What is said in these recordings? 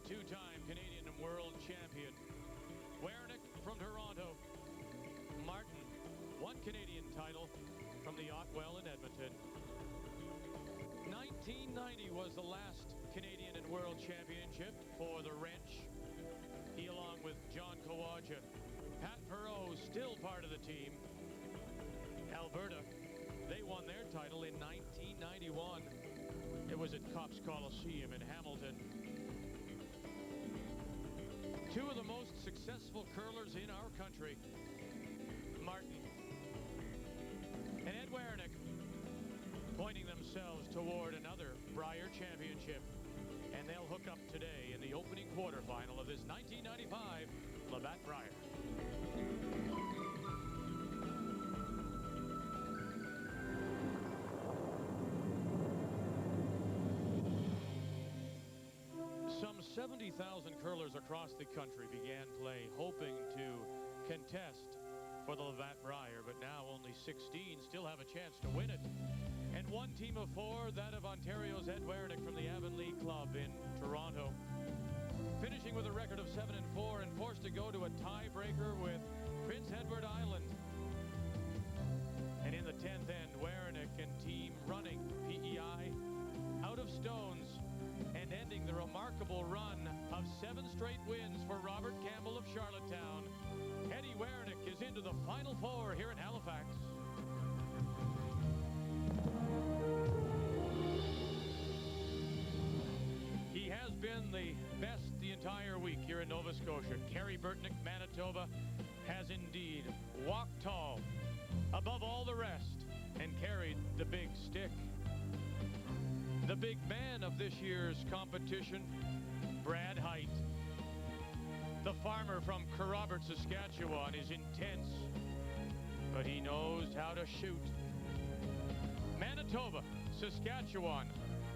two-time Canadian and world champion. Werenich from Toronto. Martin, one Canadian title from the Otwell in Edmonton. 1990 was the last Canadian and world championship for the Wrench. He, along with John Kawaja. Pat Perreault, still part of the team. Alberta, they won their title in 1991. It was at Copps Coliseum in Hamilton. Two of the most successful curlers in our country, Martin and Ed Werenich, pointing themselves toward another Brier championship. And they'll hook up today in the opening quarterfinal of this 1995 Labatt Brier. Some 70,000 curlers across the country began play hoping to contest for the Labatt Brier, but now only 16 still have a chance to win it. And one team of four, that of Ontario's Ed Werenich from the Avonlea Club in Toronto, finishing with a record of 7-4 and forced to go to a tiebreaker with Prince Edward Island. And in the 10th end, Werenich and team running PEI out of stones and ending the remarkable run of 7 straight wins for Robert Campbell of Charlottetown. Eddie Werenich is into the Final Four here in Halifax. He has been the best the entire week here in Nova Scotia. Kerry Burtnick, Manitoba, has indeed walked tall above all the rest and carried the big stick. The big man of this year's competition, Brad Height. The farmer from Kerrobert, Saskatchewan, is intense, but he knows how to shoot. Manitoba, Saskatchewan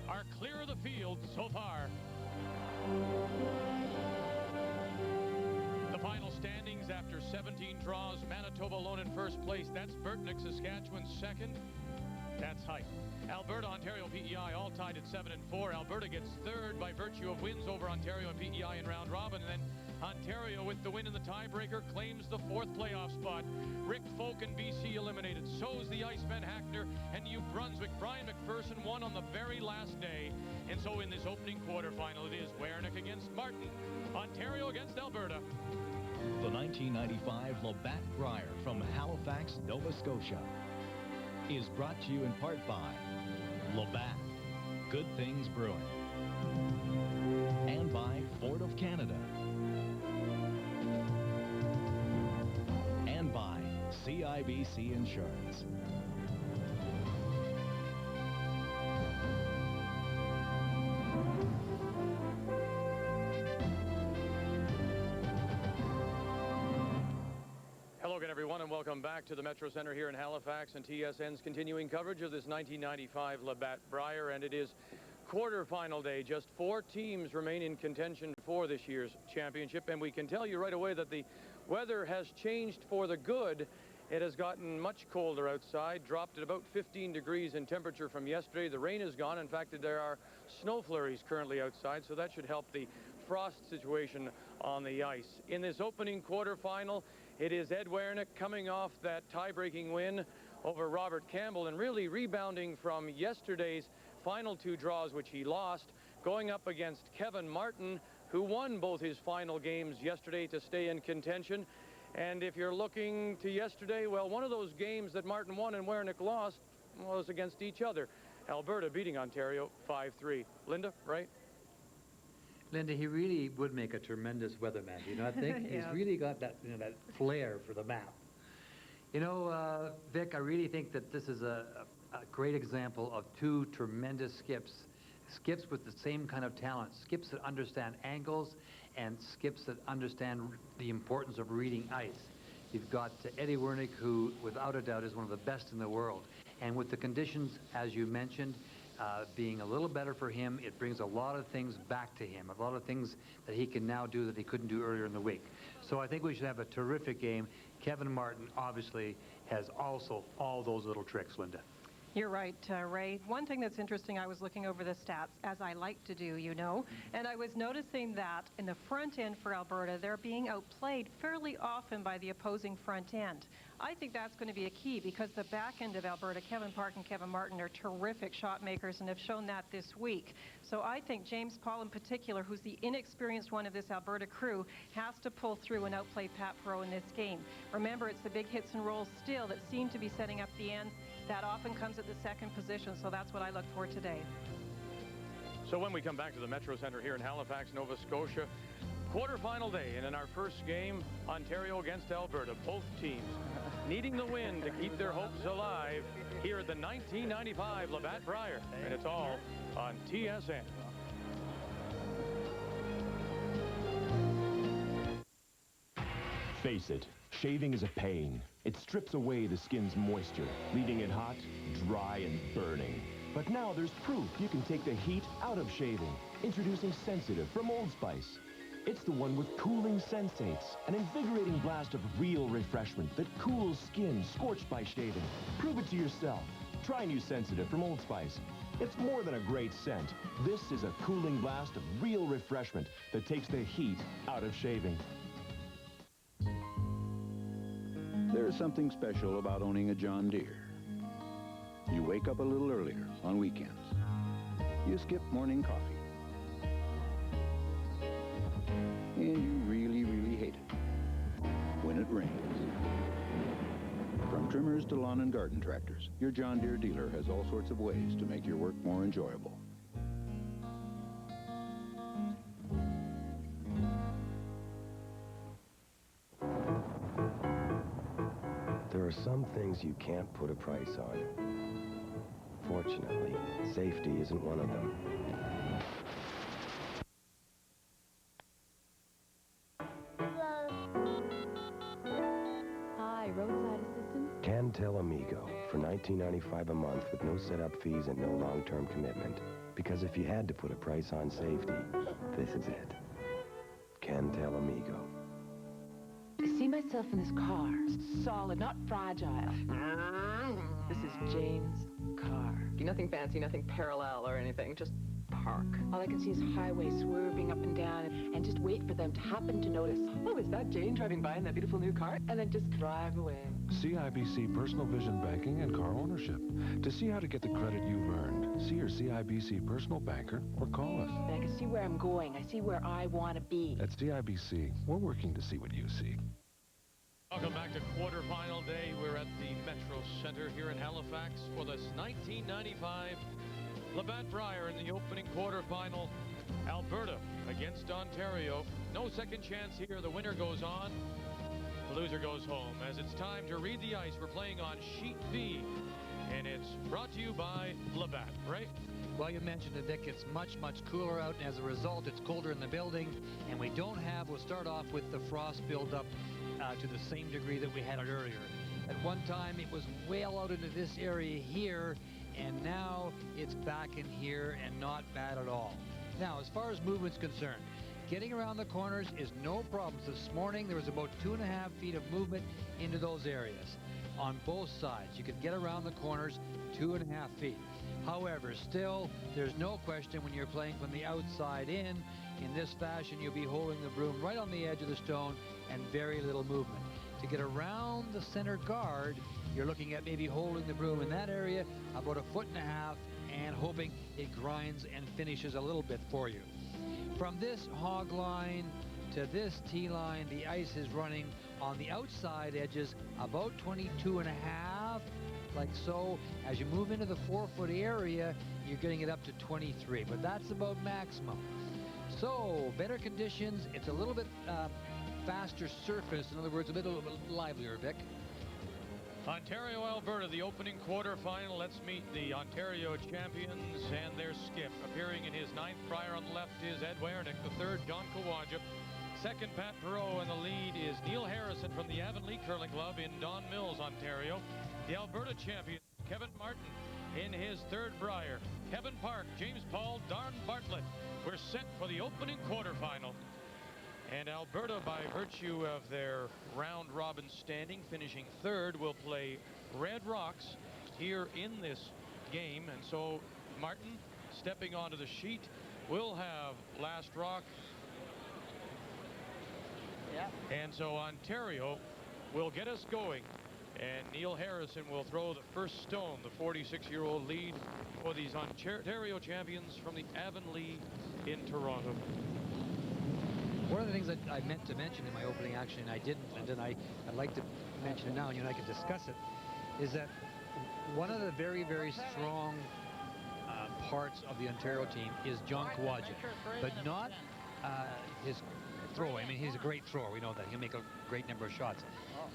are clear of the field so far. The final standings after 17 draws, Manitoba alone in first place. That's Burtnick, Saskatchewan second. That's Height. Alberta, Ontario, PEI all tied at 7-4. Alberta gets third by virtue of wins over Ontario and PEI in round robin. And then Ontario, with the win in the tiebreaker, claims the 4th playoff spot. Rick Folk and BC eliminated. So's the Iceman Hackner and New Brunswick. Brian McPherson won on the very last day. And so in this opening quarterfinal, it is Werenich against Martin. Ontario against Alberta. The 1995 Labatt Brier from Halifax, Nova Scotia is brought to you in part by Labatt, Good Things Brewing, and by Ford of Canada, and by CIBC Insurance. Hello again, everyone, and welcome back to the Metro Center here in Halifax and TSN's continuing coverage of this 1995 Labatt Brier. And it is quarterfinal day. Just 4 teams remain in contention for this year's championship. And we can tell you right away that the weather has changed for the good. It has gotten much colder outside, dropped at about 15 degrees in temperature from yesterday. The rain is gone. In fact, there are snow flurries currently outside, so that should help the frost situation on the ice. In this opening quarterfinal, it is Ed Werenich coming off that tie-breaking win over Robert Campbell and really rebounding from yesterday's final 2 draws, which he lost, going up against Kevin Martin, who won both his final games yesterday to stay in contention. And if you're looking to yesterday, well, one of those games that Martin won and Werenich lost was against each other. Alberta beating Ontario 5-3. Linda, right? Linda, he really would make a tremendous weatherman. Do you not think? Yeah. He's really got that, that flair for the map. You know, Vic, I really think that this is a great example of 2 tremendous skips. Skips with the same kind of talent. Skips that understand angles and skips that understand the importance of reading ice. You've got Eddie Werenich, who without a doubt is one of the best in the world. And with the conditions, as you mentioned, being a little better for him, it brings a lot of things back to him, a lot of things that he can now do that he couldn't do earlier in the week. So I think we should have a terrific game. Kevin Martin obviously has also all those little tricks, Linda. You're right, Ray. One thing that's interesting, I was looking over the stats, as I like to do, you know, and I was noticing that in the front end for Alberta, they're being outplayed fairly often by the opposing front end. I think that's going to be a key because the back end of Alberta, Kevin Park and Kevin Martin, are terrific shot makers and have shown that this week. So I think James Paul in particular, who's the inexperienced one of this Alberta crew, has to pull through and outplay Pat Perot in this game. Remember, it's the big hits and rolls still that seem to be setting up the ends. That often comes at the second position, so that's what I look for today. So when we come back to the Metro Center here in Halifax, Nova Scotia, quarterfinal day, and in our first game, Ontario against Alberta, both teams needing the win to keep their hopes alive here at the 1995 Labatt Brier, and it's all on TSN. Face it, shaving is a pain. It strips away the skin's moisture, leaving it hot, dry, and burning. But now there's proof you can take the heat out of shaving. Introducing Sensitive from Old Spice. It's the one with cooling sensates, an invigorating blast of real refreshment that cools skin scorched by shaving. Prove it to yourself. Try new Sensitive from Old Spice. It's more than a great scent. This is a cooling blast of real refreshment that takes the heat out of shaving. There's something special about owning a John Deere. You wake up a little earlier on weekends. You skip morning coffee. And you really, really hate it when it rains. From trimmers to lawn and garden tractors, your John Deere dealer has all sorts of ways to make your work more enjoyable. There are some things you can't put a price on. Fortunately, safety isn't one of them. Hi, roadside assistance? Cantel Amigo for $19.95 a month with no setup fees and no long-term commitment. Because if you had to put a price on safety, this is it. Cantel Amigo. I see myself in this car. Solid, not fragile. This is Jane's car. Nothing fancy, nothing parallel or anything, just park. All I can see is highway swerving up and down and just wait for them to happen to notice. Oh, is that Jane driving by in that beautiful new car? And then just drive away. CIBC Personal Vision Banking and Car Ownership. To see how to get the credit you've earned, see your CIBC personal banker or call us. And I can see where I'm going. I see where I want to be. At CIBC, we're working to see what you see. Welcome back to quarterfinal day. We're at the Metro Center here in Halifax for this 1995 Labatt Brier in the opening quarterfinal. Alberta against Ontario. No second chance here. The winner goes on. The loser goes home. As it's time to read the ice, we're playing on Sheet B. And it's brought to you by Labatt, right? Well, you mentioned it, Vic. It's much, much cooler out, and as a result, it's colder in the building. And we don't have, we'll start off with the frost buildup to the same degree that we had it earlier. At one time, it was well out into this area here, and now it's back in here and not bad at all. Now, as far as movement's concerned, getting around the corners is no problem. This morning, there was about 2.5 feet of movement into those areas. On both sides, you can get around the corners 2.5 feet. However, still, there's no question when you're playing from the outside in this fashion, you'll be holding the broom right on the edge of the stone and very little movement. To get around the center guard, you're looking at maybe holding the broom in that area about 1.5 feet and hoping it grinds and finishes a little bit for you. From this hog line to this tee line, the ice is running on the outside edges about 22.5, like so. As you move into the 4-foot area, you're getting it up to 23, but that's about maximum. So, better conditions, it's a little bit faster surface, in other words, a little bit livelier, Vic. Ontario, Alberta, the opening quarterfinal. Let's meet the Ontario champions and their skip. Appearing in his 9th Brier on the left is Ed Werenich, the 3rd, John Kawaja. 2nd, Pat Perot, and the lead is Neil Harrison from the Avonlea Curling Club in Don Mills, Ontario. The Alberta champion, Kevin Martin, in his 3rd Brier. Kevin Park, James Paul, Darn Bartlett. We're set for the opening quarterfinal. And Alberta, by virtue of their round-robin standing, finishing 3rd, will play Red Rocks here in this game. And so Martin, stepping onto the sheet, will have last rock. And so Ontario will get us going. And Neil Harrison will throw the first stone, the 46-year-old lead for these Ontario champions from the Avonlea in Toronto. One of the things that I meant to mention in my opening action, and I didn't, and then I'd like to mention it now, and you and I can discuss it, is that one of the very, very strong parts of the Ontario team is John Kawaja, but not his throw. I mean, he's a great thrower. We know that. He'll make a great number of shots.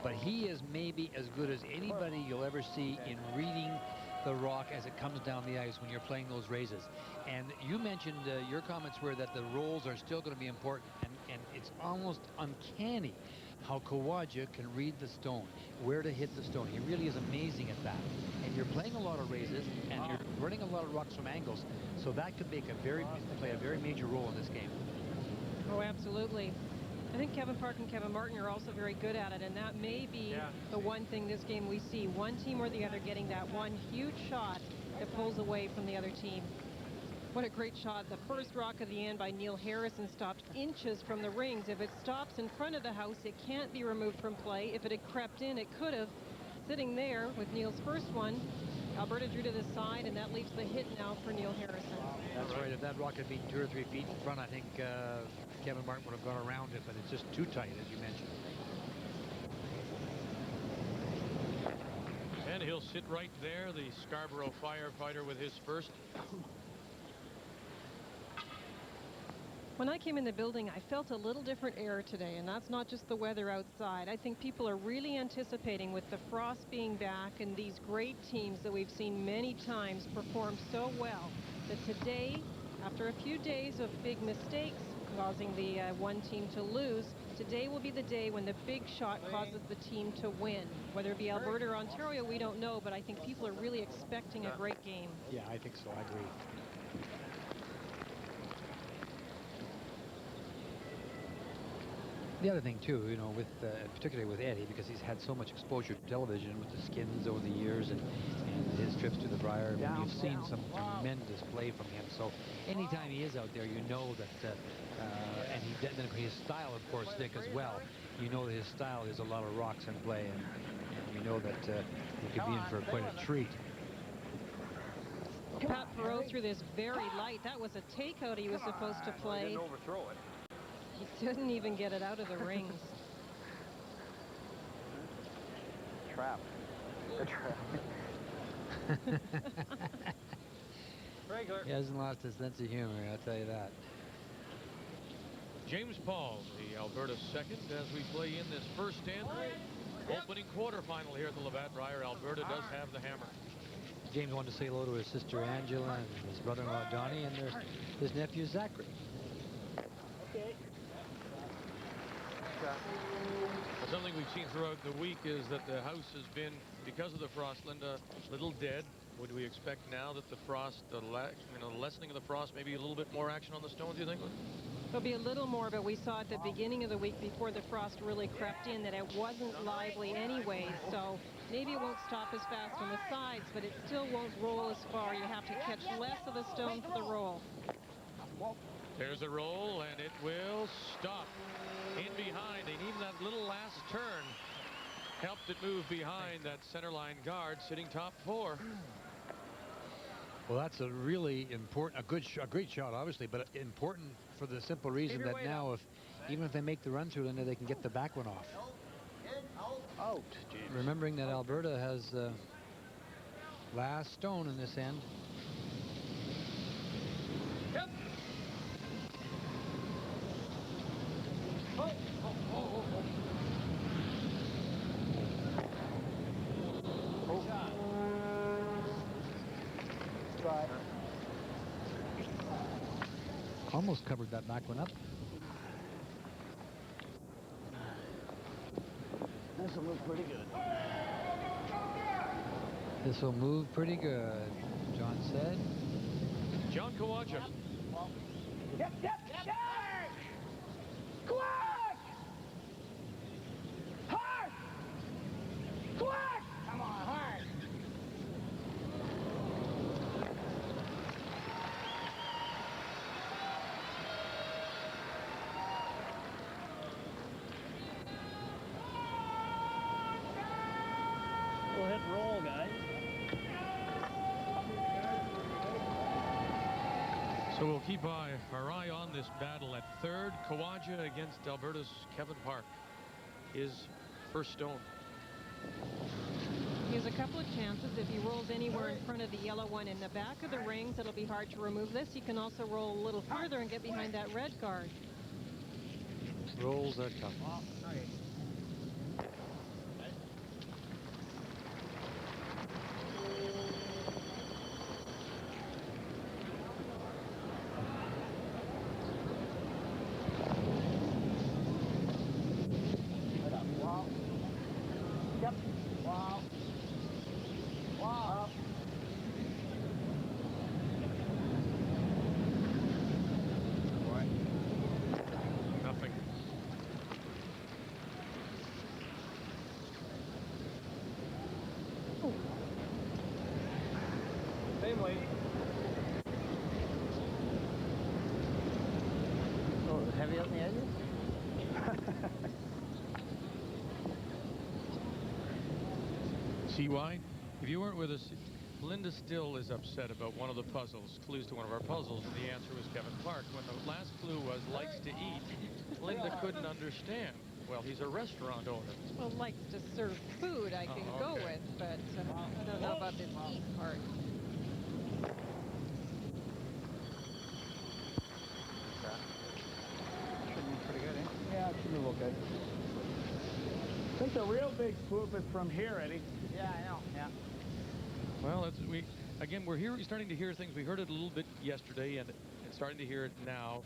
But he is maybe as good as anybody you'll ever see in reading the rock as it comes down the ice when you're playing those raises. And you mentioned, your comments were that the rolls are still going to be important. And it's almost uncanny how Kawaja can read the stone, where to hit the stone. He really is amazing at that. And you're playing a lot of raises, and you're running a lot of rocks from angles. So that could make play a very major role in this game. Oh, absolutely. I think Kevin Park and Kevin Martin are also very good at it, and that may be the one thing this game we see. One team or the other getting that one huge shot that pulls away from the other team. What a great shot. The first rock of the end by Neil Harrison stopped inches from the rings. If it stops in front of the house, it can't be removed from play. If it had crept in, it could have. Sitting there with Neil's first one, Alberta drew to the side, and that leaves the hit now for Neil Harrison. That's right. If that rock had been 2 or 3 feet in front, I think Kevin Martin would have gone around it, but it's just too tight, as you mentioned. And he'll sit right there, the Scarborough firefighter with his first. When I came in the building, I felt a little different air today, and that's not just the weather outside. I think people are really anticipating, with the frost being back and these great teams that we've seen many times perform so well, that today, after a few days of big mistakes causing the one team to lose, today will be the day when the big shot causes the team to win. Whether it be Alberta or Ontario, we don't know, but I think people are really expecting a great game. Yeah, I think so. I agree. The other thing, too, you know, with particularly with Eddie, because he's had so much exposure to television with the Skins over the years and his trips to the Brier, you've seen some tremendous play from him. So anytime he is out there, you know that, and then his style, of course, Dick, as well. You know that his style is a lot of rocks in play, and you know that he could be in for quite a treat. Pat Perreault threw this very light. That was a takeout he was supposed to play. He didn't overthrow it. He couldn't even get it out of the rings. Trap. A trap. He hasn't lost his sense of humor, I'll tell you that. James Paul, the Alberta second, as we play in this first and opening quarterfinal here at the Labatt Brier. Alberta does have the hammer. James wanted to say hello to his sister Angela and his brother-in-law Donnie and his nephew Zachary. Okay. Something we've seen throughout the week is that the house has been, because of the frost, Linda, a little dead. Would we expect now that the frost, the lessening of the frost, maybe a little bit more action on the stones, do you think? There'll be a little more, but we saw at the beginning of the week before the frost really crept in that it wasn't lively anyway, so maybe it won't stop as fast on the sides, but it still won't roll as far. You have to catch less of the stone for the roll. There's a roll, and it will stop in behind, and even that little last turn helped it move behind that center line guard sitting top 4. Well, that's a really important, a great shot, obviously, but important for the simple reason that now, even if they make the run through, Linda, they can get the back one off. Out. Remembering that Alberta has last stone in this end. Yep. Almost covered that back one up. This will move pretty good. This will move pretty good, John said. John Kawaja. Yep. Quick! Hard! Quick! Come on, hard! So we'll keep our eye on this battle at third. Kawaja against Alberta's Kevin Park. His first stone. He has a couple of chances. If he rolls anywhere in front of the yellow one in the back of the rings, it'll be hard to remove this. He can also roll a little further and get behind that red guard. Rolls are tough. Wow. Yep. Wow. Wow. Nothing. Same way. Oh, is it heavy on the edges? See why? If you weren't with us, Linda still is upset about one of the puzzles, clues to one of our puzzles, and the answer was Kevin Park. When the last clue was likes to eat, Linda couldn't understand. Well, he's a restaurant owner. Well, likes to serve food I can go with, but I don't know about this eat part. Should be pretty good, eh? Yeah, it should be okay. I think the real big swoop is from here, Eddie. Yeah, I know. Yeah. Well, we're starting to hear things. We heard it a little bit yesterday, and starting to hear it now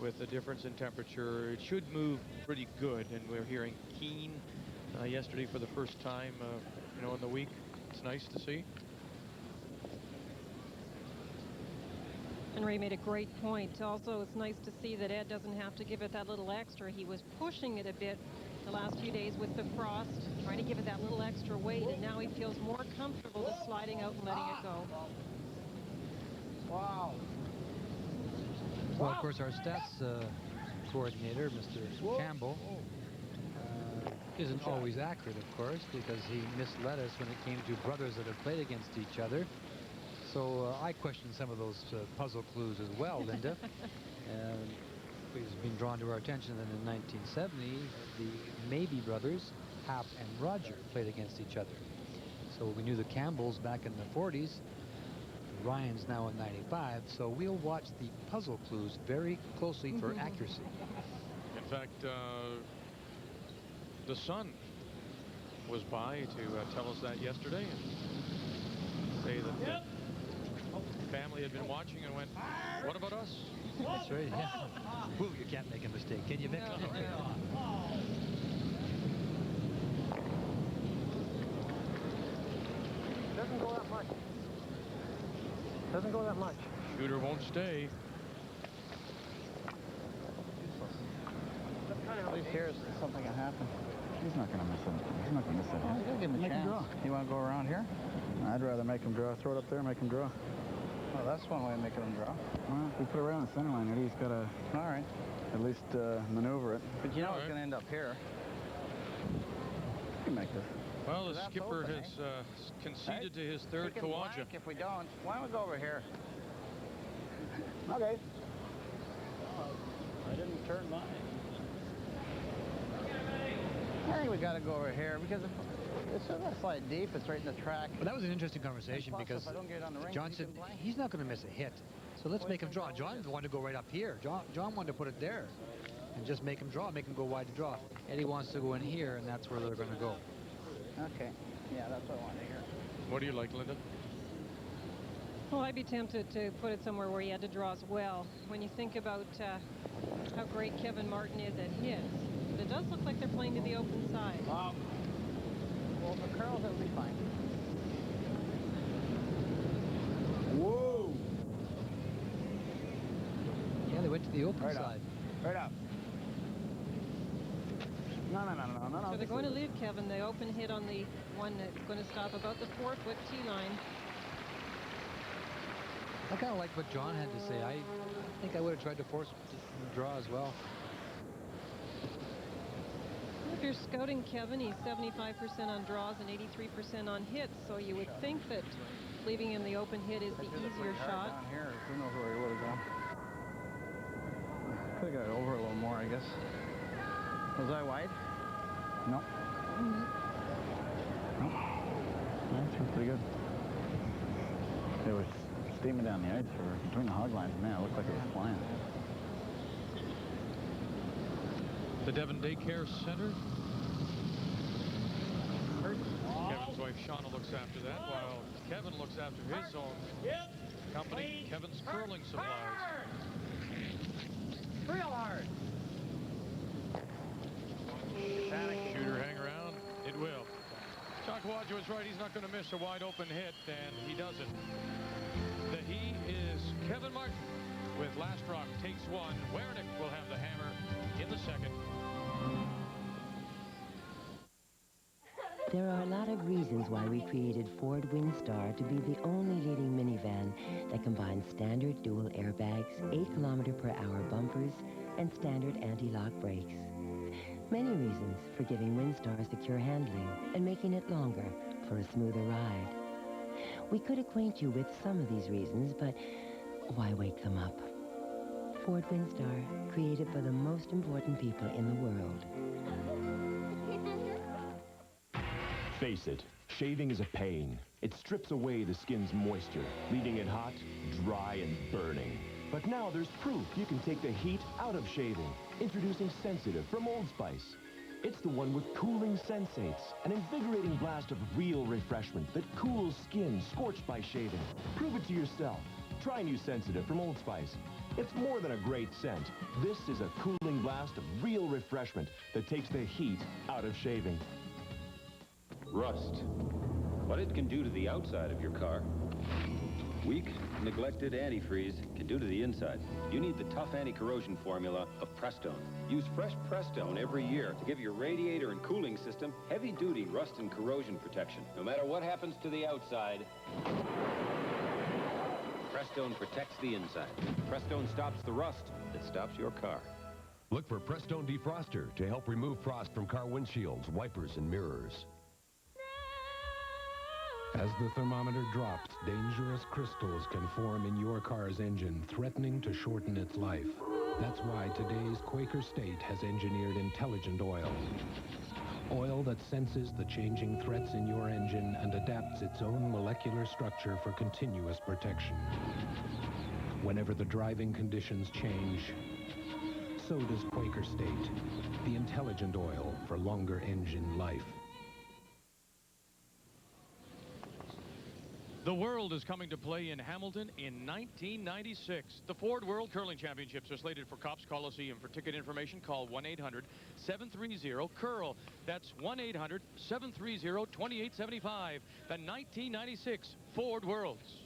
with the difference in temperature. It should move pretty good, and we're hearing keen yesterday for the first time, in the week. It's nice to see. And Ray made a great point. Also, it's nice to see that Ed doesn't have to give it that little extra. He was pushing it a bit the last few days with the frost, trying to give it that little extra weight, and now he feels more comfortable just sliding out and letting it go. Wow. Well, of course, our stats coordinator, Mr. Campbell, isn't always accurate, of course, because he misled us when it came to brothers that have played against each other. So I questioned some of those puzzle clues as well, Linda. It's been drawn to our attention that in 1970, the Maybe brothers, Hap and Roger, played against each other. So we knew the Campbells back in the 40s. Ryan's now in 95, so we'll watch the puzzle clues very closely for accuracy. In fact, the Sun was by to tell us that yesterday and say that the family had been watching and went, what about us? That's right, yeah. Ooh, you can't make a mistake, can you, Vic? Doesn't go that much. Doesn't go that much. Shooter won't stay. At least here's something can happen. He's not going to miss it. He's not going to miss it. Oh, give him a chance. Draw. You want to go around here? I'd rather make him draw. Throw it up there, make him draw. Oh, that's one way of making him draw. Well, if we put it around the center line, Eddie's got to, all right, at least maneuver it. But you know it's going to end up here. You can make this. Well, the skipper has conceded to his third Kawaja. If we don't, why don't we go over here? Okay. I didn't turn mine. I think we got to go over here because it's not slide deep. It's right in the track. Well, that was an interesting conversation because John said he's not going to miss a hit. So let's make him draw. John wanted to go right up here. John wanted to put it there and just make him draw, make him go wide to draw. Eddie wants to go in here, and that's where they're going to go. Okay. Yeah, that's what I wanted to hear. What do you like, Linda? Well, I'd be tempted to put it somewhere where he had to draw as well. When you think about how great Kevin Martin is at hits, but it does look like they're playing to the open side. Well, for curls, it'll be fine. Whoa! Yeah, they went to the open side. Right up. No. So they're going to leave Kevin the open hit on the one that's going to stop about the 4-foot tee line. I kind of like what John had to say. I think I would have tried to force the draw as well. If you're scouting Kevin, he's 75% on draws and 83% on hits, so you would think that leaving him the open hit is the easier shot. Down here, who knows where he would have gone. Could have got over a little more, I guess. Was I wide? No. No. That's pretty good. It was steaming down the ice or between the hog lines. Man, it looked like it was flying. The Devon Daycare Center. Kevin's wife Shauna looks after that, while Kevin looks after his own company, Kevin's Curling Supplies. Real hard. Shooter hang around. It will. John Kawaja was right. He's not going to miss a wide open hit, and he doesn't. The he is Kevin Martin with Last Rock takes one. Werenich will have the hammer in the second. There are a lot of reasons why we created Ford Windstar to be the only leading minivan that combines standard dual airbags, 8km/h bumpers, and standard anti-lock brakes. Many reasons for giving Windstar secure handling and making it longer for a smoother ride. We could acquaint you with some of these reasons, but why wake them up? Ford Windstar, created for the most important people in the world. Face it, shaving is a pain. It strips away the skin's moisture, leaving it hot, dry, and burning. But now there's proof you can take the heat out of shaving. Introducing Sensitive from Old Spice. It's the one with cooling sensates, an invigorating blast of real refreshment that cools skin scorched by shaving. Prove it to yourself. Try new Sensitive from Old Spice. It's more than a great scent. This is a cooling blast of real refreshment that takes the heat out of shaving. Rust. What it can do to the outside of your car. Weak, neglected antifreeze can do to the inside. You need the tough anti-corrosion formula of Prestone. Use fresh Prestone every year to give your radiator and cooling system heavy-duty rust and corrosion protection. No matter what happens to the outside, Prestone protects the inside. Prestone stops the rust that stops your car. Look for Prestone Defroster to help remove frost from car windshields, wipers, and mirrors. As the thermometer drops, dangerous crystals can form in your car's engine, threatening to shorten its life. That's why today's Quaker State has engineered intelligent oil. Oil that senses the changing threats in your engine and adapts its own molecular structure for continuous protection. Whenever the driving conditions change, so does Quaker State, the intelligent oil for longer engine life. The World is coming to play in Hamilton in 1996. The Ford World Curling Championships are slated for Copps Coliseum. For ticket information, call 1-800-730-CURL. That's 1-800-730-2875. The 1996 Ford Worlds.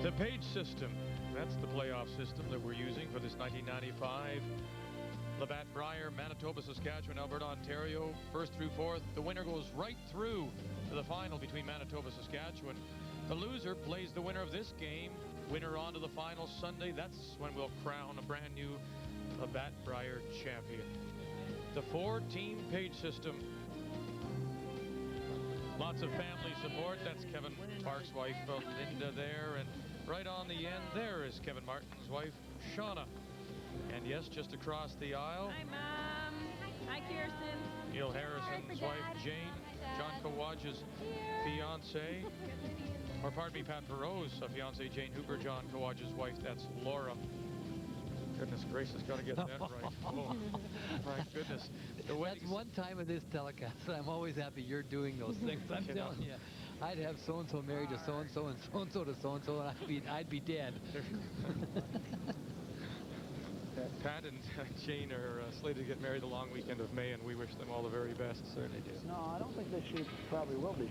The Page system. That's the playoff system that we're using for this 1995 Labatt, Brier, Manitoba, Saskatchewan, Alberta, Ontario, first through fourth. The winner goes right through to the final between Manitoba, Saskatchewan. The loser plays the winner of this game. Winner on to the final Sunday. That's when we'll crown a brand new Labatt, Brier champion. The four-team Page system. Lots of family support. That's Kevin Park's wife, Linda, there. And right on the end, there is Kevin Martin's wife, Shauna. And yes, just across the aisle. Hi, Mom. Hi, Kirsten. Neil Harrison's wife, Jane. John Kawaja's fiance. Or pardon me, Pat Perot's fiance, Jane Hooper. John Kawaja's wife, that's Laura. Goodness gracious, got to get that right. Oh, my goodness. That's one time of this telecast that I'm always happy you're doing those things. I'm telling you. I'd have so-and-so married to so-and-so and so-and-so to so-and-so, and I'd be dead. Pat and Jane are slated to get married the long weekend of May, and we wish them all the very best. Certainly do. No, I don't think this sheep probably will be.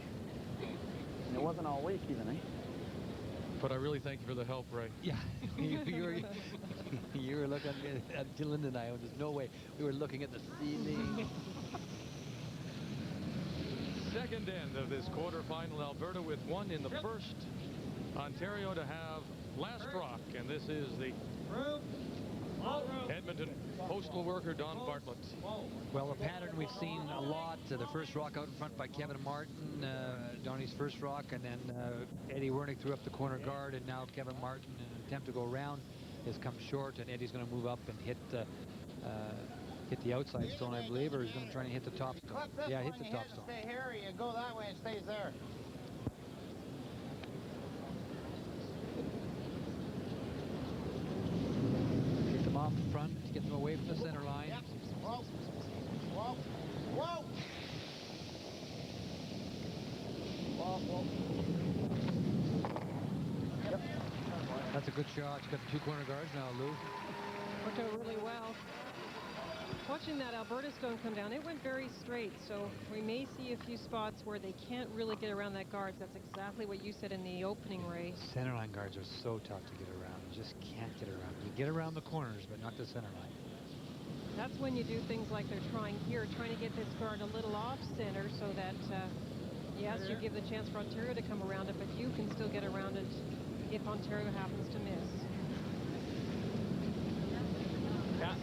And it wasn't all week even, eh? But I really thank you for the help, Ray. Yeah, you were looking at Linda and I, and there's no way. We were looking at the ceiling. Second end of this quarterfinal, Alberta with one in the first. Ontario to have last rock, and this is the Edmonton postal worker Don Bartlett. Well, a pattern we've seen a lot. The first rock out in front by Kevin Martin, Donnie's first rock, and then Eddie Werenich threw up the corner guard, and now Kevin Martin, in an attempt to go around, has come short, and Eddie's going to move up and hit the outside stone, I believe, or he's going to try and hit the top stone. Yeah, hit the top stone. Stay here, or you go that way and stays there. Get them off the front, get them away from the center line. Yep. Whoa. Whoa. Whoa. Whoa, whoa. Yep. That's a good shot. He's got the two corner guards now, Lou. Worked out really well. Watching that Alberta stone come down, it went very straight, so we may see a few spots where they can't really get around that guard. That's exactly what you said in the opening race. Centerline guards are so tough to get around. You just can't get around. You get around the corners, but not the center line. That's when you do things like they're trying here, trying to get this guard a little off center so that, yes, you give the chance for Ontario to come around it, but you can still get around it if Ontario happens to miss. Yeah.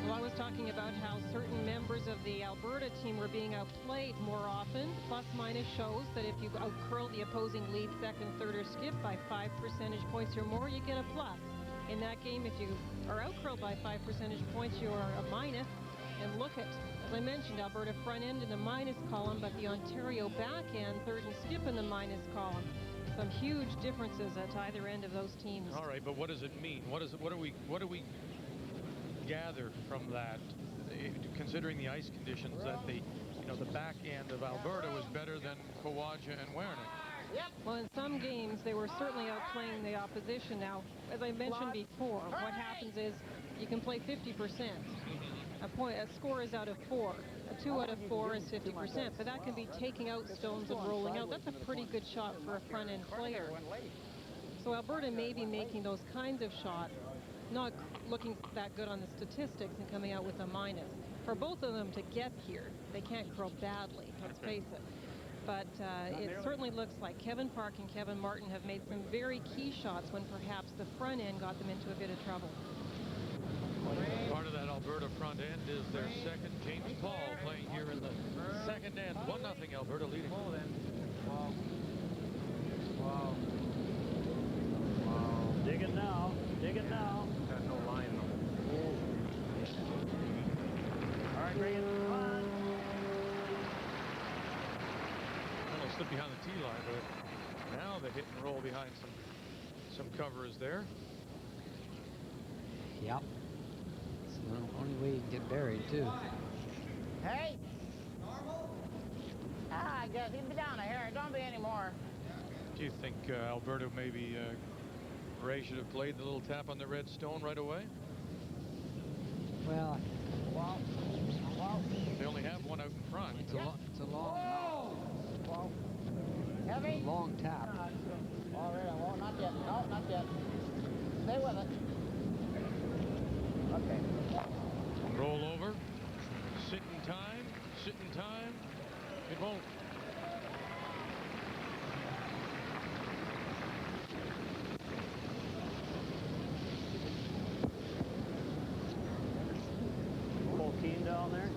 Well, I was talking about how certain members of the Alberta team were being outplayed more often. Plus minus shows that if you outcurl the opposing lead, second, third, or skip by 5 percentage points or more, you get a plus. In that game, if you are outcurled by 5 percentage points, you are a minus. And look at, as I mentioned, Alberta front end in the minus column, but the Ontario back end, third and skip in the minus column. Some huge differences at either end of those teams. All right, but what does it mean? What do we gather from that, considering the ice conditions, that the back end of Alberta was better than Kawaja and Werenich? Well, in some games, they were certainly outplaying the opposition. Now, as I mentioned before, what happens is you can play 50%. A score is out of 4. A 2 out of 4 is 50%, but that can be taking out stones and rolling out. That's a pretty good shot for a front-end player. So Alberta may be making those kinds of shots, not looking that good on the statistics and coming out with a minus. For both of them to get here, they can't curl badly, let's face it. But it certainly looks like Kevin Park and Kevin Martin have made some very key shots when perhaps the front end got them into a bit of trouble. Part of that Alberta front end is their second, James Paul, playing here in the second end. 1-0 Alberta leading. Wow. Wow. Wow. Dig it now. Dig it now. Got no line though. All right, bring it on. That'll slip behind the tee line, but now the hit and roll behind some cover is there. Yep. The only way you can get buried, too. Hey! I guess he'd be down here. Don't be anymore. Do you think Alberta maybe Ray should have played the little tap on the red stone right away? Well, they only have one out in front. It's a long. Whoa. Heavy? Long tap. Oh, really? Well, not yet. No, not yet. Stay with it. Okay. Roll over. Sit in time. Sit in time. It won't. Full team down there? It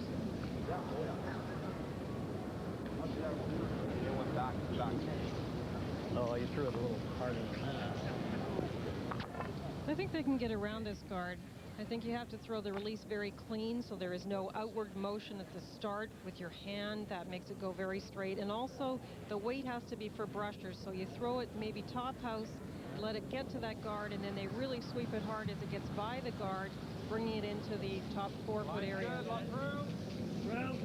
went back. Oh, you threw it a little harder than that. I think they can get around this guard. I think you have to throw the release very clean so there is no outward motion at the start with your hand. That makes it go very straight. And also, the weight has to be for brushers. So you throw it maybe top house, let it get to that guard, and then they really sweep it hard as it gets by the guard, bringing it into the top 4-foot area. Room.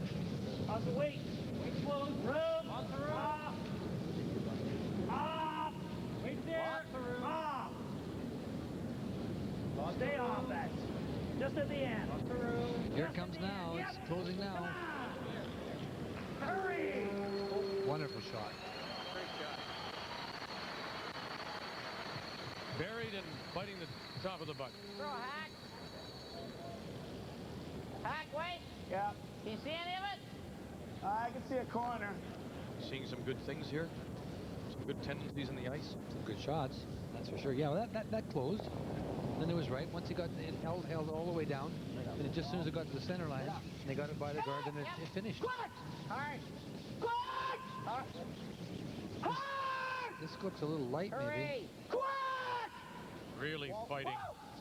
Off the weight. Weight close. Room. Off the room. Off. Wait there. Off. Stay off that. Just at the end. Off the room. Here it comes now. It's closing now. Hurry. Wonderful shot. Great shot. Buried and biting the top of the butt. Throw a hack. Hack, wait. Yeah. Can you see any of it? I can see a corner. Seeing some good things here. Some good tendencies in the ice. Some good shots, that's for sure. Yeah, well, that closed. Then it was right. Once it held all the way down, and it just as soon as it got to the center line, and they got it by the guard, then it finished. Hard. This looks a little light, maybe. Really fighting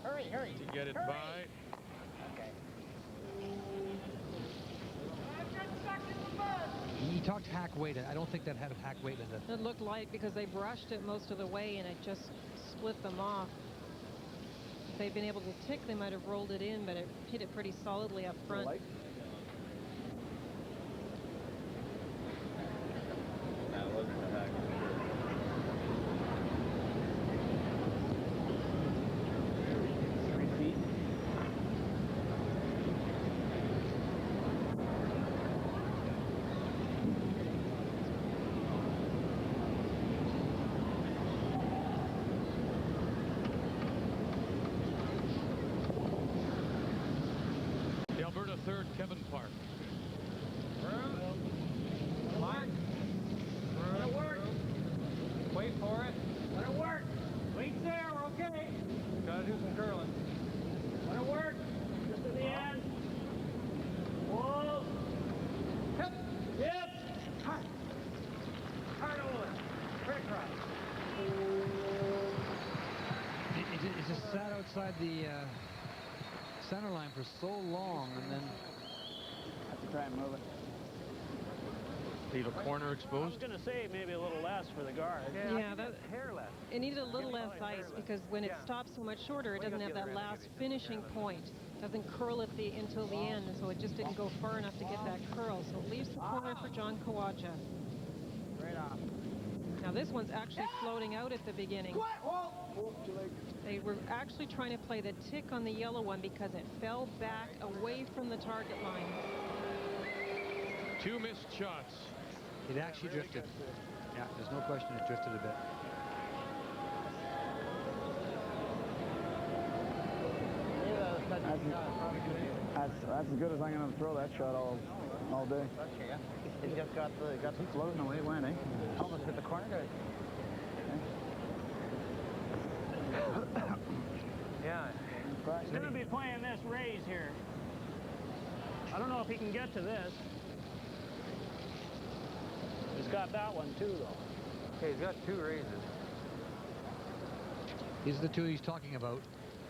Hurry. to get it by. Okay. He talked hack weight. I don't think that had hack weight, Linda. It looked light because they brushed it most of the way and it just split them off. If they'd been able to tick, they might have rolled it in, but it hit it pretty solidly up front. The Alberta third, Kevin Park. Mark. Let it work. Wait for it. Let it work. Wait there, we're okay. Gotta do some curling. Let it work. Just to the end. Whoa. Yep. Hard over. Right across. It just sat outside the center line for so long, and then Have to try and move it. Leave a corner I was exposed. going to say maybe a little less for the guard. Yeah, it needed a little less ice because when it stops so much shorter, it doesn't have that last finishing point. It doesn't curl at until the end, so it just didn't go far enough to get that curl. So it leaves the corner for John Kawaja. Right off. Now this one's actually floating out at the beginning. They were actually trying to play the tick on the yellow one because it fell back away from the target line. 2 missed shots. it actually drifted. Yeah, there's no question it drifted a bit. That's as good as I'm going to throw that shot all day. He just got floating away, went, eh? Almost hit the corner guy. Yeah. He's going to be playing this raise here. I don't know if he can get to this. He's got that one too, though. Okay, he's got 2 raises. These are the 2 he's talking about.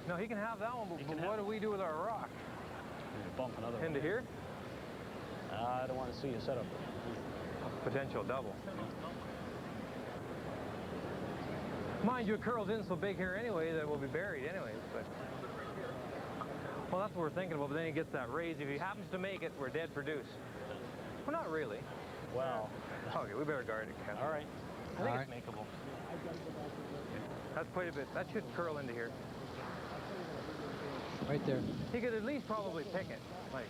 No, he can have that one, but what do we do with our rock? Bump another one. Into here? I don't want to see you set up a potential double. Mind you, it curls in so big here anyway that we'll be buried anyways, but... Well, that's what we're thinking about, but then he gets that raise. If he happens to make it, we're dead for deuce. Well, not really. Well... Okay, we better guard it, Kevin. All right. I think it's makeable. That's quite a bit. That should curl into here. Right there. He could at least probably pick it. Like...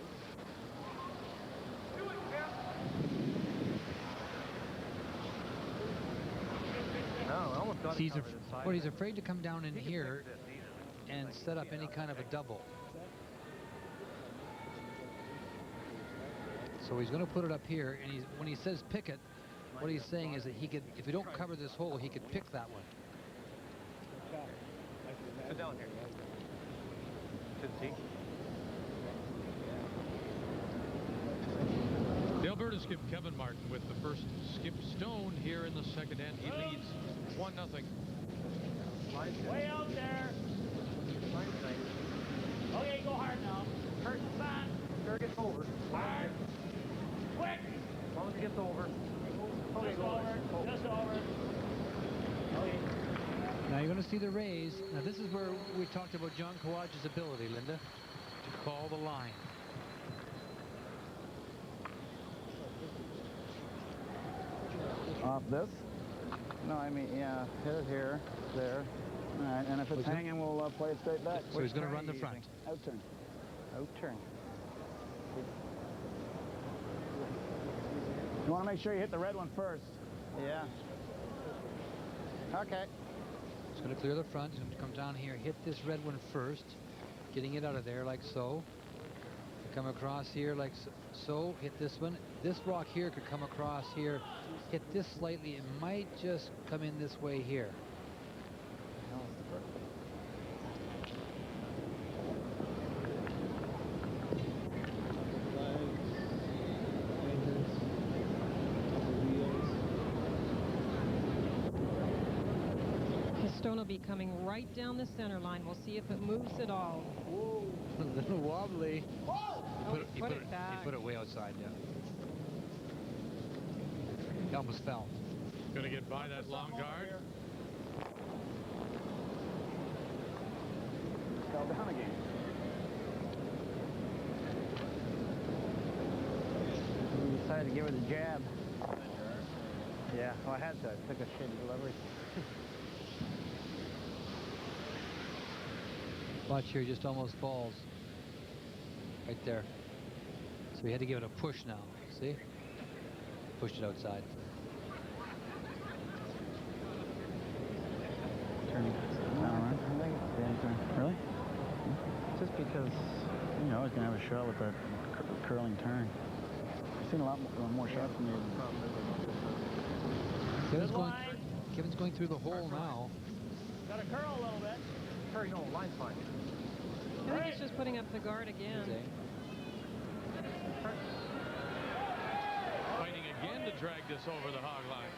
No, I almost got it covered inside. Well, he's afraid to come down in here and set up any kind of a double. So he's going to put it up here, and when he says pick it, what he's saying is that he could, if we don't cover this hole, he could pick that one. Sit down here. Should see. The Alberta skip Kevin Martin with the first skip stone here in the second end. He leads 1-0. Way out there. Okay, go hard now. Hurt the side. Sure gets over. Hard. Quick. As long as he gets over. Okay, Just over. Just over. Okay. Now you're going to see the raise. Now this is where we talked about John Kawaja's ability, Linda, to call the line. Off this? No, I mean, yeah, hit it here, there. All right, and if it's hanging, we'll play it straight back. So he's going to run the front. Out turn. Out turn. You want to make sure you hit the red one first. Yeah. Okay. He's going to clear the front. He's going to come down here, hit this red one first, getting it out of there like so. Come across here like so, hit this one. This rock here could come across here, hit this slightly. It might just come in this way here. The stone will be coming right down the center line. We'll see if it moves at all. Whoa. A little wobbly. He put it back. He put it way outside, yeah. He almost fell. Going to get by that long guard. Fell down again. You decided to give her the jab. Yeah, well, I had to. I took a shitty delivery. Watch here, just almost falls. Right there. So we had to give it a push now. See? Pushed it outside. Turning. I think it's the end turn. Really? Just because, you know, I was going to have a shot with that curling turn. I've seen a lot more shots from you. Kevin's going through the hole now. Got to curl a little bit. Curry, no, line's fine. I think he's just putting up the guard again. Fighting again to drag this over the hog line.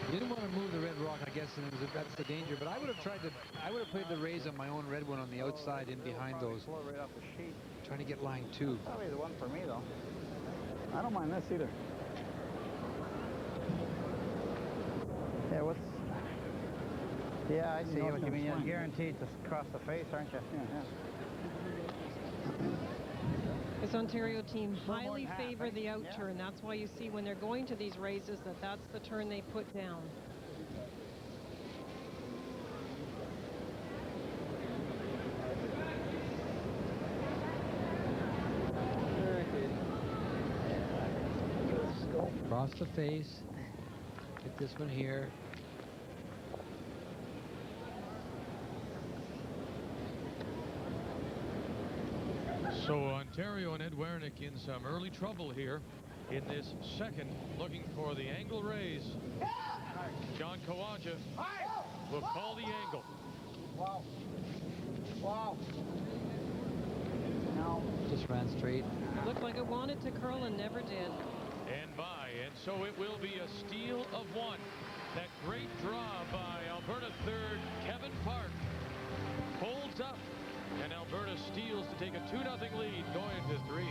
You didn't want to move the red rock, I guess, and that's the danger. But I would have played the raise on my own red one on the outside in behind those. Right off the sheet. Trying to get line 2. Probably the one for me, though. I don't mind this either. Yeah, what's... Yeah, I see what you mean. You're guaranteed to cross the face, aren't you? Yeah. This Ontario team highly favor the out turn. That's why you see when they're going to these raises that's the turn they put down. Cross the face. Hit this one here. So Ontario and Ed Werenich in some early trouble here in this second, looking for the angle raise. John Kawaja will call the angle. Wow. Wow. No. Just ran straight. Looked like it wanted to curl and never did. And by, and so it will be a steal of 1. That great draw by Alberta third, Kevin Park, holds up. And Alberta steals to take a 2-0 lead going to 3.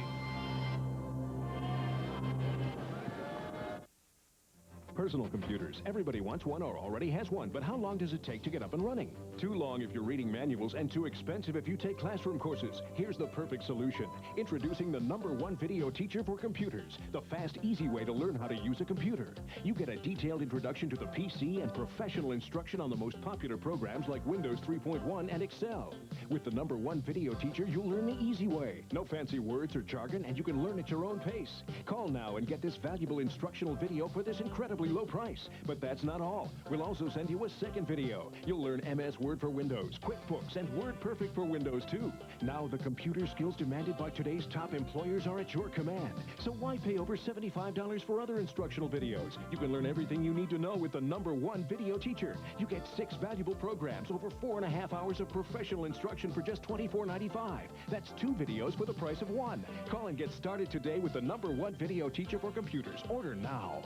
Personal computers. Everybody wants one or already has one, but how long does it take to get up and running? Too long if you're reading manuals and too expensive if you take classroom courses. Here's the perfect solution. Introducing the #1 video teacher for computers. The fast, easy way to learn how to use a computer. You get a detailed introduction to the PC and professional instruction on the most popular programs like Windows 3.1 and Excel. With the #1 video teacher, you'll learn the easy way. No fancy words or jargon, and you can learn at your own pace. Call now and get this valuable instructional video for this incredibly low price. But that's not all. We'll also send you a second video. You'll learn MS Word for Windows, QuickBooks, and WordPerfect for Windows too. Now the computer skills demanded by today's top employers are at your command. So why pay over $75 for other instructional videos? You can learn everything you need to know with the #1 video teacher. You get 6 valuable programs, over 4.5 hours of professional instruction for just $24.95. That's 2 videos for the price of 1. Call and get started today with the #1 video teacher for computers. Order now.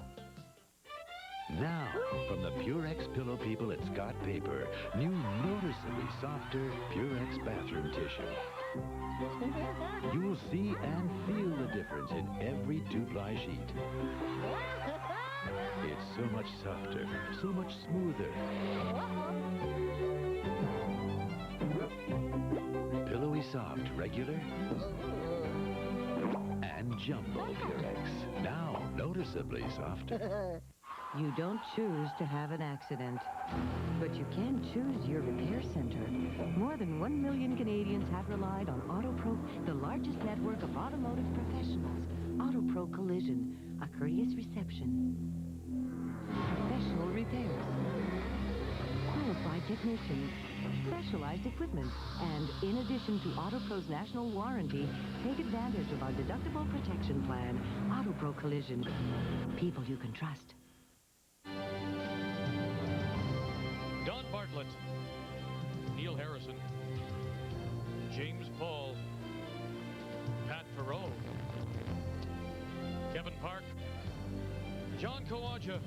Now, from the Purex pillow people at Scott Paper, new noticeably softer Purex bathroom tissue. You'll see and feel the difference in every 2-ply sheet. It's so much softer, so much smoother. Pillowy soft regular and jumbo Purex. Now noticeably softer. You don't choose to have an accident, but you can choose your repair center. More than 1 million Canadians have relied on AutoPro, the largest network of automotive professionals. AutoPro Collision, a courteous reception, professional repairs, qualified technicians, specialized equipment. And in addition to AutoPro's national warranty, take advantage of our deductible protection plan, AutoPro Collision. People you can trust. Don Bartlett, Neil Harrison, James Paul, Pat Perot, Kevin Park, John Kawaja,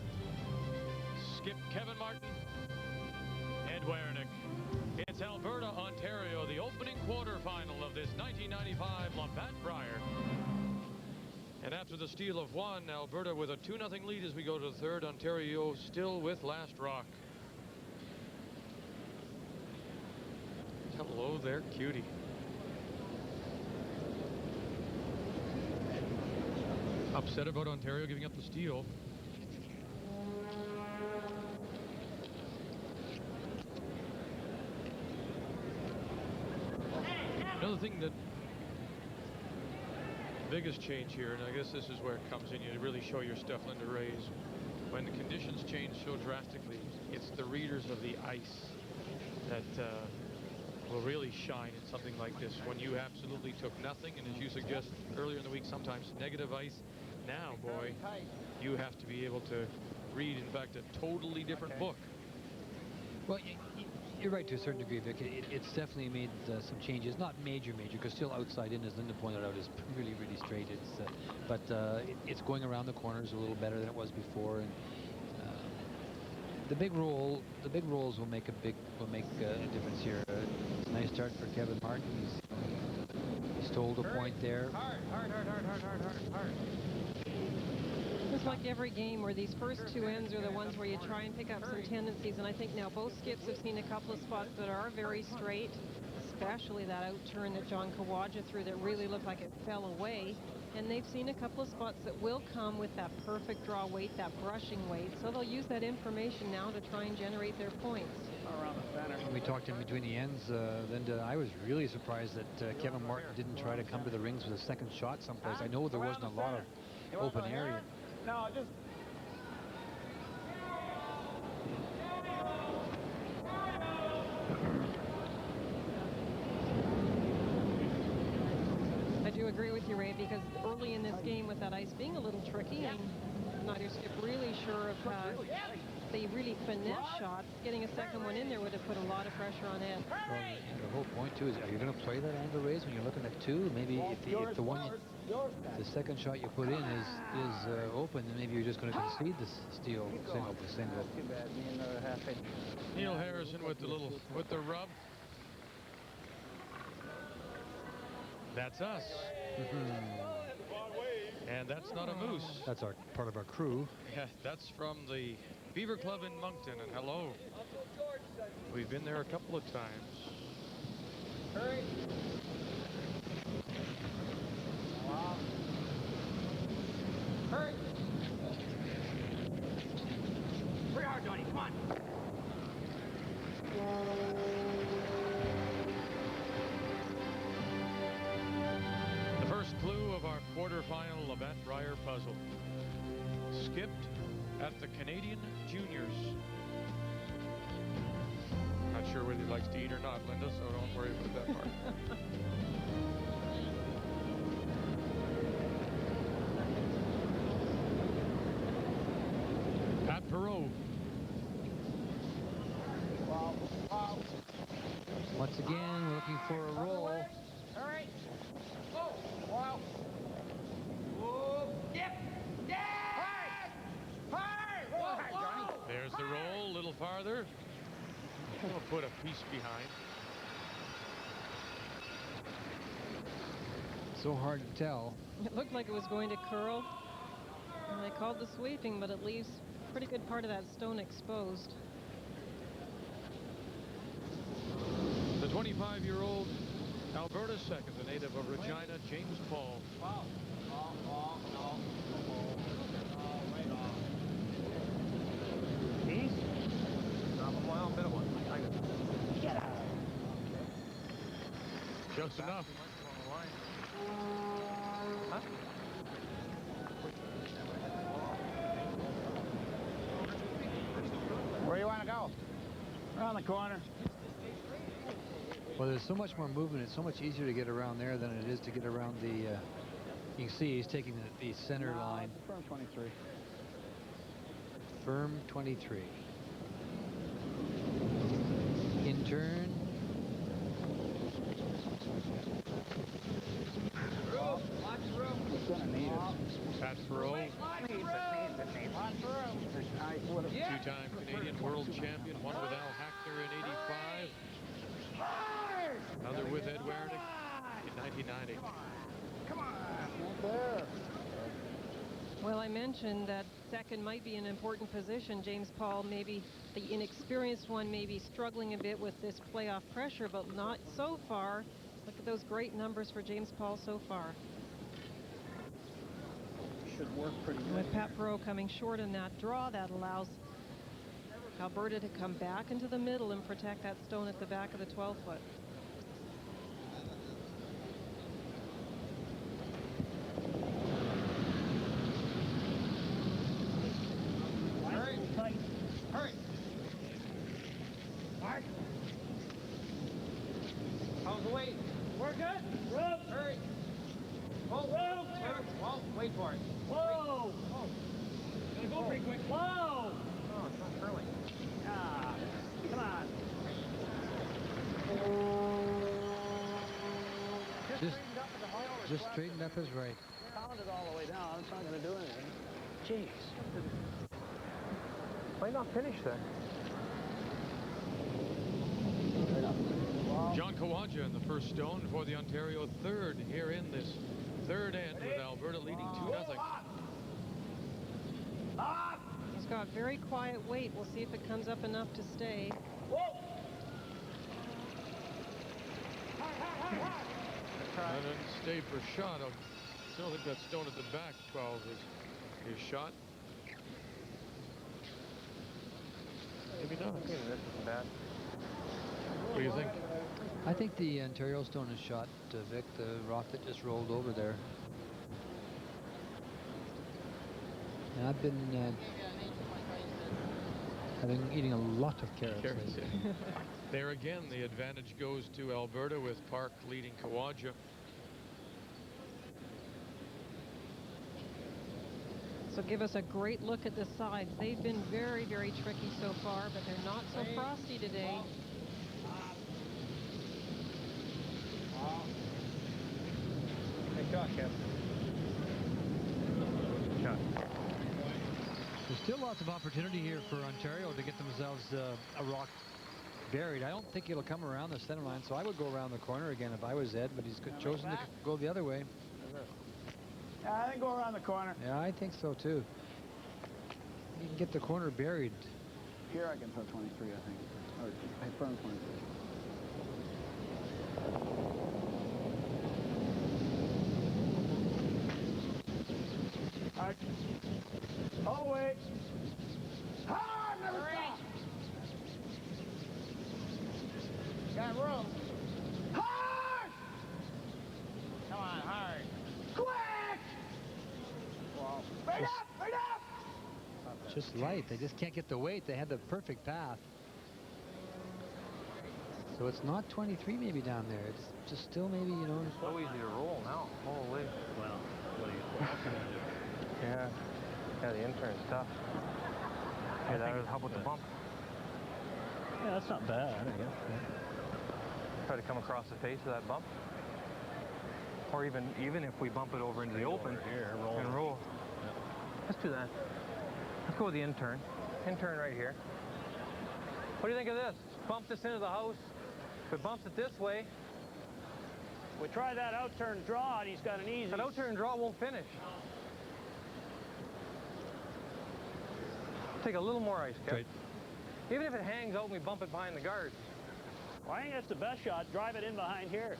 Skip Kevin Martin, Ed Werenich. It's Alberta, Ontario, the opening quarterfinal of this 1995 Labatt Brier. And after the steal of one, Alberta with a 2-0 lead as we go to the third. Ontario still with last rock. Hello there, cutie. Upset about Ontario giving up the steal. Another thing that biggest change here, and I guess this is where it comes in, you to really show your stuff, Linda Ray, is when the conditions change so drastically, it's the readers of the ice that will really shine in something like this. When you absolutely took nothing, and as you suggest earlier in the week, sometimes negative ice, now, boy, you have to be able to read, in fact, a totally different book. Well, you're right to a certain degree, Vic. It's definitely made some changes. Not major, because still outside in, as Linda pointed out, is really, really straight. It's going around the corners a little better than it was before. And the big rolls will make a difference here. It's a nice start for Kevin Martin. He stole the point there. Hard. It's like every game where these first two ends are the ones where you try and pick up some tendencies, and I think now both skips have seen a couple of spots that are very straight, especially that out turn that John Kawaja threw that really looked like it fell away, and they've seen a couple of spots that will come with that perfect draw weight, that brushing weight, so they'll use that information now to try and generate their points. Around the center. When we talked in between the ends, Linda, I was really surprised that Kevin Martin didn't try to come to the rings with a second shot someplace. I know there wasn't a lot of open area. No, just... I do agree with you, Ray, because early in this game with that ice being a little tricky, and neither skip really sure of the really finesse shots, getting a second one in there would have put a lot of pressure on Ed. Well, the whole point, too, is are you going to play that angle raise when you're looking at two? Maybe if the second shot you put in is open, then maybe you're just going to concede the steal single. Neil Harrison with the rub. That's us. And that's not a moose. That's part of our crew. Yeah, that's from the Beaver Club in Moncton, and hello. We've been there a couple of times. Hurry. Hurry. Pretty hard, Johnny. Come on. The first clue of our quarterfinal Labatt Brier puzzle. Skipped at the Canadian Juniors. Not sure whether he likes to eat or not, Linda, so don't worry about that part. Pat Perot. Once again, we're looking for a roll. All right. Oh, wow. Yep. There's the roll, a little farther. We'll put a piece behind. So hard to tell. It looked like it was going to curl, and they called the sweeping, but it leaves a pretty good part of that stone exposed. The 25-year-old Alberta second, the native of Regina, James Paul. Wow. Piece? Drop a mile, bit of one. Get out. Just enough. Huh? Where do you want to go? Around the corner. Well, there's so much more movement. It's so much easier to get around there than it is to get around the, you can see he's taking the center line. It's a firm 23. Firm 23. In turn. It's going to need it. Pat Perot, two-time Canadian world champion, one with Al Hackner in '85, another with Ed Werenich in 1990. Come on. Not there. Well, I mentioned that second might be an important position. James Paul, maybe the inexperienced one, may be struggling a bit with this playoff pressure, but not so far. Look at those great numbers for James Paul so far. Should work pretty good. With Pat Perot coming short in that draw, that allows Alberta to come back into the middle and protect that stone at the back of the 12-foot. Hurry! Mark! How's the weight? We're good. Rope! Hurry! Whoa! Rope! Whoa! Wait for it. Whoa! Oh. Gotta go pretty quick. Whoa! Oh, it's not curling. Ah! Come on! Just straightened up his right. Pound it all the way down. It's not going to do anything. Jeez. Why not finish that? John Kawaja in the first stone for the Ontario third here in this third end with Alberta leading 2-0. He's got very quiet weight. We'll see if it comes up enough to stay. And then stay for shot. I still think that stone at the back 12 is his shot. Maybe not. This isn't bad. What do you think? I think the Ontario stone is shot, Vic, the rock that just rolled over there. And I've been eating a lot of carrots. lately. There again, the advantage goes to Alberta with Park leading Kawaja. So give us a great look at the sides. They've been very, very tricky so far, but they're not so frosty today. Hey, shot, Kevin. Shot. There's still lots of opportunity here for Ontario to get themselves a rock buried. I don't think it'll come around the center line, so I would go around the corner again if I was Ed, but he's chosen to go the other way. Yeah, I think go around the corner. Yeah, I think so too. You can get the corner buried. Here I can throw 23, I think. Or firm 23. Hard. All the way. Hard! Never stop. Got room. Hard! Come on, hard. Quick! Wow. Right up! Right up! Just light. They just can't get the weight. They had the perfect path. So it's not 23 maybe down there. It's just still maybe, you know. So easy to roll now. Holy. Well, what can you do? Yeah. Yeah, the intern's tough. Yeah, that was, how about the bump? Yeah, that's not bad, I guess. Try to come across the face of that bump. Or even if we bump it over into the open here, and roll. Yeah. Let's do that. Let's go with the intern. Intern right here. What do you think of this? Bump this into the house. If it bumps it this way. We try that out-turn draw, and he's got an easy... That out-turn draw won't finish. Take a little more ice, Kev. Great. Even if it hangs out and we bump it behind the guard. Well, I think that's the best shot. Drive it in behind here.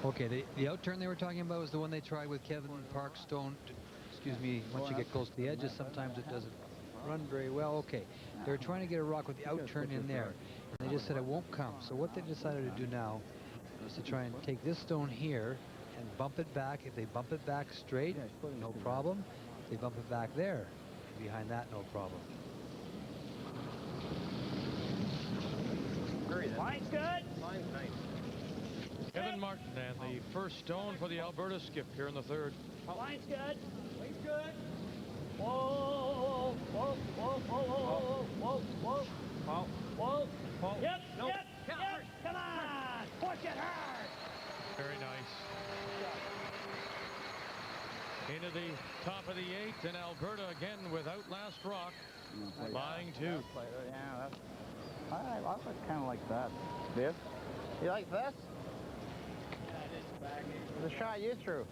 Okay, the out-turn they were talking about was the one they tried with Kevin Park Stone. Excuse me, once you get close to the edges, sometimes it doesn't run very well. Okay, they were trying to get a rock with the out-turn in there. And they just said it won't come. So what they decided to do now is to try and take this stone here and bump it back. If they bump it back straight, no problem. If they bump it back there, behind that, no problem. Hurry then. Line's good. Line's nice. Kevin Martin and the first stone for the Alberta skip here in the third. Line's good. Line's good. Whoa, whoa, whoa, whoa, whoa, whoa, whoa, Whoa. whoa. Whoa. Yep, Nope. yep, yep. Come on. Push it hard. Very nice. Into the top of the eighth, and Alberta again without last rock. Lying two. Yeah, that's... I kind of like that. This? You like this? The shot you threw.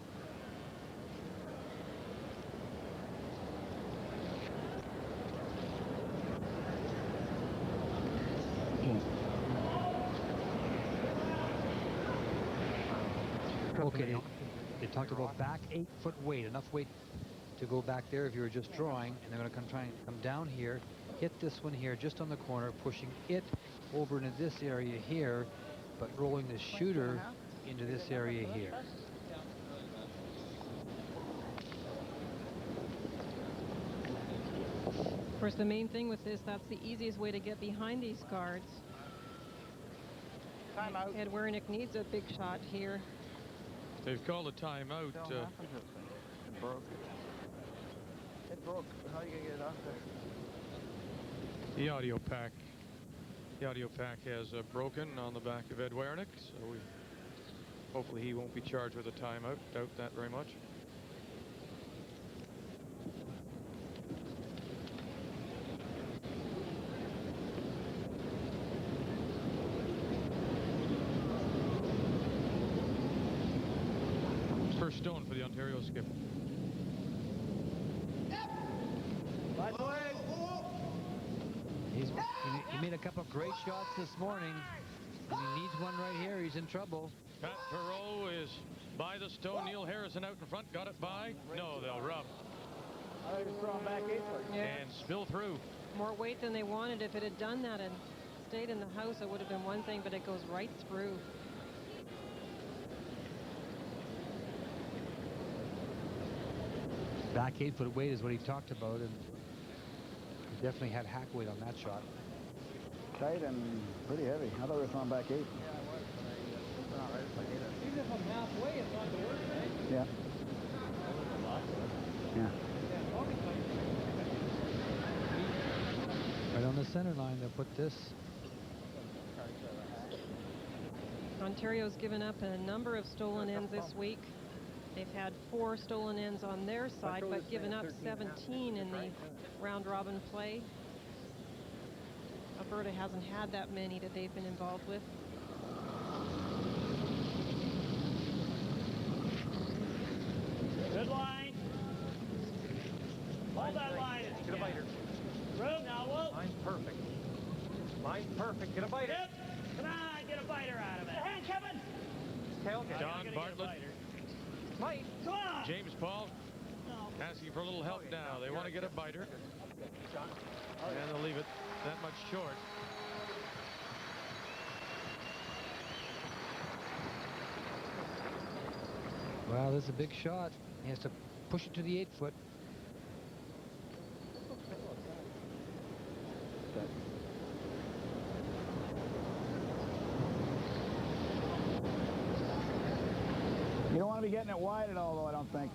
Okay, they talked about back 8-foot weight, enough weight to go back there if you were just drawing, and they're going to try and come down here, hit this one here just on the corner, pushing it over into this area here, but rolling the shooter into this area here. Of course, the main thing with this, that's the easiest way to get behind these guards. Time out. Ed Werenich needs a big shot here. They've called a timeout. It broke. It broke. How are you going to get it off there? The audio pack has broken on the back of Ed Werenich, so hopefully he won't be charged with a timeout. Doubt that very much. First stone for the Ontario skip. He made a couple of great shots this morning. And he needs one right here. He's in trouble. Pat Perreault is by the stone. Neil Harrison out in front. Got it by? No, they'll rub. I was throwing back 8-foot. And spill through. More weight than they wanted. If it had done that and stayed in the house, it would have been one thing, but it goes right through. Back 8-foot weight is what he talked about, and he definitely had hack weight on that shot. Tight and pretty heavy. I thought we were throwing back 8. Yeah, I was, but not right if I hit it. Even if I'm halfway, it's not the worst, eh? Yeah. Yeah. Right on the center line, they'll put this. Ontario's given up a number of stolen ends this week. They've had 4 stolen ends on their side, but given up 17 in the round-robin play. Alberta hasn't had that many that they've been involved with. Good line. Hold that line. Get a biter. Room now, Wolf. Line's perfect. Line's perfect. Get a biter. Yep. Come on, get a biter out of it. Hand, Kevin. Okay. Don Bartlett. Mike. Come on. James Paul asking for a little help now. They want to get a biter. And they'll leave it that much short. Well, this is a big shot. He has to push it to the 8-foot. You don't want to be getting it wide at all, though, I don't think.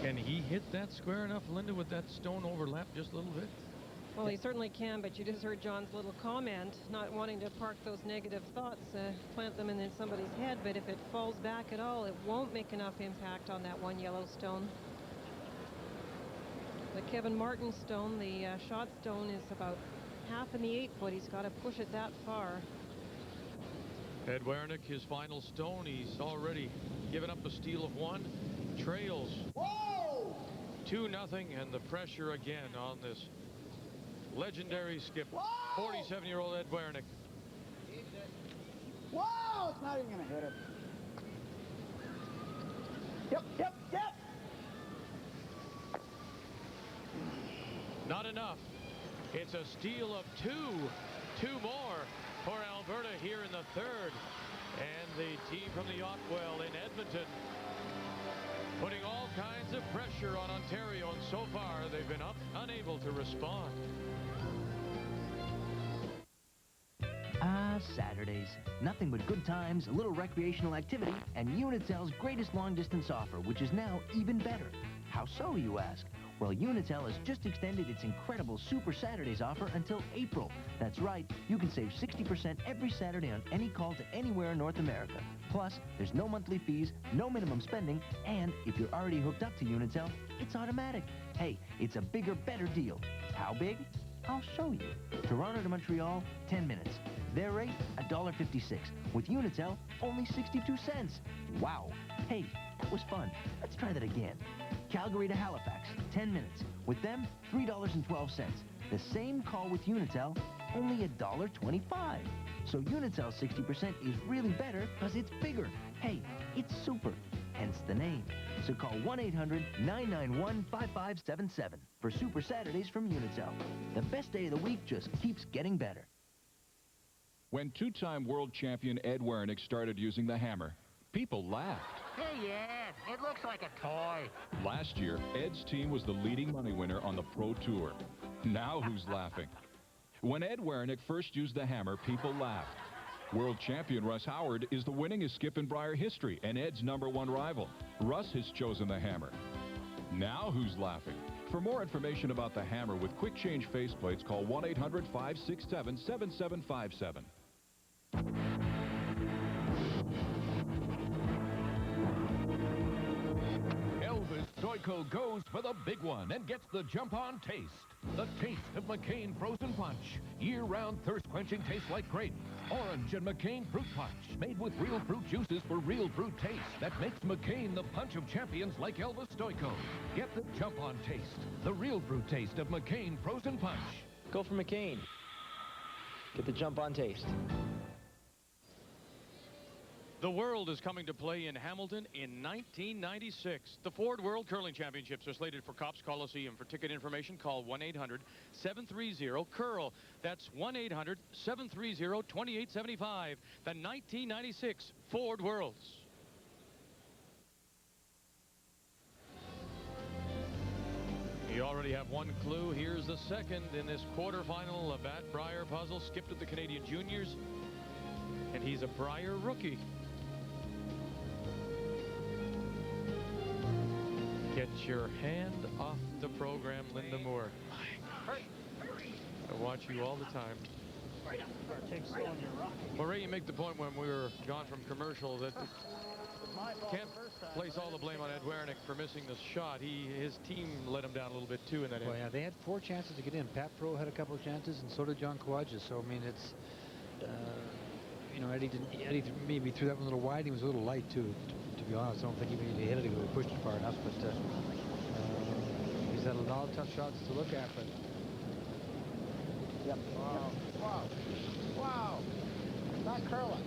Can he hit that square enough, Linda, with that stone overlap just a little bit? Well, he certainly can, but you just heard John's little comment, not wanting to park those negative thoughts, plant them in somebody's head, but if it falls back at all, it won't make enough impact on that one yellow stone. The Kevin Martin stone, the shot stone, is about half in the 8-foot. He's got to push it that far. Ed Werenich, his final stone. He's already given up a steal of 1. Trails 2-0, and the pressure again on this legendary skip. 47-year-old Ed Werenich. Whoa! It's not even going to hit it. Yep, yep, yep! Not enough. It's a steal of 2. 2 more for Alberta here in the third. And the team from the Otwell in Edmonton putting all kinds of pressure on Ontario, and so far they've been unable to respond. Saturdays. Nothing but good times, a little recreational activity, and Unitel's greatest long-distance offer, which is now even better. How so, you ask? Well, Unitel has just extended its incredible Super Saturdays offer until April. That's right, you can save 60% every Saturday on any call to anywhere in North America. Plus, there's no monthly fees, no minimum spending, and if you're already hooked up to Unitel, it's automatic. Hey, it's a bigger, better deal. How big? I'll show you. Toronto to Montreal, 10 minutes. Their rate, $1.56. With Unitel, only 62 cents. Wow. Hey, that was fun. Let's try that again. Calgary to Halifax, 10 minutes. With them, $3.12. The same call with Unitel, only $1.25. So Unitel's 60% is really better because it's bigger. Hey, it's super. Hence the name. So call 1-800-991-5577 for Super Saturdays from Unitel. The best day of the week just keeps getting better. When two-time world champion Ed Werenich started using the hammer, people laughed. Hey, Ed, it looks like a toy. Last year, Ed's team was the leading money winner on the Pro Tour. Now who's laughing? When Ed Werenich first used the hammer, people laughed. World champion Russ Howard is the winningest skip in Brier history and Ed's #1 rival. Russ has chosen the hammer. Now who's laughing? For more information about the hammer with quick change faceplates, call 1-800-567-7757. Stoico goes for the big one and gets the jump-on taste. The taste of McCain Frozen Punch. Year-round thirst-quenching taste like grape, orange, and McCain Fruit Punch. Made with real fruit juices for real fruit taste. That makes McCain the punch of champions like Elvis Stoico. Get the jump-on taste. The real fruit taste of McCain Frozen Punch. Go for McCain. Get the jump-on taste. The World is coming to play in Hamilton in 1996. The Ford World Curling Championships are slated for Copps Coliseum. For ticket information, call 1-800-730-CURL. That's 1-800-730-2875. The 1996 Ford Worlds. You already have one clue. Here's the second in this quarterfinal Labatt Brier puzzle. Skipped at the Canadian Juniors, and he's a Brier rookie. Get your hand off the program, Linda Moore. I watch you all the time. Well, Ray, you make the point when we were gone from commercial that can't place all the blame on Ed Werenich for missing the shot. His team let him down a little bit too in that end. Well, yeah, they had 4 chances to get in. Pat Pro had a couple of chances, and so did John Kawaja. So I mean, it's you know, Eddie maybe threw that one a little wide. He was a little light too. To be honest, I don't think he hit it. He pushed it far enough, but he's had a lot of tough shots to look at. But yep. Wow. Wow. Wow. Not curling.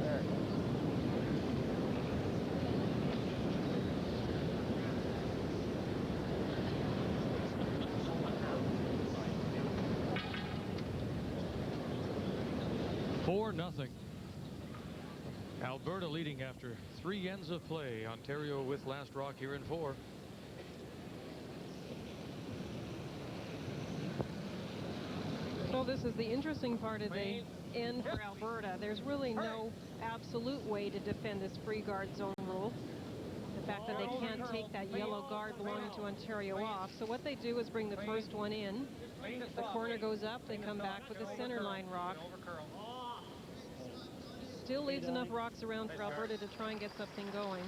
There. Nothing. Alberta leading after 3 ends of play. Ontario with last rock here in 4. So this is the interesting part of the end for Alberta. There's really no absolute way to defend this free guard zone rule. The fact that they can't take that yellow guard belonging to Ontario off. So what they do is bring the first one in. The corner goes up. They come back with the center line rock. Still leaves enough rocks around for Alberta to try and get something going.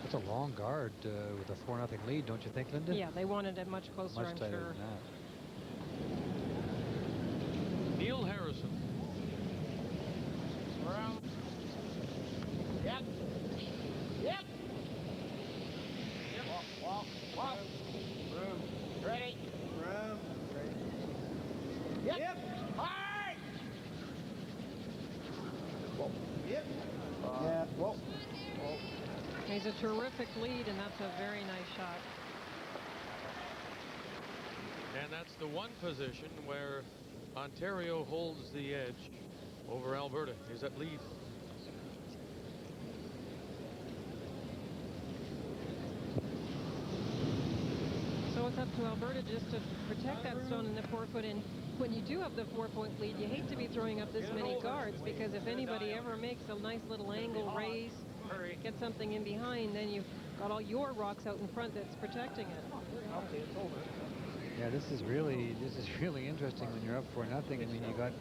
That's a long guard with a 4-0 lead, don't you think, Linda? Yeah, they wanted it much closer, much I'm tighter sure. than that. Neil Harrison. Around. Yep. Yep. Yep. Walk. Walk. Room. Ready. Room. Ready. Yep. Yep. Hard. Whoa. Yep. Yeah. Whoa. Whoa. He's a terrific lead, and that's a very nice shot. And that's the one position where Ontario holds the edge over Alberta, is at lead. So it's up to Alberta just to protect that stone in the 4-foot. And when you do have the 4-point lead, you hate to be throwing up this many guards, because if anybody ever makes a nice little angle raise, get something in behind, then you've got all your rocks out in front that's protecting it. Okay, it's over. Yeah, this is really interesting when you're up 4-0. I mean, you got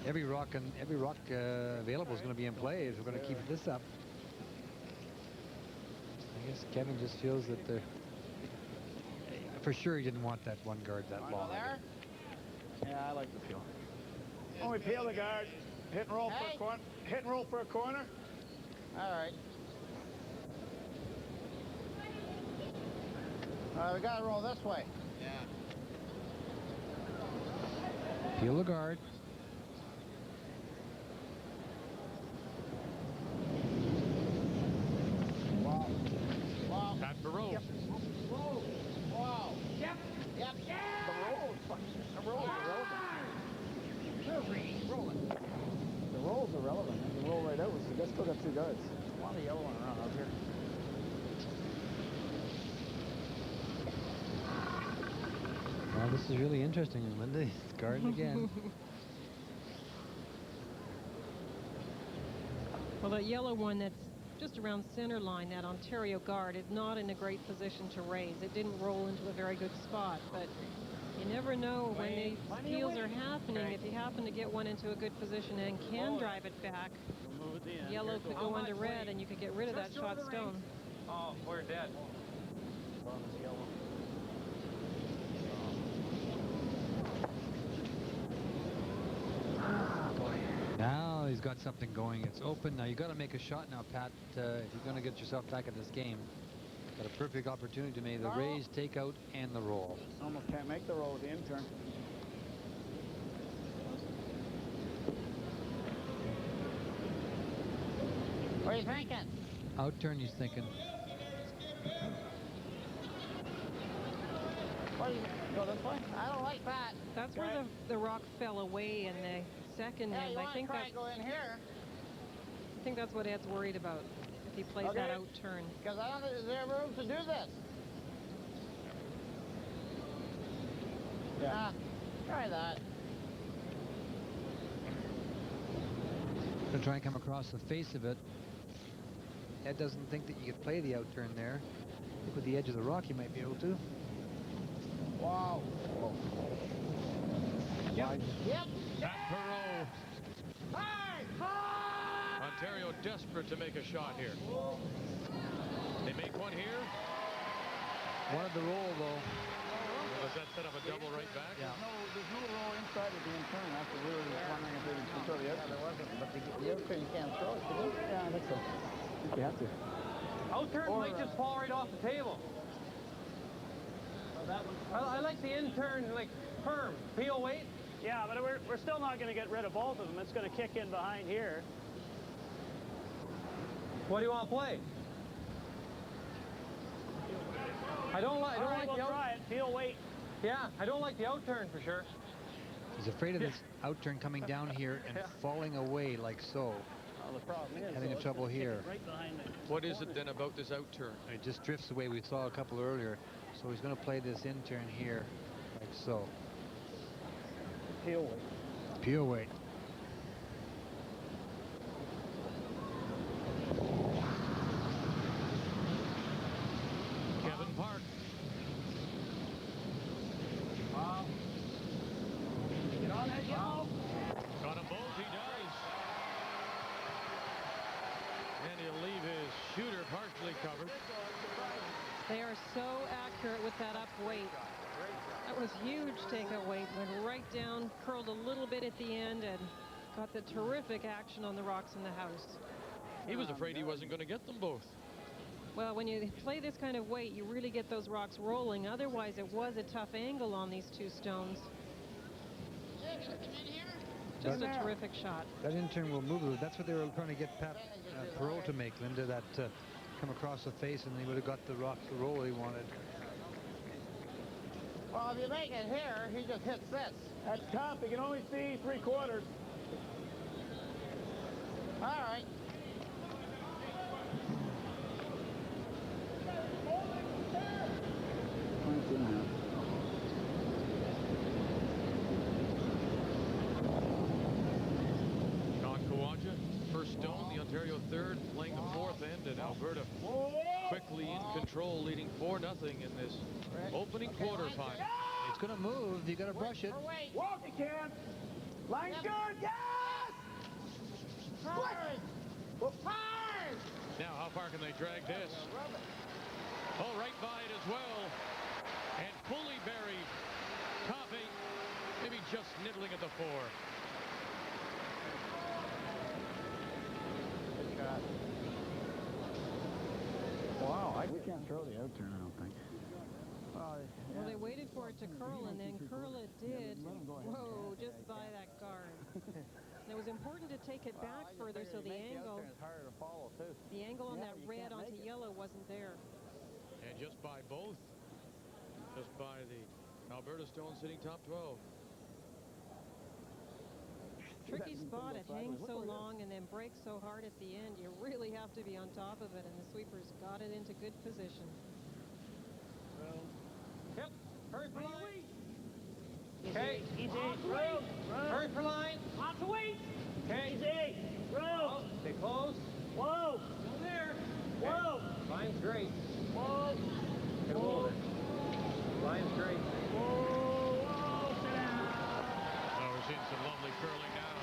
every rock available is going to be in play if we're going to keep this up. I guess Kevin just feels that for sure he didn't want that one guard that long. Yeah, I like the feel. When we peel the guard, hit and roll for a corner. Hit and roll for a corner. All right. All right, we got to roll this way. Yeah. Peel the guard. Wow. Wow. Pat Barreau. Yep. Whoa. Wow. Yep. Yep. Yeah. The rolls are relevant. The rolls are relevant. You can roll right out. So just still got 2 guards. A lot of yellow one around out here. Well, this is really interesting. Linda is guarding again. Well, that yellow one that's just around center line, that Ontario guard, is not in a great position to raise. It didn't roll into a very good spot, but you never know when these peels are happening. If you happen to get one into a good position and can drive it back, yellow could go under red and you could get rid of that shot stone. Oh, we're dead. Now he's got something going. It's open. Now you got to make a shot now, Pat, if you're going to get yourself back in this game. Got a perfect opportunity to make the raise, take out, and the roll. Almost can't make the roll with the intern. What are you thinking? Outturn, he's thinking. What do you go this way? I don't like that. That's where the rock fell away in the second end. I think that's go in here. I think that's what Ed's worried about, if he plays that out turn. Because I don't know, is there room to do this? Yeah. Try that. Gonna try and come across the face of it. Ed doesn't think that you could play the outturn there. I think with the edge of the rock you might be able to. Wow. Yep. Yep. Pat Barreau. Ontario desperate to make a shot here. They make one here. Wanted the roll, though. Does that set up a double right back? Yeah. There's no roll inside of the intern. That's what we were wondering if they would control the outturn. There wasn't, but the outturn you can't throw it, can you? Yeah, I think so. I think you have to. Outturn might just fall right off the table. I like the intern, like, firm. Peel weight. Yeah, but we're still not going to get rid of both of them. It's going to kick in behind here. What do you want to play? I don't like we'll the try it. Peel weight. Yeah, I don't like the outturn for sure. He's afraid of this outturn coming down here and falling away like so. Well, the problem is having a trouble here. Right behind it. What is it then about this outturn? It just drifts away. We saw a couple earlier. So he's going to play this intern here like so. Peel weight. Peel weight. Kevin Park. Wow. Get on that yellow. Got a bolt, he does. And he'll leave his shooter partially covered. They are so accurate with that up weight. That was huge takeout weight. Went right down, curled a little bit at the end, and got the terrific action on the rocks in the house. He was afraid he wasn't going to get them both. Well, when you play this kind of weight, you really get those rocks rolling. Otherwise, it was a tough angle on these two stones. Just a terrific shot. That intern will move. That's what they were trying to get Pat Barreau to make, Linda, that come across the face, and they would have got the rock to roll he wanted. Well, if you make it here, he just hits this. That's tough. You can only see 3/4. All right. Sean Kawaja, first stone, the Ontario third, playing the fourth end, and Alberta quickly in control, leading 4-0 in this opening quarterfinal. It's going to move. You got to brush it. Walk it, Cam. Line's good. Yes! Hard! Hard! Now, how far can they drag this? Oh, right by it as well. And fully buried. Top 8, maybe just niddling at the 4. Good shot. Wow, we can't throw the out turn, I don't think. Well, they waited for it to curl, and then curl it did. Whoa, just by that guard. And it was important to take it back further so the angle on that red onto yellow wasn't there. And just by both. Just by the Alberta Stone sitting top 12. Tricky spot. It hangs so long and then breaks so hard at the end. You really have to be on top of it, and the sweepers got it into good position. Yep. Hurry for line. Okay. Easy. Row. Hurry for line. Lots of weight. Okay. Easy. Row. Stay close. Whoa. Still there. Whoa. Line's great. Whoa. Get a hold of it. Line's great. Whoa. Sit down. Oh, we're seeing some lovely curling now.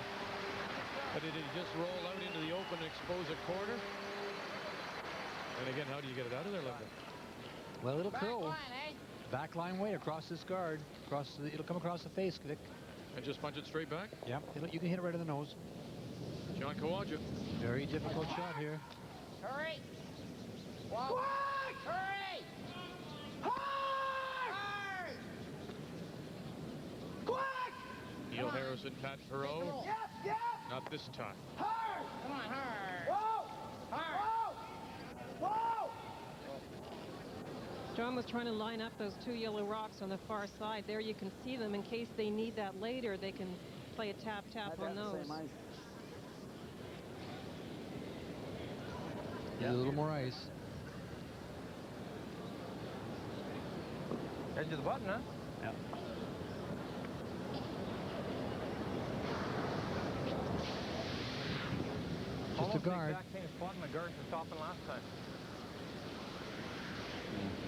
But did it just roll out into the open and expose a corner? And again, how do you get it out of there, Linda? Well, it'll curl. Line, eh? Back line way across this guard. It'll come across the face, Vic. And just punch it straight back? Yeah, you can hit it right in the nose. John Kawaja. Very difficult shot here. Hurry. Whoa. Hurry. Hard. Quick. Neil Harrison, Pat Perot. Yep. Not this time. Hard. Come on, hard. Whoa. Hard. Whoa. John was trying to line up those 2 yellow rocks on the far side. There you can see them in case they need that later. They can play a tap-tap on those. Yeah, a little more ice. Edge of the button, huh? Yeah. Just a guard. The exact same spot in the guard for stopping last time.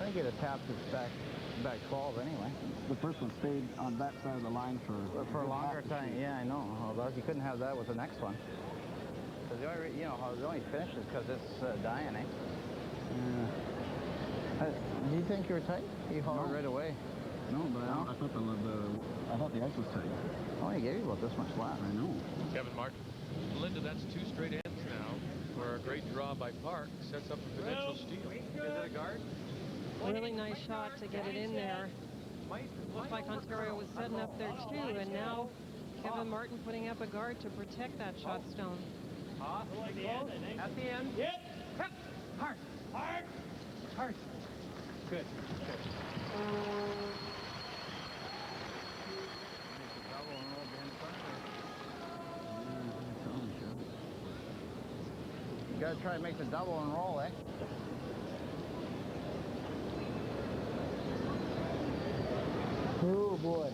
I think it'd have tapped his back 12 anyway. The first one stayed on that side of the line for a longer time. Yeah, I know. Although you couldn't have that with the next one. Because the only finish is because it's dying, eh? Yeah. Do you think you were tight? You hauled right away. No, but I thought the ice was tight. Oh, he gave you about this much slack. I know. Kevin Martin. Linda, that's 2 straight ends now, where a great draw by Park sets up a potential steal. Is it a guard? Really nice shot to get it in there. Looked like Ontario was setting up there too, and now Kevin Martin putting up a guard to protect that shot stone. Off. At the end. Yep. Hard. Hard. Hard. Good. You gotta try to make the double and roll, eh? Oh boy.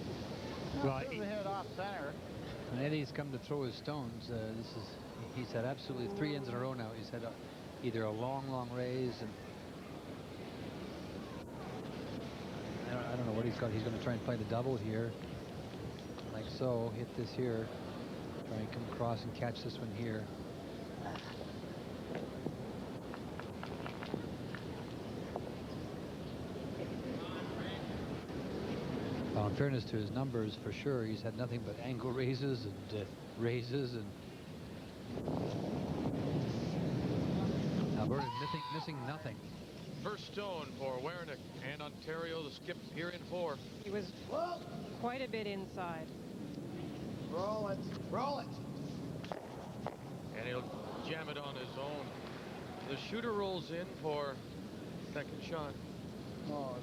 Well, He hit it off center. when Eddie's come to throw his stones, he's had absolutely 3 ends in a row now. He's had either a long raise, and I don't know what he's got. He's going to try and play the double here, like so. Hit this here, try and come across and catch this one here. Well, in fairness to his numbers, for sure, he's had nothing but angle raises and raises, and Alberta missing nothing. First stone for Werenich and Ontario, the skip here in 4. He was quite a bit inside. Roll it. Roll it. And he'll jam it on his own. The shooter rolls in for second shot. Oh,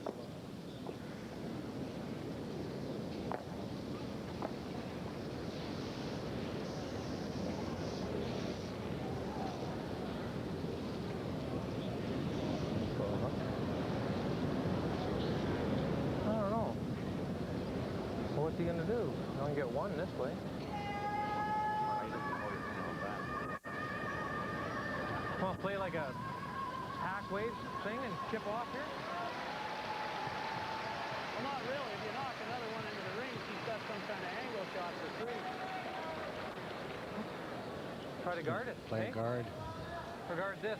he going to do? You only get one this way. Come on, play like a hack wave thing and chip off here? Well, not really. If you knock another one into the ring, he's got some kind of angle shot for three. Try to guard it. Play a guard. Or guard this.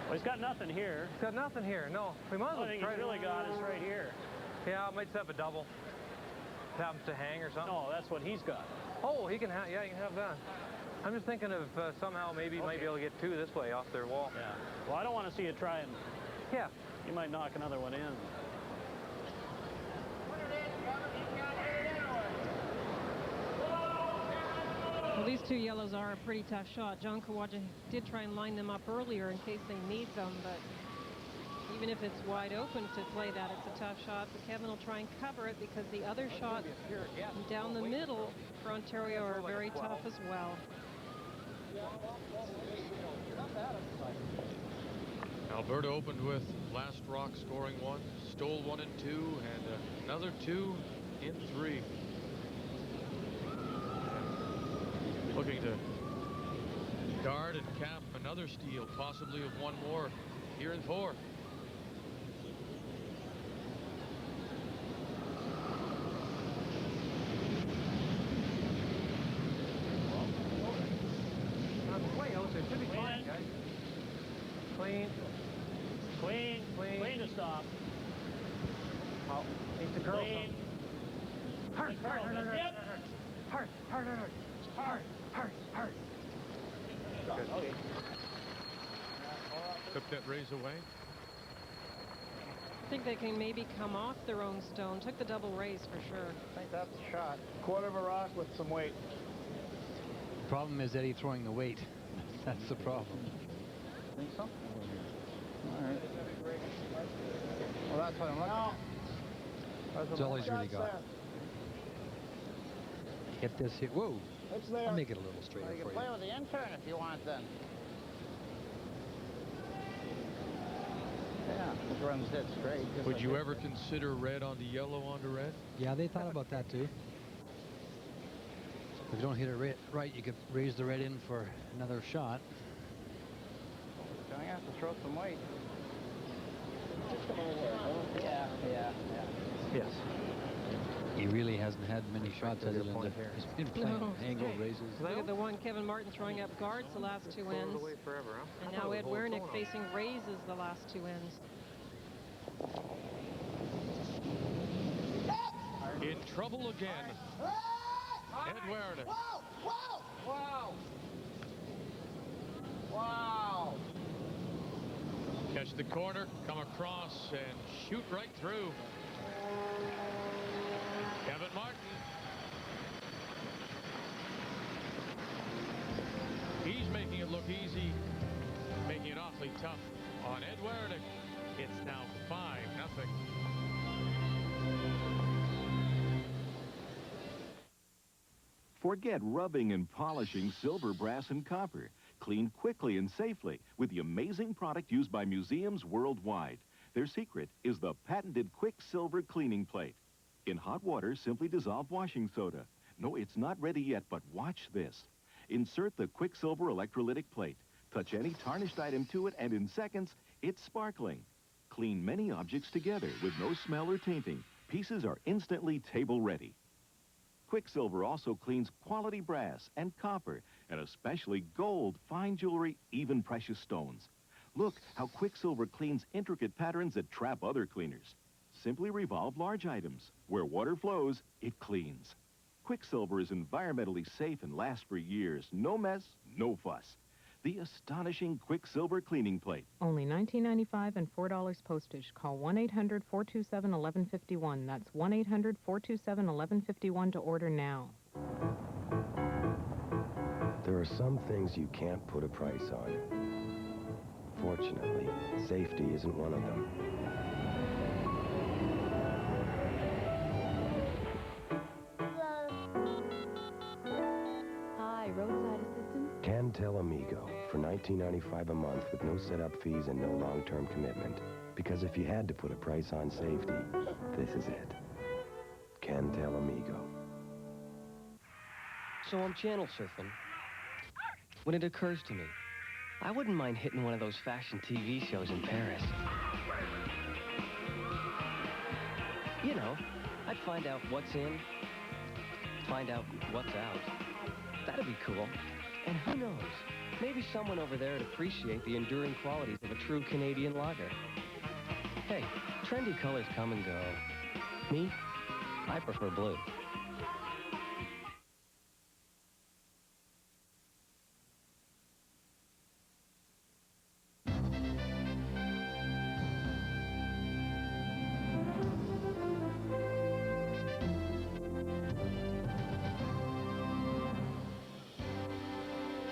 Well, he's got nothing here. He's got nothing here. No, we might as well The only thing try he's really got is right here. Yeah, I might set up a double. It happens to hang or something. No, that's what he's got. Oh, he can have. Yeah, he can have that. I'm just thinking of somehow maybe he might be able to get two this way off their wall. Yeah. Well, I don't want to see you try and. Yeah. You might knock another one in. Well, these two yellows are a pretty tough shot. John Kawaja did try and line them up earlier in case they need them, but even if it's wide open to play that, it's a tough shot. But Kevin will try and cover it because the other shots down the middle for Ontario are very tough as well. Alberta opened with Last Rock scoring one, stole 1 and 2, and another 2 in 3. Looking to guard and cap another steal, possibly of one more here in 4. It should be fine, guys. Clean. Clean. Clean. Clean to stop. Oh, needs to curl Clean. some. Hard, hard, hard, hard, Yep. hard, hard, hard, hard, hard, hard. Good. Okay. Took that raise away. I think they can maybe come off their own stone. Took the double raise for sure. I think that's a shot. Quarter of a rock with some weight. The problem is Eddie throwing the weight. That's the problem. Think so? All right. Well, that's what I'm looking at. That's all he's really got. Get this here. Whoa. It's there. I'll make it a little straighter well, you for can play you. with the intern if you want then. Yeah, it runs dead straight. Would you ever consider red onto yellow onto red? Yeah, they thought about that too. If you don't hit it right, you could raise the red in for another shot. Gonna have to throw some weight. Yeah. Yes. He really hasn't had many shots other than he's been playing angle raises. Look at the one Kevin Martin throwing up guards the last 2 ends. Forever, huh? And now Ed Werenich facing raises the last 2 ends. In trouble again. Ed Werenich. Wow! Catch the corner, come across, and shoot right through. Kevin Martin. He's making it look easy, making it awfully tough on Ed Werenich. It's now 5-0. Forget rubbing and polishing silver, brass, and copper. Clean quickly and safely with the amazing product used by museums worldwide. Their secret is the patented Quicksilver cleaning plate. In hot water, simply dissolve washing soda. No, it's not ready yet, but watch this. Insert the Quicksilver electrolytic plate. Touch any tarnished item to it, and in seconds, it's sparkling. Clean many objects together with no smell or tainting. Pieces are instantly table ready. Quicksilver also cleans quality brass and copper, and especially gold, fine jewelry, even precious stones. Look how Quicksilver cleans intricate patterns that trap other cleaners. Simply revolve large items. Where water flows, it cleans. Quicksilver is environmentally safe and lasts for years. No mess, no fuss. The astonishing Quicksilver cleaning plate. Only $19.95 and $4 postage. Call 1-800-427-1151. That's 1-800-427-1151 to order now. There are some things you can't put a price on. Fortunately, safety isn't one of them. Hi, roadside assistance? Cantel Amigo for $19.95 a month with no setup fees and no long-term commitment. Because if you had to put a price on safety, this is it. Cantel Amigo. So I'm channel surfing when it occurs to me, I wouldn't mind hitting one of those fashion TV shows in Paris. You know, I'd find out what's in, find out what's out. That'd be cool. And who knows, maybe someone over there would appreciate the enduring qualities of a true Canadian lager. Hey, trendy colors come and go. Me, I prefer blue.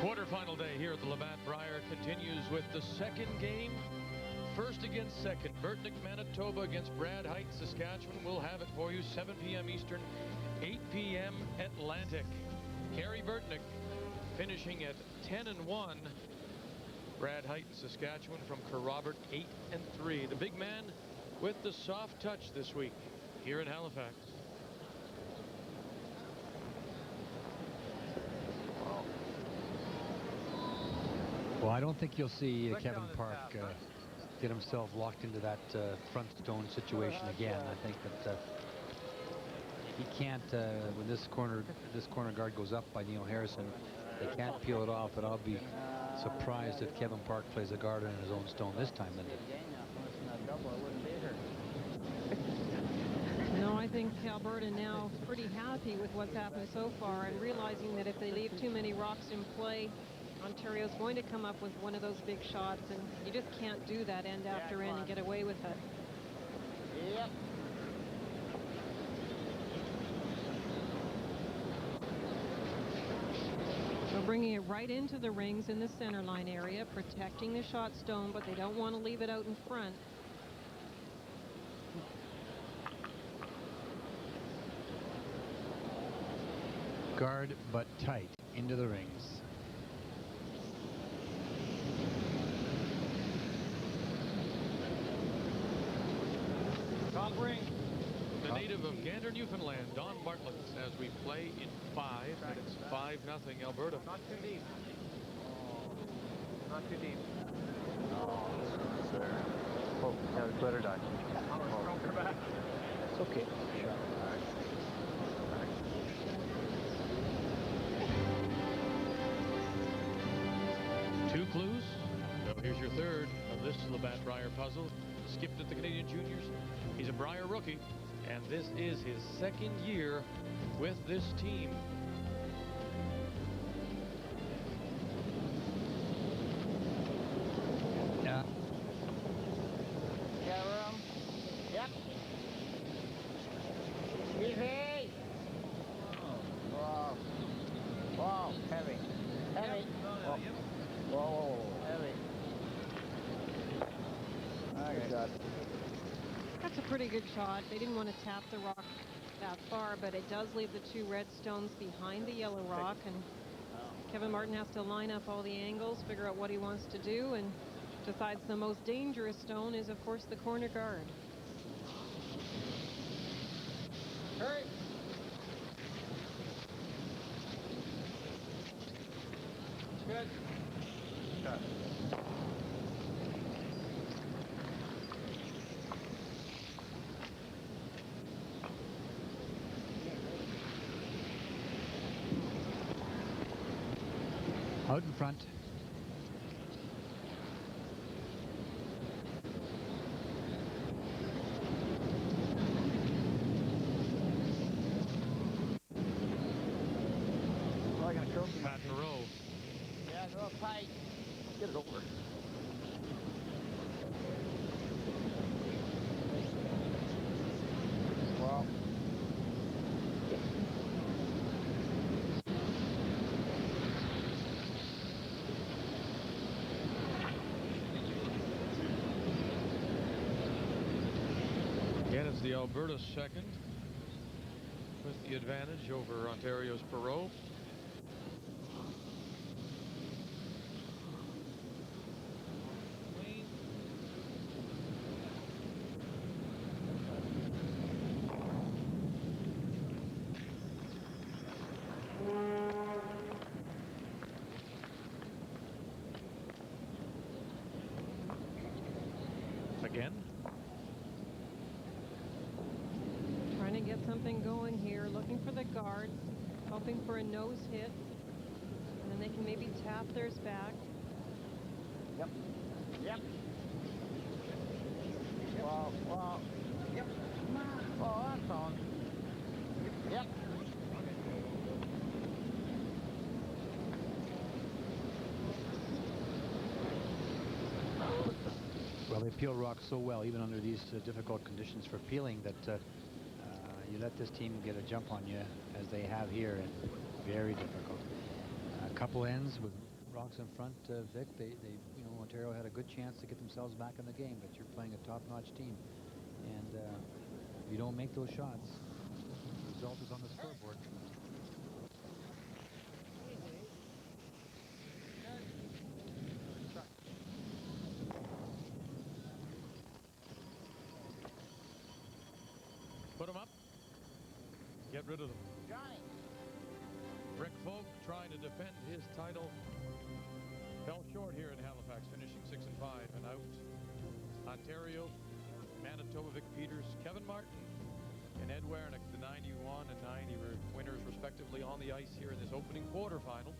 Quarterfinal day here at the Labatt Brier continues with the second game. First against second, Werenich, Manitoba against Brad Heights, Saskatchewan. We'll have it for you 7 p.m. Eastern, 8 p.m. Atlantic. Kerry Werenich finishing at 10-1. Brad Heights, Saskatchewan from Kerrobert 8-3. The big man with the soft touch this week here in Halifax. Well, I don't think you'll see Kevin Park get himself locked into that front stone situation again. I think that he can't, when this corner guard goes up by Neil Harrison, they can't peel it off, but I'll be surprised if Kevin Park plays a guard on his own stone this time, Linda. No, I think Alberta now pretty happy with what's happened so far and realizing that if they leave too many rocks in play, Ontario's going to come up with one of those big shots, and you just can't do that end after end and get away with it. Yep. So bringing it right into the rings in the center line area, protecting the shot stone, but they don't want to leave it out in front. Guard, but tight, into the rings. Top ring. The native of Gander, Newfoundland, Don Bartlett, as we play in 5, and it's 5-0 Alberta. Not too deep. Not too deep. Oh, sir. Oh, yeah, the glitter died. It's okay. Two clues. So here's your third of this Labatt Brier puzzle. Skipped at the Canadian Juniors. He's a Brier rookie, and this is his second year with this team. Yeah. Got room? Yep. Easy. Wow. Wow. Heavy. Heavy. Yep. Whoa. Whoa. Heavy. Good shot. That's a pretty good shot. They didn't want to tap the rock that far, but it does leave the two red stones behind the yellow rock, and Kevin Martin has to line up all the angles, figure out what he wants to do, and decides the most dangerous stone is, of course, the corner guard. Hurry. Good. Shot. Out in front. Probably gonna croak him. Pat Moreau. Yeah, go up tight. Get it over. Well. Again, it's the Alberta second with the advantage over Ontario's Perreault. again. Trying to get something going here, looking for the guards, hoping for a nose hit, and then they can maybe tap theirs back. Yep. Yep. Well, well. Yep. Oh, that's on. Yep. Well, they peel rock so well, even under these difficult conditions for peeling, that you let this team get a jump on you, as they have here, and very difficult. A couple ends with rocks in front, Vic. You know, Ontario had a good chance to get themselves back in the game, but you're playing a top-notch team, and if you don't make those shots, the result is on the scoreboard. Put them up. Get rid of them. Johnny. Rick Folk trying to defend his title. Fell short here in Halifax, finishing 6 and 5 and out. Ontario, Manitoba, Vic Peters, Kevin Martin, and Ed Werenich, the 91 and 90 winners respectively, on the ice here in this opening quarterfinal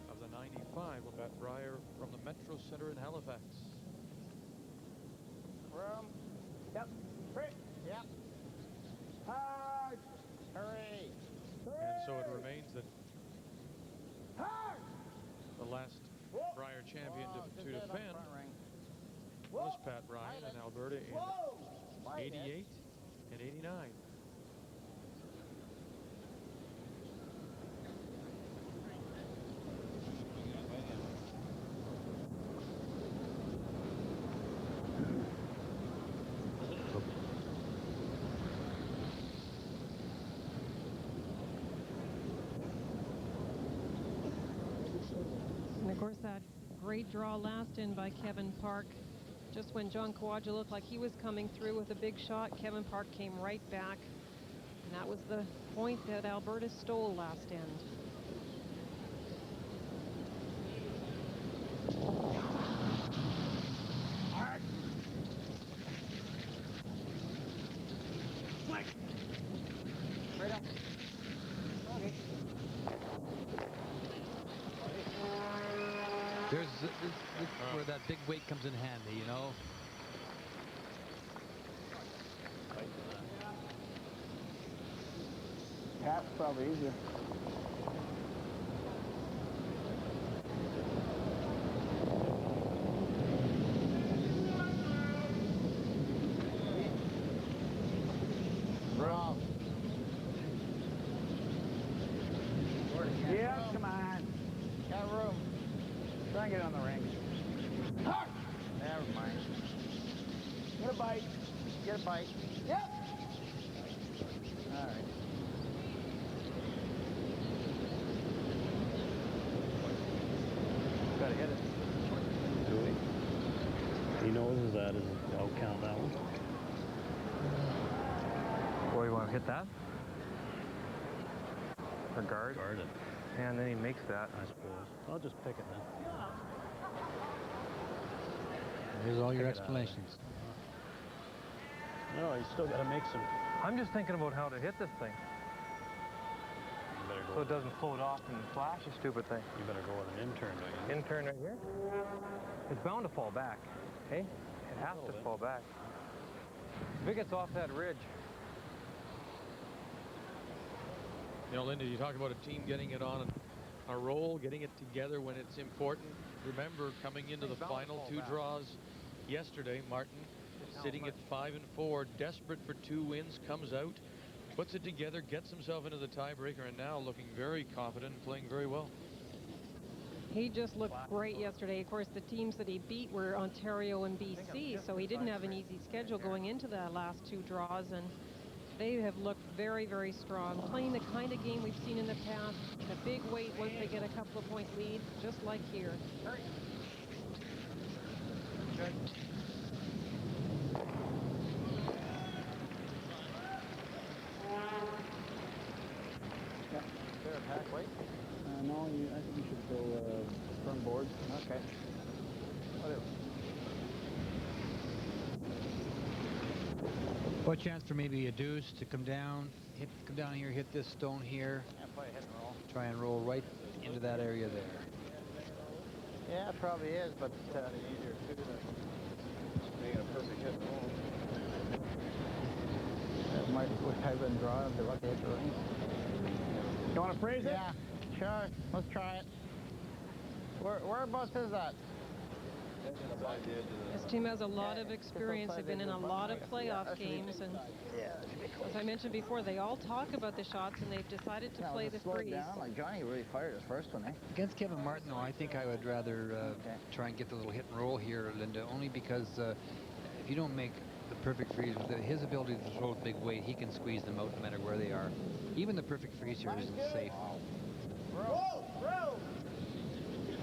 of the 95 Labatt Brier from the Metro Center in Halifax. Room. Yep. Free. Yep. Hard. Hurry. And so it remains that the last Brier champion to defend was Pat Ryan in Alberta in 88 and 89. And of course, that great draw last in by Kevin Park. Just when John Kawaja looked like he was coming through with a big shot, Kevin Park came right back. And that was the point that Alberta stole last end. Right up. Okay. There's this where that big weight comes in handy, you know. Tap's probably easier. Roll. Yeah, come on. Got room. Try and get on the ring. Never mind. Get a bite. Get a bite. Yep. All right. Gotta hit it. Do we? He knows that is. I'll count that one. Or you want to hit that? Or guard? Guard it. And then he makes that. I suppose. I'll just pick it then. Here's all your Pick it out. explanations. No, you still got to make some. I'm just thinking about how to hit this thing. You better go. So it doesn't float off and flash, you stupid thing. You better go with an intern, don't you? Intern right here? It's bound to fall back. Hey? It has to fall back. If it gets off that ridge. You know, Linda, you talk about a team getting it on a roll, getting it together when it's important. Remember, coming into the final two draws yesterday, Martin sitting at 5 and 4, desperate for 2 wins, comes out, puts it together, gets himself into the tiebreaker, and now looking very confident and playing very well. He just looked great yesterday. Of course, the teams that he beat were Ontario and BC, so he didn't have an easy schedule going into the last 2 draws, and they have looked very, very strong, playing the kind of game we've seen in the past, the big weight once they get a couple of point lead, just like here. Good. Yep. Fair attack, wait. No, I think you should go firm board. Okay. Whatever. What chance for maybe a deuce to come down here, hit this stone here. Yeah, probably hit and roll. Try and roll right into that area there. Yeah, it probably is, but easier too to make it a perfect hit and roll. That might have been drawing to lucky hit the ring. You want to freeze it? Yeah, sure. Let's try it. Whereabouts is that? This team has a lot of experience. They've been in a lot of playoff games, and as I mentioned before, they all talk about the shots, and they've decided to play the freeze. Down, like Johnny really fired his first one, eh? Against Kevin Martin, though, I think I would rather try and get the little hit and roll here, Linda, only because if you don't make the perfect freeze, with his ability to throw with big weight, he can squeeze them out no matter where they are. Even the perfect freeze here isn't safe. I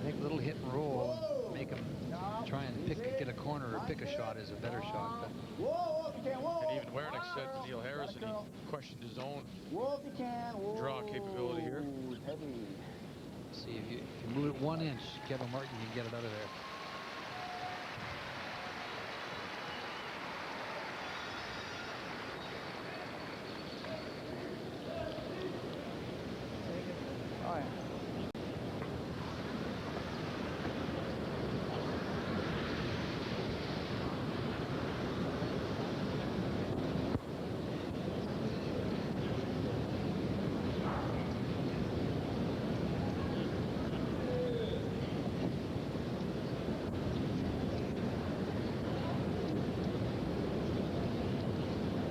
think a little hit and roll, make him try and get a corner or pick a shot is a better shot. But and even Werenich said to Neil Harrison, he questioned his own draw capability here. See, if you move it 1 inch, Kevin Martin can get it out of there. Oh, yeah.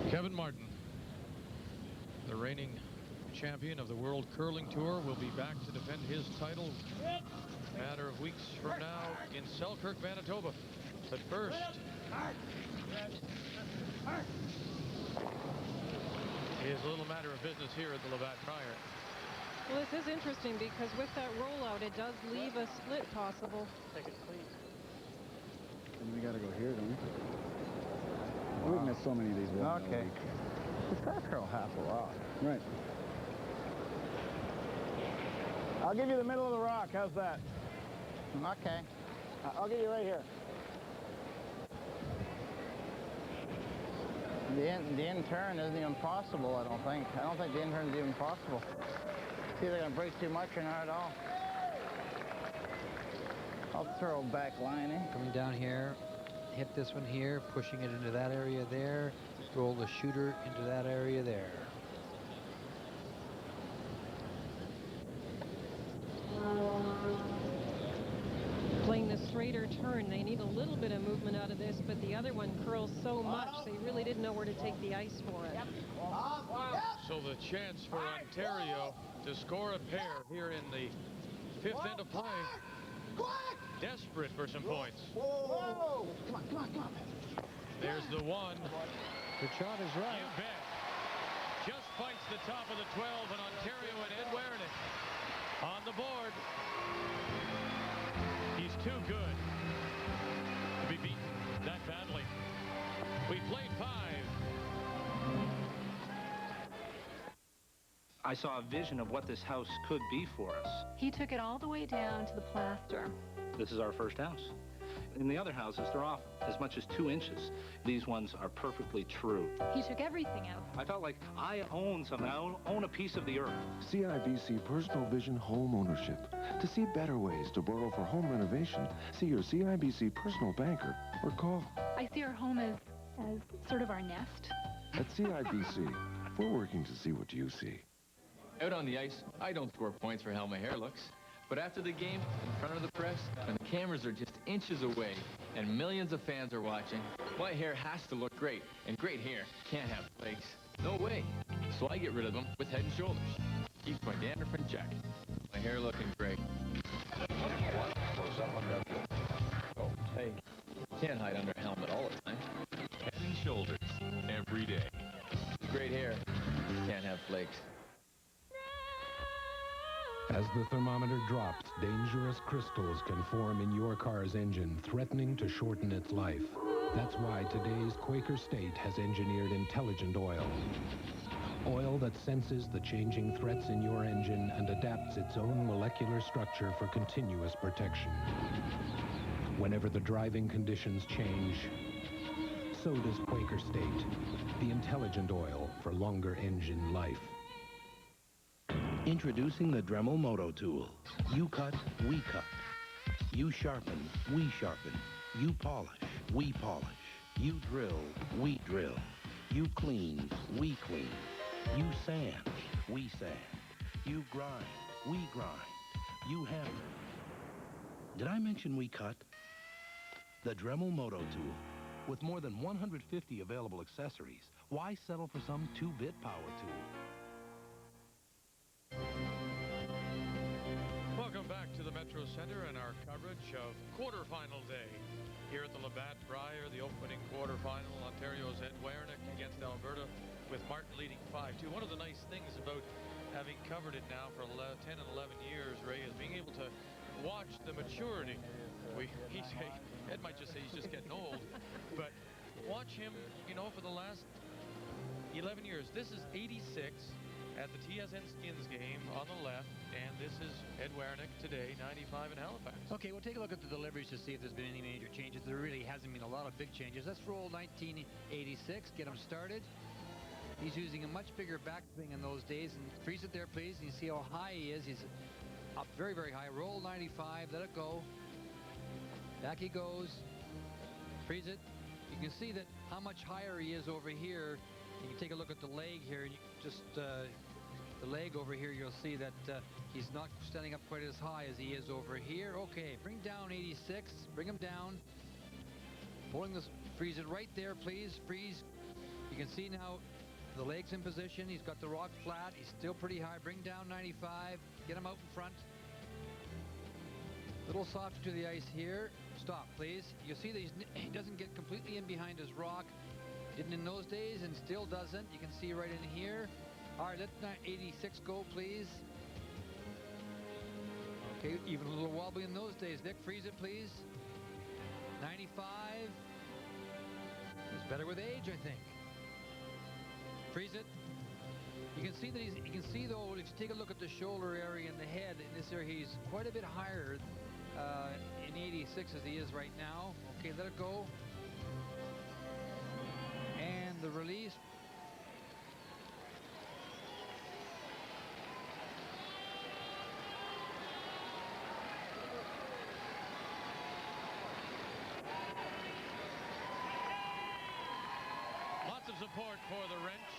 Kevin Martin, the reigning champion of the World Curling Tour, will be back to defend his title a matter of weeks from now in Selkirk, Manitoba. But first, is a little matter of business here at the Labatt Brier. Well, this is interesting because with that rollout, it does leave a split possible. Take it, please. And we got to go here, don't we? We've missed so many of these ones. Okay. It's got to curl half a rock. Right. I'll give you the middle of the rock. How's that? Okay. I'll get you right here. The in turn isn't even possible, I don't think. I don't think the in turn is even possible. It's either going to break too much or not at all. I'll throw back line, eh? Coming down here, hit this one here, pushing it into that area there, roll the shooter into that area there. Playing the straighter turn, they need a little bit of movement out of this, but the other one curls so much, they really didn't know where to take the ice for it. So the chance for Ontario to score a pair here in the fifth end of play. Desperate for some points. Whoa! Come on, come on, come on. There's the one. The shot is right. You bet. Just fights the top of the 12, and Ontario and Ed Werenich on the board. He's too good to be beaten that badly. We played 5. I saw a vision of what this house could be for us. He took it all the way down to the plaster. This is our first house. In the other houses, they're off as much as 2 inches. These ones are perfectly true. He took everything out. I felt like I own something. I own a piece of the earth. CIBC Personal Vision Home Ownership. To see better ways to borrow for home renovation, see your CIBC personal banker or call. I see our home as sort of our nest. At CIBC, we're working to see what you see. Out on the ice, I don't score points for how my hair looks. But after the game, in front of the press, when the cameras are just inches away and millions of fans are watching, my hair has to look great. And great hair can't have flakes. No way. So I get rid of them with Head & Shoulders. Keeps my dandruff in check. My hair looking great. Hey, can't hide under a helmet all the time. Head & Shoulders, every day. Great hair can't have flakes. As the thermometer drops, dangerous crystals can form in your car's engine, threatening to shorten its life. That's why today's Quaker State has engineered intelligent oil. Oil that senses the changing threats in your engine and adapts its own molecular structure for continuous protection. Whenever the driving conditions change, so does Quaker State, the intelligent oil for longer engine life. Introducing the Dremel Moto Tool. You cut, we cut. You sharpen, we sharpen. You polish, we polish. You drill, we drill. You clean, we clean. You sand, we sand. You grind, we grind. You hammer. Did I mention we cut? The Dremel Moto Tool. With more than 150 available accessories, why settle for some 2-bit power tool? Welcome back to the Metro Center and our coverage of quarterfinal day here at the Labatt Brier, the opening quarterfinal. Ontario's Ed Werenich against Alberta, with Martin leading 5-2. One of the nice things about having covered it now for 10 and 11 years, Ray, is being able to watch the maturity. Ed might just say he's just getting old, but watch him, you know, for the last 11 years. This is 86 at the TSN Skins game on the left, and this is Ed Werenich today, 95 in Halifax. Okay, we'll take a look at the deliveries to see if there's been any major changes. There really hasn't been a lot of big changes. Let's roll 1986, get him started. He's using a much bigger backswing in those days, and freeze it there, please. You see how high he is. He's up very, very high. Roll 95, let it go. Back he goes. Freeze it. You can see that how much higher he is over here. You can take a look at the leg here. You just the leg over here, you'll see that he's not standing up quite as high as he is over here. Okay, bring down 86. Bring him down. Pulling this, freeze it right there, please. Freeze. You can see now the leg's in position. He's got the rock flat. He's still pretty high. Bring down 95. Get him out in front. Little softer to the ice here. Stop, please. You see that he doesn't get completely in behind his rock. Didn't in those days and still doesn't. You can see right in here. All right, let 86 go, please. Okay, even a little wobbly in those days. Vic, freeze it, please. 95. It's better with age, I think. Freeze it. You can see that you can see though, if you take a look at the shoulder area and the head in this area, he's quite a bit higher in 86 as he is right now. Okay, let it go. And the release. Lots of support for the wrench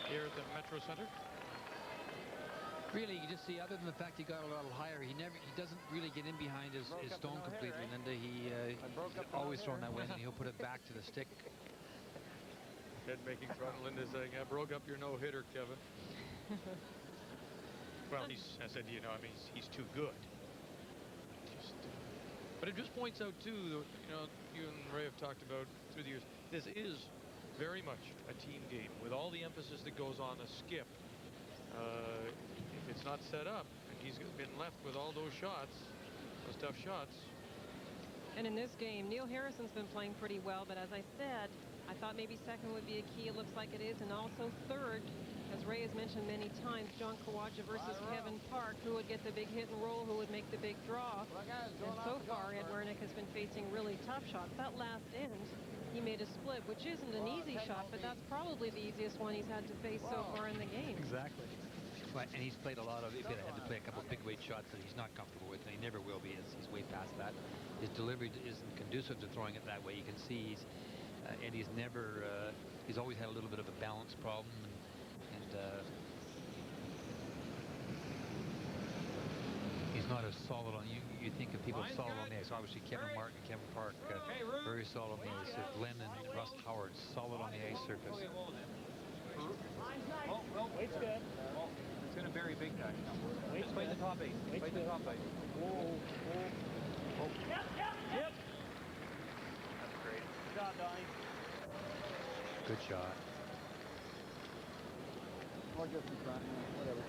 here at the Metro Center. Really, you just see, other than the fact he got a little higher, he doesn't really get in behind his stone completely, and then he's always throwing that way, and he'll put it back to the stick. Ed making fun of Linda saying, I broke up your no-hitter, Kevin. Well, I said, you know, I mean, he's too good. But it just points out, too, you know, you and Ray have talked about through the years, this is very much a team game with all the emphasis that goes on a skip. If it's not set up, and he's been left with all those shots, those tough shots. And in this game, Neil Harrison's been playing pretty well, but as I said, I thought maybe second would be a key. It looks like it is, and also third, as Ray has mentioned many times, John Kawaja versus Kevin Park, who would get the big hit and roll, who would make the big draw. And so far, Ed Werenich has been facing really tough shots. That last end, he made a split, which isn't an easy shot, but that's probably the easiest one he's had to face so far in the game. Exactly. Well, and he's played a lot of, had to play a couple of big weight shots that he's not comfortable with, and he never will be. He's way past that. His delivery isn't conducive to throwing it that way. You can see Eddie's never, he's always had a little bit of a balance problem, and he's not as solid on you think of people solid on the ice. Obviously Kevin Martin, Kevin Park, very solid on the ice. Glenn and Russ Howard, solid on the ice surface. Weight's good. It's going to bury big time. Weight's Play the top 8. Play the top 8. Whoa. Yep. That's great. Good job, Donnie. Good shot. Or just in front, whatever.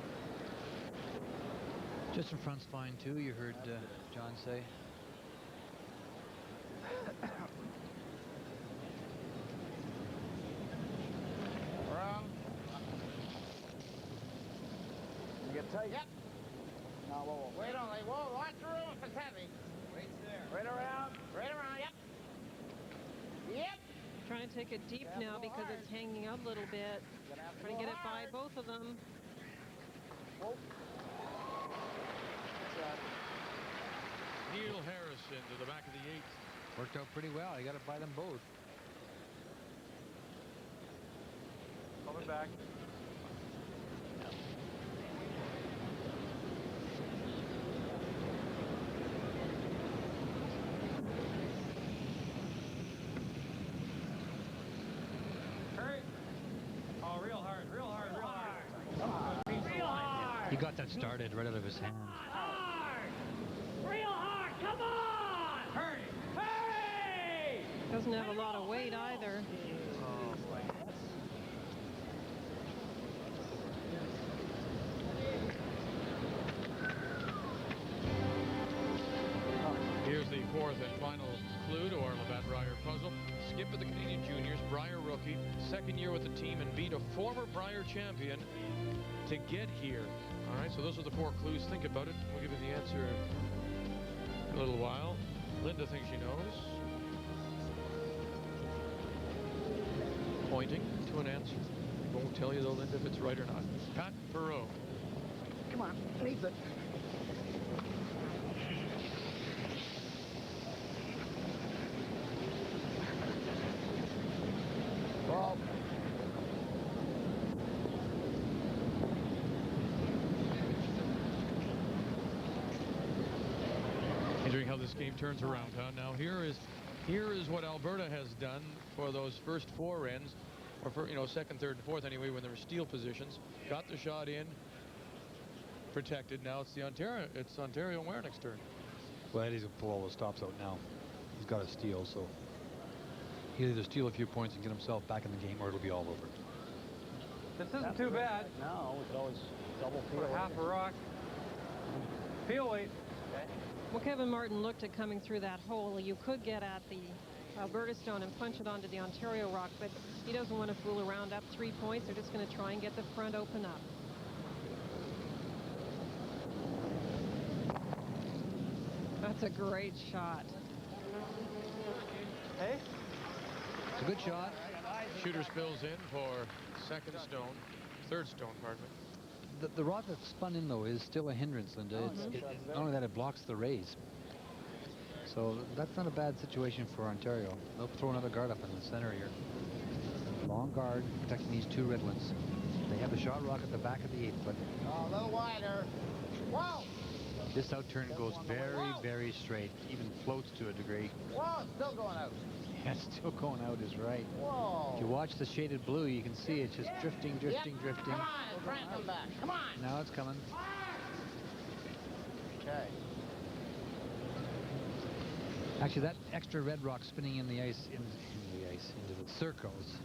Just in front's fine too, you heard John say. Around. You get tight? Yep. Now, whoa. Wait only. Whoa, watch the room if it's heavy. Wait's there. Right around. take it deep now because it's hanging out a little bit. Trying to get it by both of them. Neil Harrison to the back of the 8th. Worked out pretty well. You got to buy them both. Coming back. Hurry. Oh, real hard, real hard, real hard. Real hard. He got that started right out of his hand. Hard. Real hard. Come on. Hurry. Hurry. Doesn't have a lot of weight either. Here's the 4th and final clue to our Labatt Brier puzzle. Skip of the Canadian Juniors, Brier rookie, 2nd year with the team, and beat a former Brier champion to get here. All right, so those are the 4 clues. Think about it. We'll give you the answer in a little while. Linda thinks she knows. Pointing to an answer. Won't tell you though, Linda, if it's right or not. Pat Perot. Come on, needs it. Ball. Wondering how this game turns around, huh? Now here is what Alberta has done for those first 4 ends, or for 2nd, 3rd, and 4th anyway, when there were steal positions. Got the shot in, protected. Now it's Ontario Werenich's turn. Well, Eddie's going to pull all the stops out now. He's got a steal, so he'll either steal a few points and get himself back in the game, or it'll be all over. This isn't too bad. No, we could always double For peel. half a rock. Peel weight. Well, Kevin Martin looked at coming through that hole. You could get at the Alberta stone and punch it onto the Ontario rock, but he doesn't want to fool around. Up 3 points. They're just going to try and get the front open up. That's a great shot. Hey? It's a good shot. Shooter spills in for 2nd stone, 3rd stone, pardon me. The rock that's spun in, though, is still a hindrance, Linda. Not only that, it blocks the raise. So that's not a bad situation for Ontario. They'll throw another guard up in the center here. Long guard protecting these 2 red ones. They have the shot rock at the back of the 8th, but Oh, a little wider. Whoa. this outturn goes very, very straight. Even floats to a degree. Whoa, it's still going out. Yeah, still going out is right. Whoa. If you watch the shaded blue, you can see it's just drifting, drifting, drifting. Come on, try and come back. Come on. Now it's coming. Okay. Actually, that extra red rock spinning in the ice, into the circles,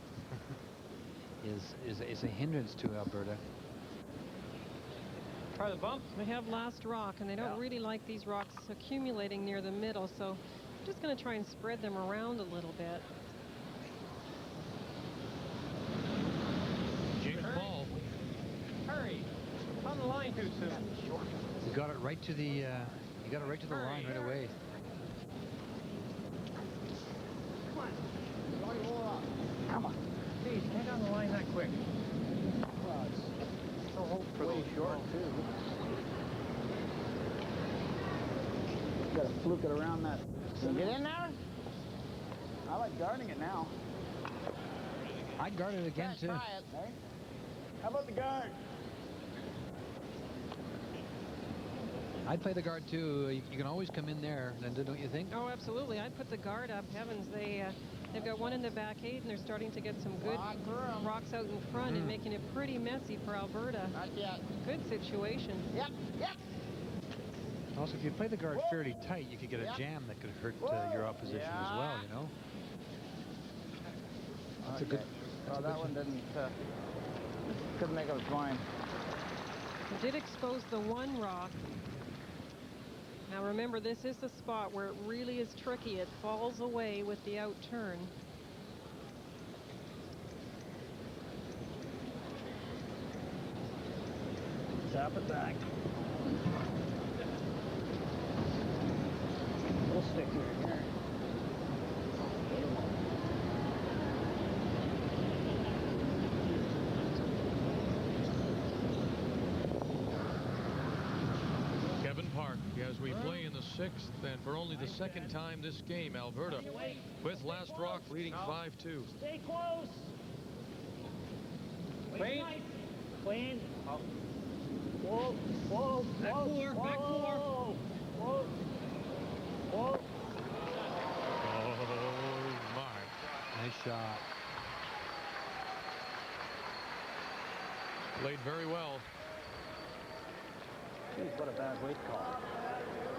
is a hindrance to Alberta. Try the bump. They have last rock, and they don't really like these rocks accumulating near the middle, so I'm just going to try and spread them around a little bit. James Paul. Hurry. On the line too soon. You got it right to the line right away. Come on. Geez, get on the line that quick. Well, it's For way those short, too. You gotta fluke it around that. Get in there. I like guarding it now. I'd guard it again, too. Try it. Hey? How about the guard? I'd play the guard, too. You can always come in there, Linda, don't you think? Oh, absolutely. I'd put the guard up. Heavens, they've got one in the back 8, and they're starting to get some good rocks out in front and making it pretty messy for Alberta. Not yet. Good situation. Yep, yep. Also, if you play the guard fairly tight, you could get a jam that could hurt your opposition as well, you know? That's a good... Oh, that one didn't... couldn't make up its mind. It did expose the one rock. Now remember, this is the spot where it really is tricky. It falls away with the outturn. Tap it back. A little stickier here. as we play in the 6th, and for only the second time this game, Alberta with Last Rock leading 5-2. Stay close. Clean. Clean. Whoa, whoa, Back whoa, four, whoa, back four. Whoa, whoa. Oh, my. Nice shot. Played very well. Geez, what a bad weight call.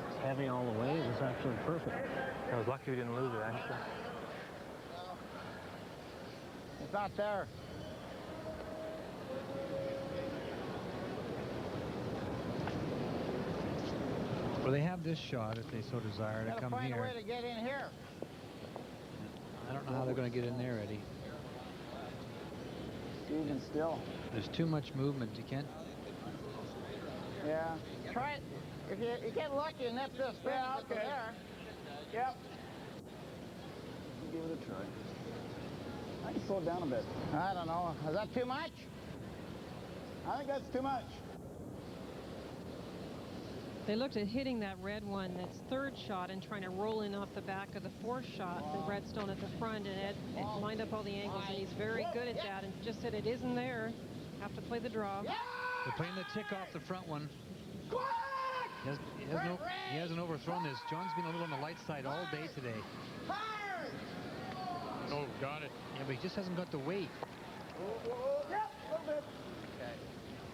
It's heavy all the way. It was actually perfect. I was lucky we didn't lose it, actually. It's not there. Well, they have this shot if they so desire to come Find here. a way to get in here. I don't know how they're going to get in there, Eddie. Even still. There's too much movement. You can't. Yeah. Try it. If you get lucky and nip this thing, Yeah, get to okay. there. Yep. Give it a try. I can slow it down a bit. I don't know. Is that too much? I think that's too much. They looked at hitting that red one, that's third shot, and trying to roll in off the back of the fourth shot, the redstone at the front, and Ed lined up all the angles, and he's very good at that, and just said it isn't there. Have to play the draw. They're playing the tick off the front one. He hasn't overthrown this. John's been a little on the light side all day today. Oh, got it. Yeah, but he just hasn't got the weight. Yep, a little bit. Okay.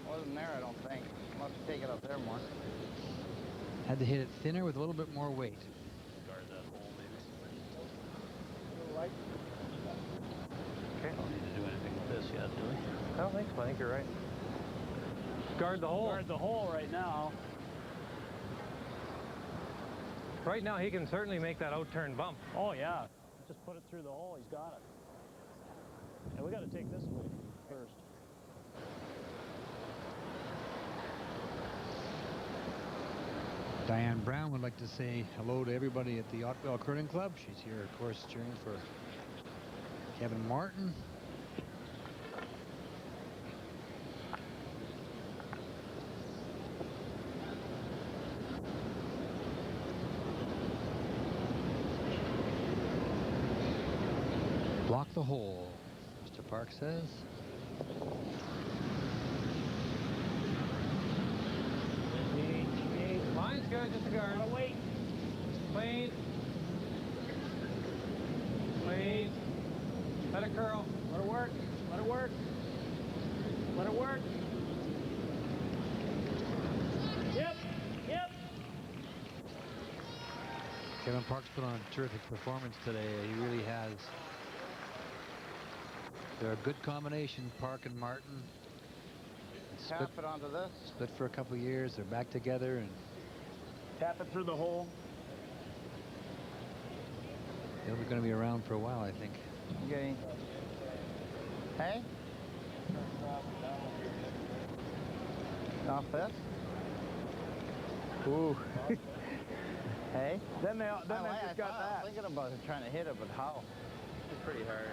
Wasn't there, I don't think. Must take it up there more. Had to hit it thinner with a little bit more weight. Guard that hole, maybe. Okay. Don't need to do anything with this yet, do we? I don't think so. I think you're right. Guard the hole. Guard the hole right now. Right now, he can certainly make that out-turn bump. Oh, yeah. Just put it through the hole. He's got it. And we got to take this away first. Diane Brown would like to say hello to everybody at the Otwell Curling Club. She's here, of course, cheering for Kevin Martin. Block the hole, Mr. Park says. Mine's good, just a guard. Wait. Clean. Clean. Let it curl. Let it work. Let it work. Let it work. Yep. Yep. Kevin Park's put on a terrific performance today. He really has. They're a good combination, Park and Martin. Tap it onto this. Split for a couple of years. They're back together, and Tap it through the hole. they're going to be around for a while, I think. Okay. Hey? Off this? Ooh. Hey? Then they just got I that. was thinking about trying to hit it, but how? It's pretty hard.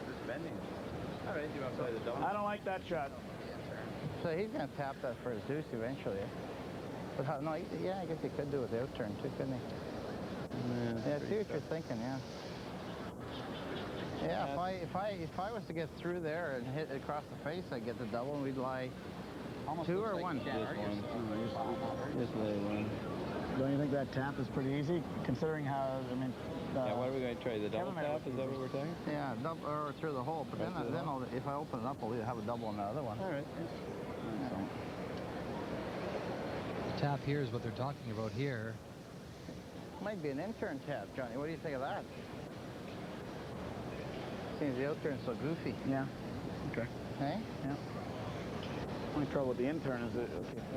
It's bending. All right, do you want to play the double? I don't like that shot. So he's going to tap that for his deuce eventually. But how, no, yeah, I guess he could do it with the out turn too, couldn't he? Yeah, I see what you're thinking, yeah. Yeah, if I was to get through there and hit it across the face, I'd get the double and we'd lie almost 2 or 1. Just lay one. Don't you think that tap is pretty easy, considering how, I mean... yeah, what are we going to try? The double tap? Is that what we're saying? Yeah, double, or through the hole. But then if I open it up, I'll either have a double on the other one. All right. The tap here is what they're talking about here. Might be an in-turn tap, Johnny. What do you think of that? Seems the out-turn's so goofy. Yeah. Okay. Hey? Yeah. Only trouble with the in-turn is that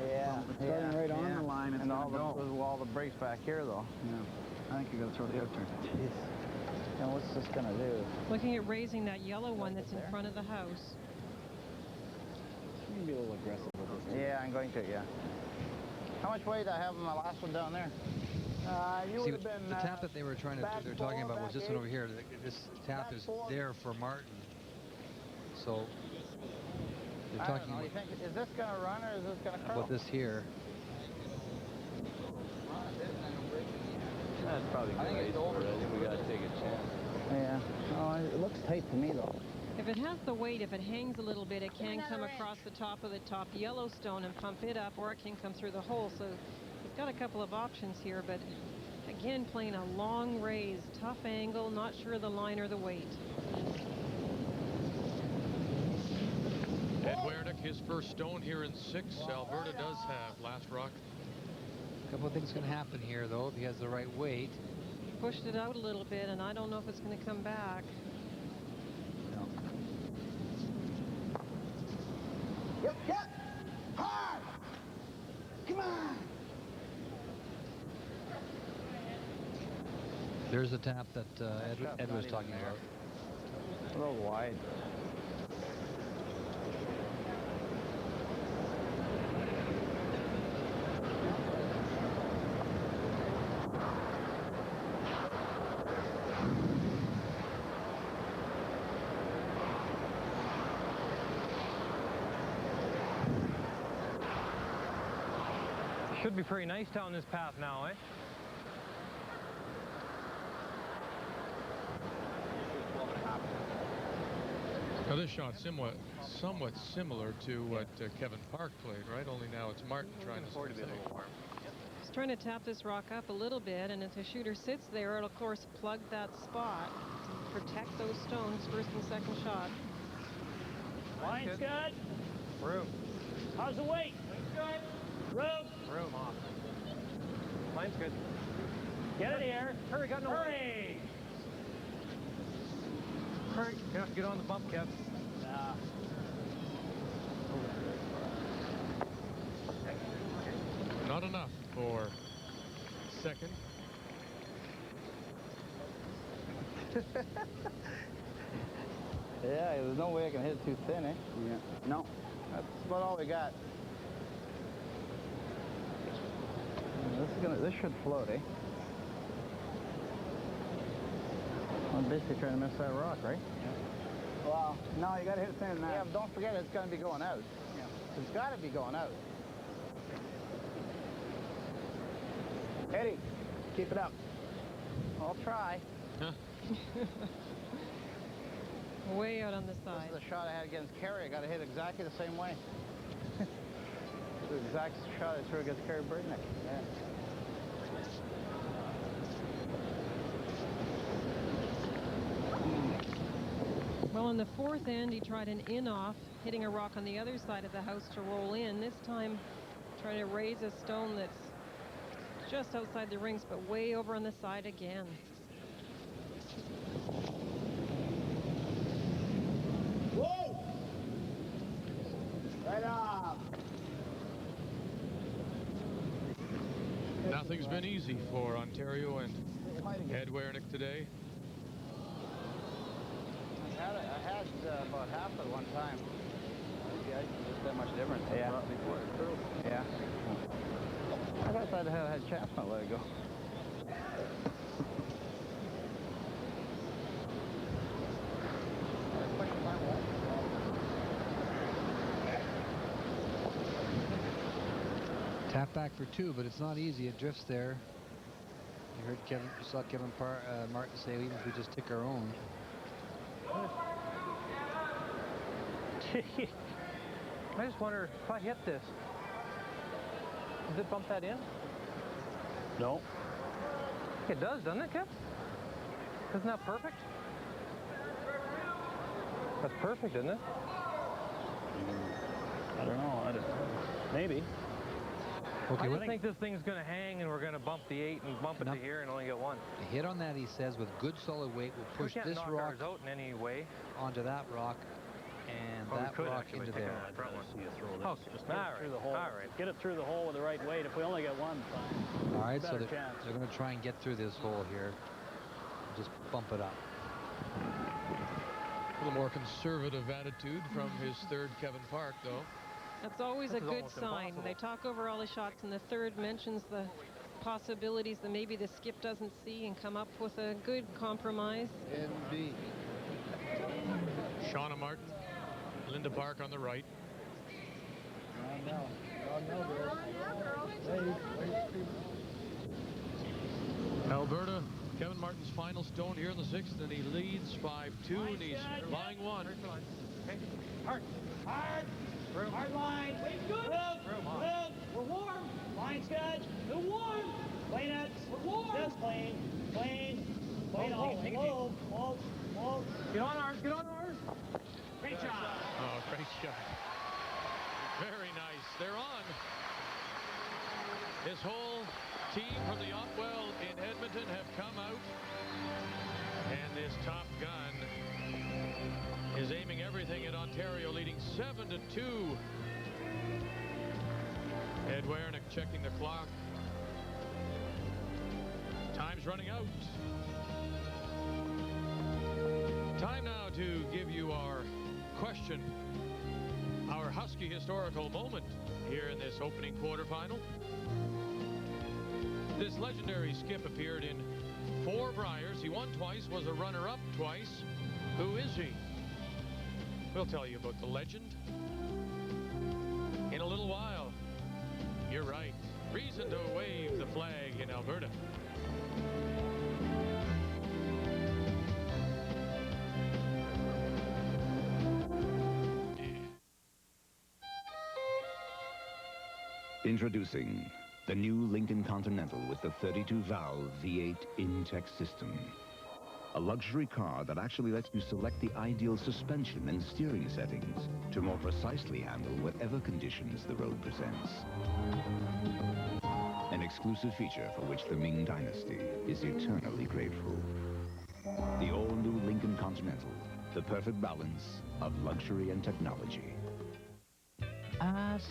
yeah, it's starting right on the line. It's and all go. the brakes back here, though. Yeah. I think you got to throw the out-turn. Jeez. And what's this gonna do? Looking at raising that yellow one that's in front of the house. You can be a little aggressive with this. Yeah, I'm going to. Yeah. How much weight I have in my last one down there? You See, would have been. the tap that they were trying to, they're talking about was this one over here. This tap is there for Martin. So they're I talking don't know. You think, is this gonna run or is this gonna curl? about this here. Probably good ice for it. I think we got to take a chance. Yeah. Oh, it looks tight to me, though. If it has the weight, if it hangs a little bit, it can come across the top of the top Yellowstone and pump it up, or it can come through the hole. So he's got a couple of options here, but again, playing a long raise, tough angle, not sure of the line or the weight. Ed Werenich, his first stone here in 6. Alberta does have last rock. A couple of things can happen here, though, if he has the right weight. Pushed it out a little bit, and I don't know if it's going to come back. Yep, yep. Hard. Come on. There's the tap that Ed was talking about. A little wide. Should be pretty nice down this path now, eh? Now this shot somewhat similar to what Kevin Park played, right? Only now it's Martin trying to be a little warm. He's trying to tap this rock up a little bit, and if the shooter sits there, it'll of course plug that spot to protect those stones first and second shot. Line's good. Room. How's the weight? Good. Room off. Line's good. Get it here. Hurry, got no Hurry. weight. Hurry. You have to get on the bump, Kev. Nah. Not enough for second. Yeah, there's no way I can hit it too thin, eh? Yeah. No. That's about all we got. This should float, eh? I'm basically trying to miss that rock, right? Yeah. Well, no, you gotta hit it thin than that. Yeah, but don't forget it's gonna be going out. Yeah. It's gotta be going out. Eddie, keep it up. I'll try. Way out on the side. This is the shot I had against Kerry. I got to hit exactly the same way. The exact shot I threw against Kerry Brier. Yeah. Well, in the fourth end, he tried an in-off, hitting a rock on the other side of the house to roll in. This time, trying to raise a stone that's just outside the rings, but way over on the side again. Whoa! Right off. Nothing's been easy for Ontario and Ed Werenich today. I had about half at one time. Yeah, it's just that much difference. Yeah. Before it's through. Yeah. I thought I had a chance not let it go. Tap back for 2, but it's not easy. It drifts there. You saw Kevin Martin say, even if we just take our own. I just wonder if I hit this. Does it bump that in? No. It does, doesn't it, Kev? Isn't that perfect? That's perfect, isn't it? I don't know. Maybe. Okay, I think this thing's going to hang, and we're going to bump the 8 and bump it to here and only get 1. A hit on that, he says, with good solid weight will push this rock out in any way onto that rock, and that rock into there. I'd rather see you throw this. Okay. Just get it through the hole. All right. Get it through the hole with the right weight. If we only get 1, fine. All right, so Better they're chance. going to try and get through this hole here. Just bump it up. A little more conservative attitude from his third, Kevin Park, though. That's always a good sign. They talk over all the shots, and the third mentions the possibilities that maybe the skip doesn't see and come up with a good compromise. Indeed. Shauna Martin, Linda Park on the right. Now Alberta, Kevin Martin's final stone here in the 6th, and he leads 5-2, and he's lying one. Okay. Hard. Hard. Hard line. Good. Good. We're warm. Line scud. We're warm. Plane it. We're warm. Just plane. Plane. Plane. Whoa. Whoa. Get on ours. Get on ours. Great job. Oh, great shot. Very nice. They're on. His whole team from the Otwell in Edmonton have come out. And this Top Gun is aiming everything at Ontario, leading 7-2. Ed Werenich checking the clock. Time's running out. Time now to give you our question, our Husky historical moment here in this opening quarterfinal. This legendary skip appeared in 4 Briers. He won twice, was a runner-up twice. Who is he? We'll tell you about the legend in a little while. You're right. Reason to wave the flag in Alberta. Introducing the new Lincoln Continental with the 32-valve V8 Intech system. A luxury car that actually lets you select the ideal suspension and steering settings to more precisely handle whatever conditions the road presents. An exclusive feature for which the Ming Dynasty is eternally grateful. The all-new Lincoln Continental, the perfect balance of luxury and technology.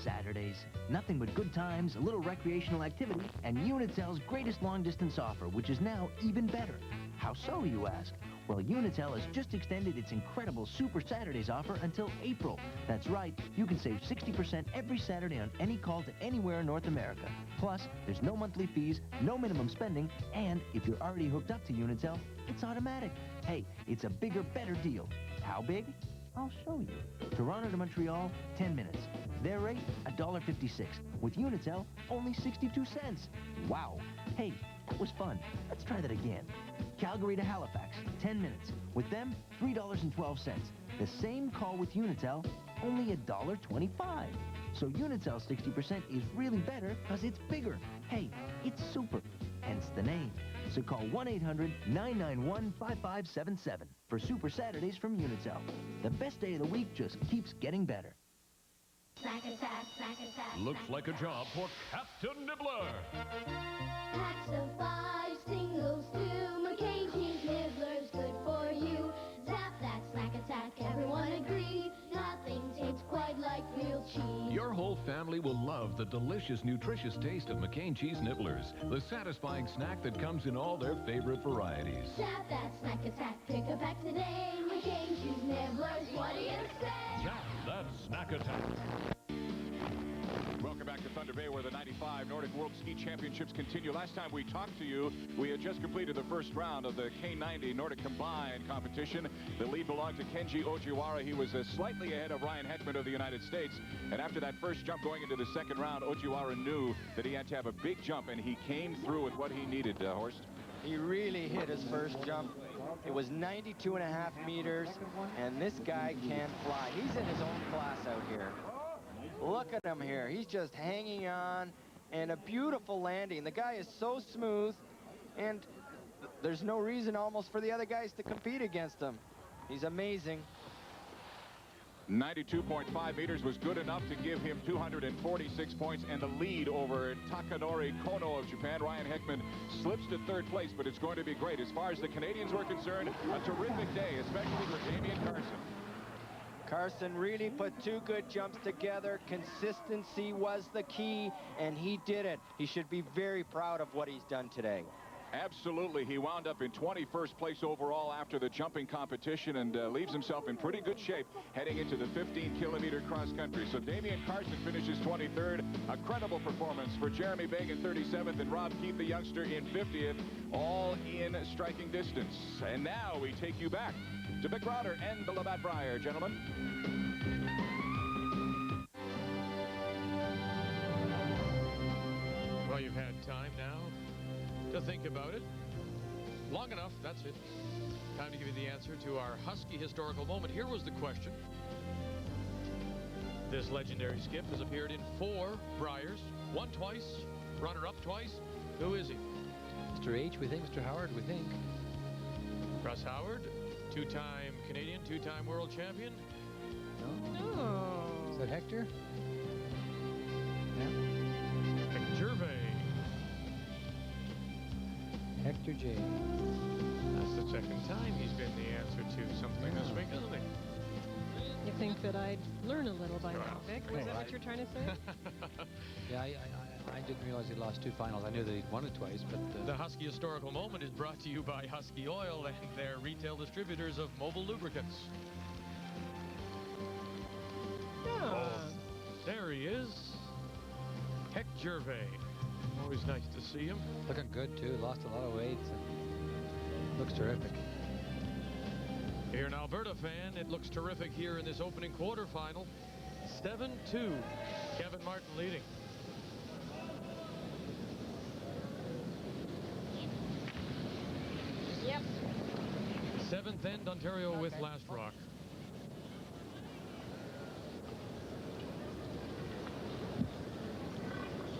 Saturdays. Nothing but good times, a little recreational activity, and Unitel's greatest long-distance offer, which is now even better. How so, you ask? Well, Unitel has just extended its incredible Super Saturdays offer until April. That's right, you can save 60% every Saturday on any call to anywhere in North America. Plus, there's no monthly fees, no minimum spending, and if you're already hooked up to Unitel, it's automatic. Hey, it's a bigger, better deal. How big? I'll show you. Toronto to Montreal, 10 minutes. Their rate, $1.56. With Unitel, only 62 cents. Wow. Hey, that was fun. Let's try that again. Calgary to Halifax, 10 minutes. With them, $3.12. The same call with Unitel, only $1.25. So Unitel's 60% is really better because it's bigger. Hey, it's super. Hence the name. So call 1-800-991-5577 for Super Saturdays from Unitel. The best day of the week just keeps getting better. Snack attack, snack attack. Looks like a job for Captain Nibbler. Packs of 5 singles, 2 McCain cheese nibblers, good for you. Zap that snack attack, everyone agree. Nothing tastes quite like real cheese. Your whole family will love the delicious, nutritious taste of McCain Cheese Nibblers, the satisfying snack that comes in all their favorite varieties. Zap that snack attack, pick a pack today. McCain cheese nibblers, what do you say? Zap that snack attack. Welcome back to Thunder Bay, where the 95 Nordic World Ski Championships continue. Last time we talked to you, we had just completed the first round of the K90 Nordic Combined competition. The lead belonged to Kenji Ojiwara. He was slightly ahead of Ryan Heckman of the United States. And after that first jump going into the second round, Ojiwara knew that he had to have a big jump, and he came through with what he needed, Horst. He really hit his first jump. It was 92.5 meters, and this guy can fly. He's in his own class out here. Look at him here. He's just hanging on, and a beautiful landing. The guy is so smooth, and there's no reason almost for the other guys to compete against him. He's amazing. 92.5 meters was good enough to give him 246 points and the lead over Takanori Kono of Japan. Ryan Heckman slips to third place, but it's going to be great. As far as the Canadians were concerned, a terrific day, especially for Damian Carson. Carson really put 2 good jumps together. Consistency was the key, and he did it. He should be very proud of what he's done today. Absolutely. He wound up in 21st place overall after the jumping competition and leaves himself in pretty good shape heading into the 15-kilometer cross country. So Damian Carson finishes 23rd. A credible performance for Jeremy Begg in 37th and Rob Keith, the youngster, in 50th, all in striking distance. And now we take you back to Vic Rauter and the Labatt Brier, gentlemen. Well, you've had time now to think about it. Long enough, that's it. Time to give you the answer to our Husky historical moment. Here was the question. This legendary skip has appeared in 4 Briers, won twice, runner-up twice. Who is he? Mr. H, we think. Mr. Howard, we think. Russ Howard, 2-time Canadian, 2-time world champion. Oh. Is that Hector? Hector Gervais. Hector J. That's the second time he's been the answer to something this week, isn't he? You think that I'd learn a little by now, Vic? Was that what you're trying to say? Yeah, I didn't realize he lost 2 finals. I knew that he'd won it twice, but... The Husky Historical Moment is brought to you by Husky Oil and their retail distributors of mobile lubricants. Oh, there he is. Hec Gervais. Always nice to see him. Looking good, too. Lost a lot of weight. And looks terrific. If you're an Alberta fan, it looks terrific here in this opening quarterfinal. 7-2. Kevin Martin leading. Yep. 7th end, Ontario with Last Rock.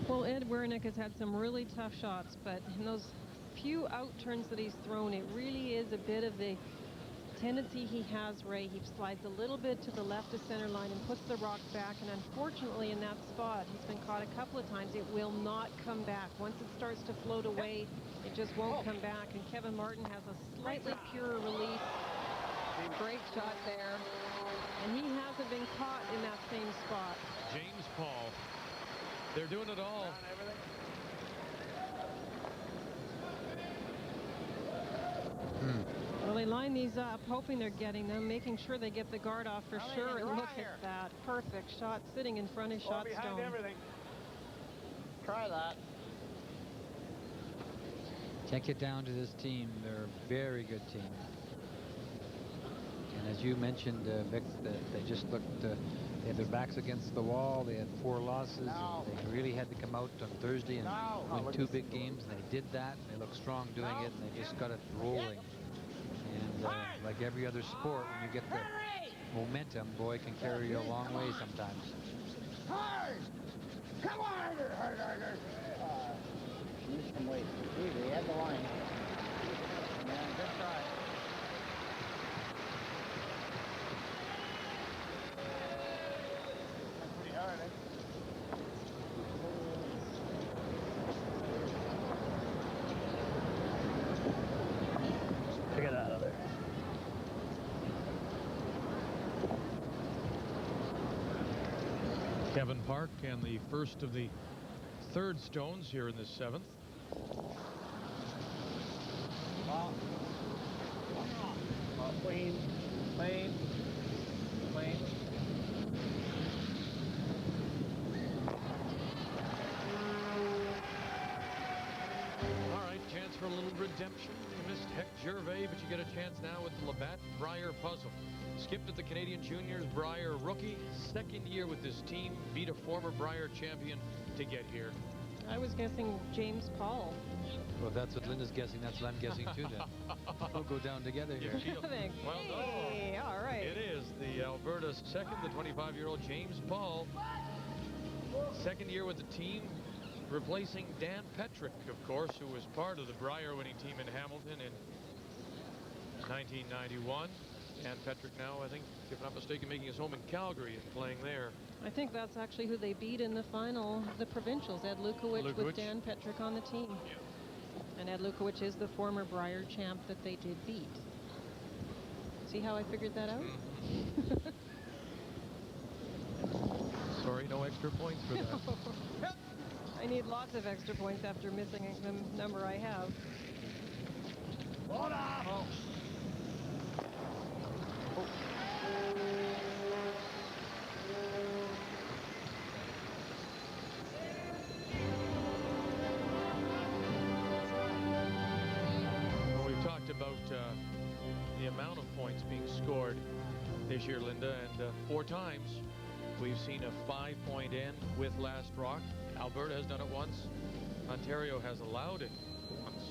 Well, Ed Werenich has had some really tough shots, but in those few out turns that he's thrown, it really is a bit of the tendency he has, Ray. He slides a little bit to the left of center line and puts the rock back, and unfortunately in that spot, he's been caught a couple of times. It will not come back. Once it starts to float away, it just won't come back, and Kevin Martin has a slightly purer release. Great shot there, and he hasn't been caught in that same spot. James Paul. They're doing it all. Well, they line these up, hoping they're getting them, making sure they get the guard off for sure. And look at that. Perfect shot sitting in front of shot stone. Try that. Can't get down to this team. They're a very good team. And as you mentioned, Vic, that they just looked, they had their backs against the wall. They had 4 losses. And they really had to come out on Thursday and win 2 big games. And they did that. And they looked strong doing it. And they just got it rolling. And like every other sport, when you get the momentum, boy, it can carry you a long way sometimes. Hard! Come on, harder! Use some weight. Easy, at the line. Yeah, good try. That's pretty hard, eh? Get out of there. Kevin Park and the first of the 3rd stones here in the 7th. Clean. All right, chance for a little redemption. You missed Hec Gervais, but you get a chance now with the Labatt Brier puzzle. Skipped at the Canadian Juniors, Brier rookie, 2nd year with this team, beat a former Brier champion to get here. I was guessing James Paul. Well, that's what Linda's guessing. That's what I'm guessing too then. We'll go down together here. Well, hey, no. All right. It is the Alberta's 2nd, the 25-year-old James Paul. 2nd year with the team, replacing Dan Petrick, of course, who was part of the Brier winning team in Hamilton in 1991. Dan Petrick now, I think, if I'm not mistaken, making his home in Calgary and playing there. I think that's actually who they beat in the final, the provincials, Ed Lukowicz with Dan Petrick on the team. Yeah. And Ed Lukowicz is the former Brier champ that they did beat. See how I figured that out? Sorry, no extra points for that. I need lots of extra points after missing the number I have. Hold on! Oh. Well, we've talked about the amount of points being scored this year, Linda, and 4 times we've seen a 5-point end with Last Rock. Alberta has done it once. Ontario has allowed it once.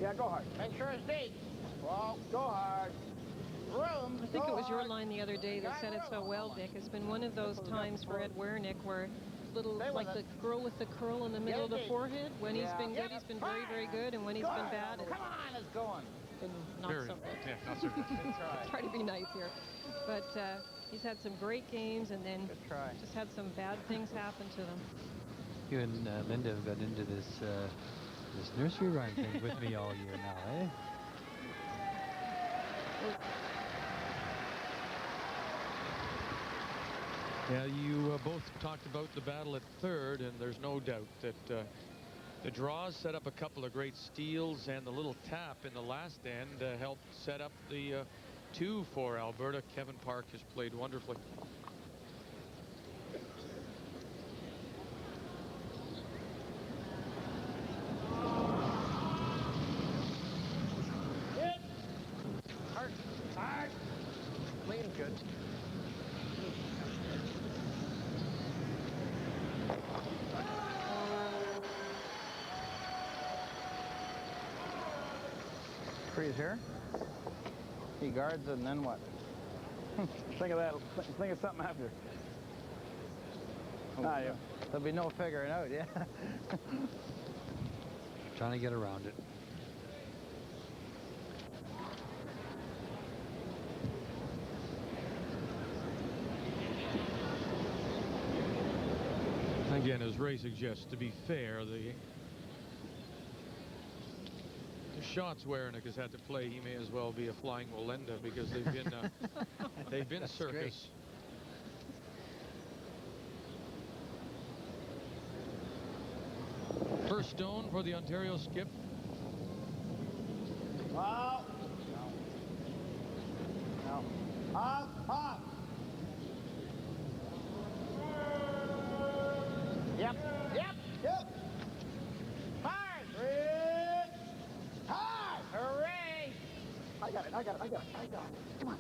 Yeah, Yeah, go hard. Make sure it's deep. Well, go hard. Room. I think it was your line the other day that said it so well, Vic. It's been one of those times for Ed Werenich where little, like the girl with the curl in the middle of the forehead. When he's been good, he's been very, very good, and when he's been bad, it's Come on, it's going. been not so good. Yeah, not so good. Try to be nice here. But he's had some great games, and then just had some bad things happen to them. You and Linda have got into this this nursery rhyme thing with me all year now, eh? Yeah, you both talked about the battle at third, and there's no doubt that the draws set up a couple of great steals, and the little tap in the last end helped set up the two for Alberta. Kevin Park has played wonderfully. Hard. Hard. Lean's good. Freeze here. He guards it, and then what? Think of that. Think of something after. Ah, yeah. There'll be no figuring out, yeah. Trying to get around it. Again, as Ray suggests, to be fair, the shots Werenich has had to play, he may as well be a flying Walenda because they've been circus. Great. First stone for the Ontario skip. Wow. No. Up, up. Yep, yep, yep. Hard. Hard. Hooray. I got it. Come on.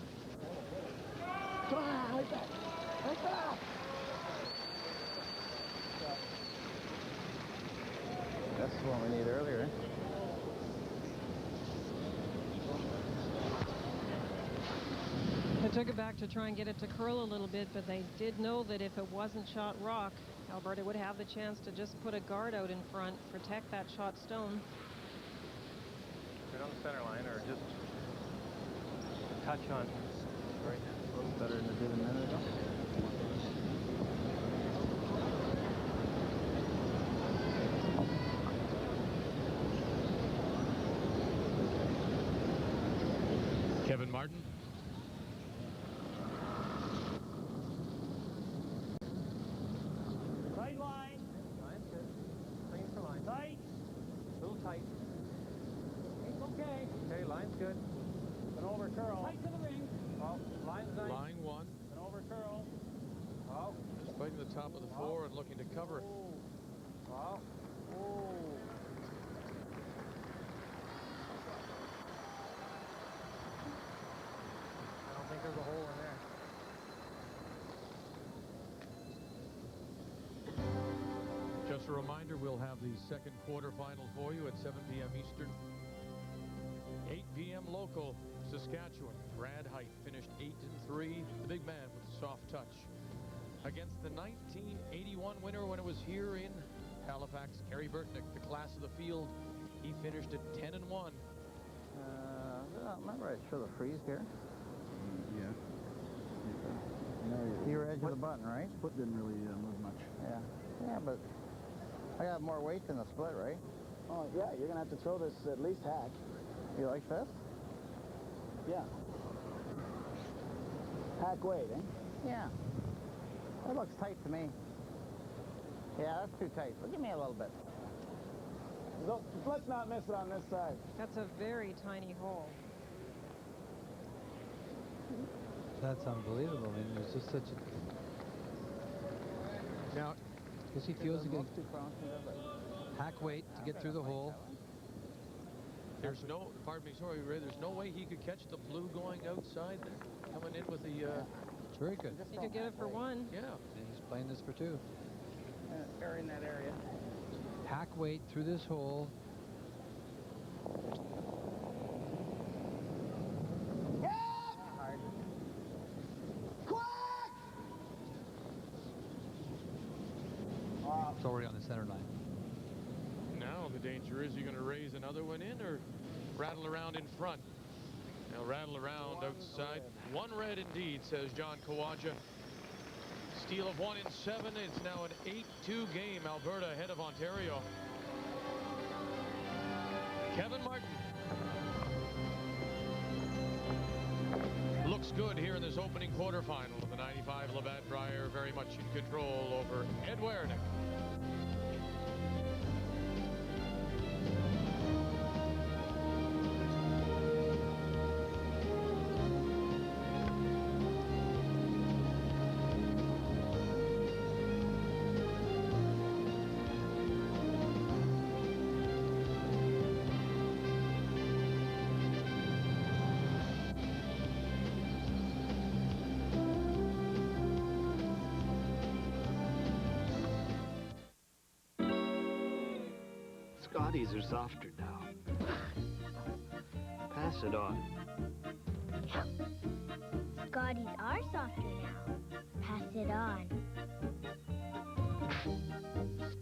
Come on, like that. Like that. That's what we need earlier, eh? They took it back to try and get it to curl a little bit, but they did know that if it wasn't shot rock, Alberta would have the chance to just put a guard out in front, protect that shot stone. Right on the center line, or just touch on. Right. A little better than it did a minute ago. Kevin Martin. Tight line. Line's good. Clean for line. Tight. A little tight. It's okay. Okay, line's good. An over curl. Tight to the ring. Oh, line's nice. Line one. An over curl. Oh. Just fighting the top of the four and looking to cover. Wow. Oh. I don't think there's a hole in there. Just a reminder, we'll have the second quarterfinal for you at 7 p.m. Eastern. 8 p.m. local, Saskatchewan. Brad Height finished 8-3. The big man with the soft touch. Against the 1981 winner when it was here in Halifax, Kerry Burtnick, the class of the field. He finished at 10-1. Remember I show the freeze here? Yeah. Your edge of the button, right? Foot didn't really move much. Yeah. Yeah, but I got more weight than the split, right? Oh, yeah, you're going to have to throw this at least hack. You like this? Yeah. Hack weight, eh? Yeah. That looks tight to me. Yeah, that's too tight. But give me a little bit. So, let's not miss it on this side. That's a very tiny hole. That's unbelievable. I mean, there's just such a... Now, because he feels he can hack weight to get through the hole. There's no, pardon me, sorry, Ray, there's no way he could catch the blue going outside there, coming in with the... It's very good. He could get it for one. Yeah. And he's playing this for two. They're in that area. Hack weight through this hole. It's already on the center line. Now the danger is, you're going to raise another one in or rattle around in front. Now rattle around outside. One red indeed, says John Kawaja. Steal of 1 in 7. It's now an 8-2 game. Alberta ahead of Ontario. Kevin Martin looks good here in this opening quarterfinal of the 95 Labatt Brier, very much in control over Ed Werenich. Scotties are softer now. Pass it on. Scotties are softer now. Pass it on.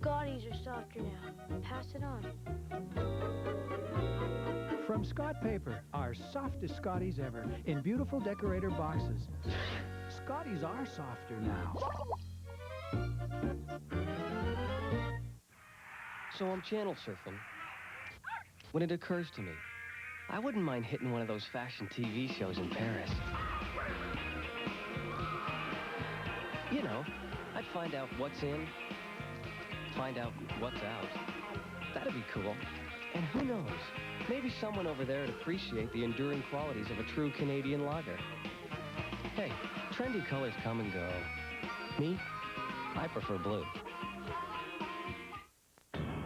Scotties are softer now. Pass it on. From Scott Paper, our softest Scotties ever, in beautiful decorator boxes. Scotties are softer now. So I'm channel surfing when it occurs to me, I wouldn't mind hitting one of those fashion TV shows in Paris. You know, I'd find out what's in, find out what's out. That'd be cool. And who knows, maybe someone over there would appreciate the enduring qualities of a true Canadian lager. Hey, trendy colors come and go. Me, I prefer blue.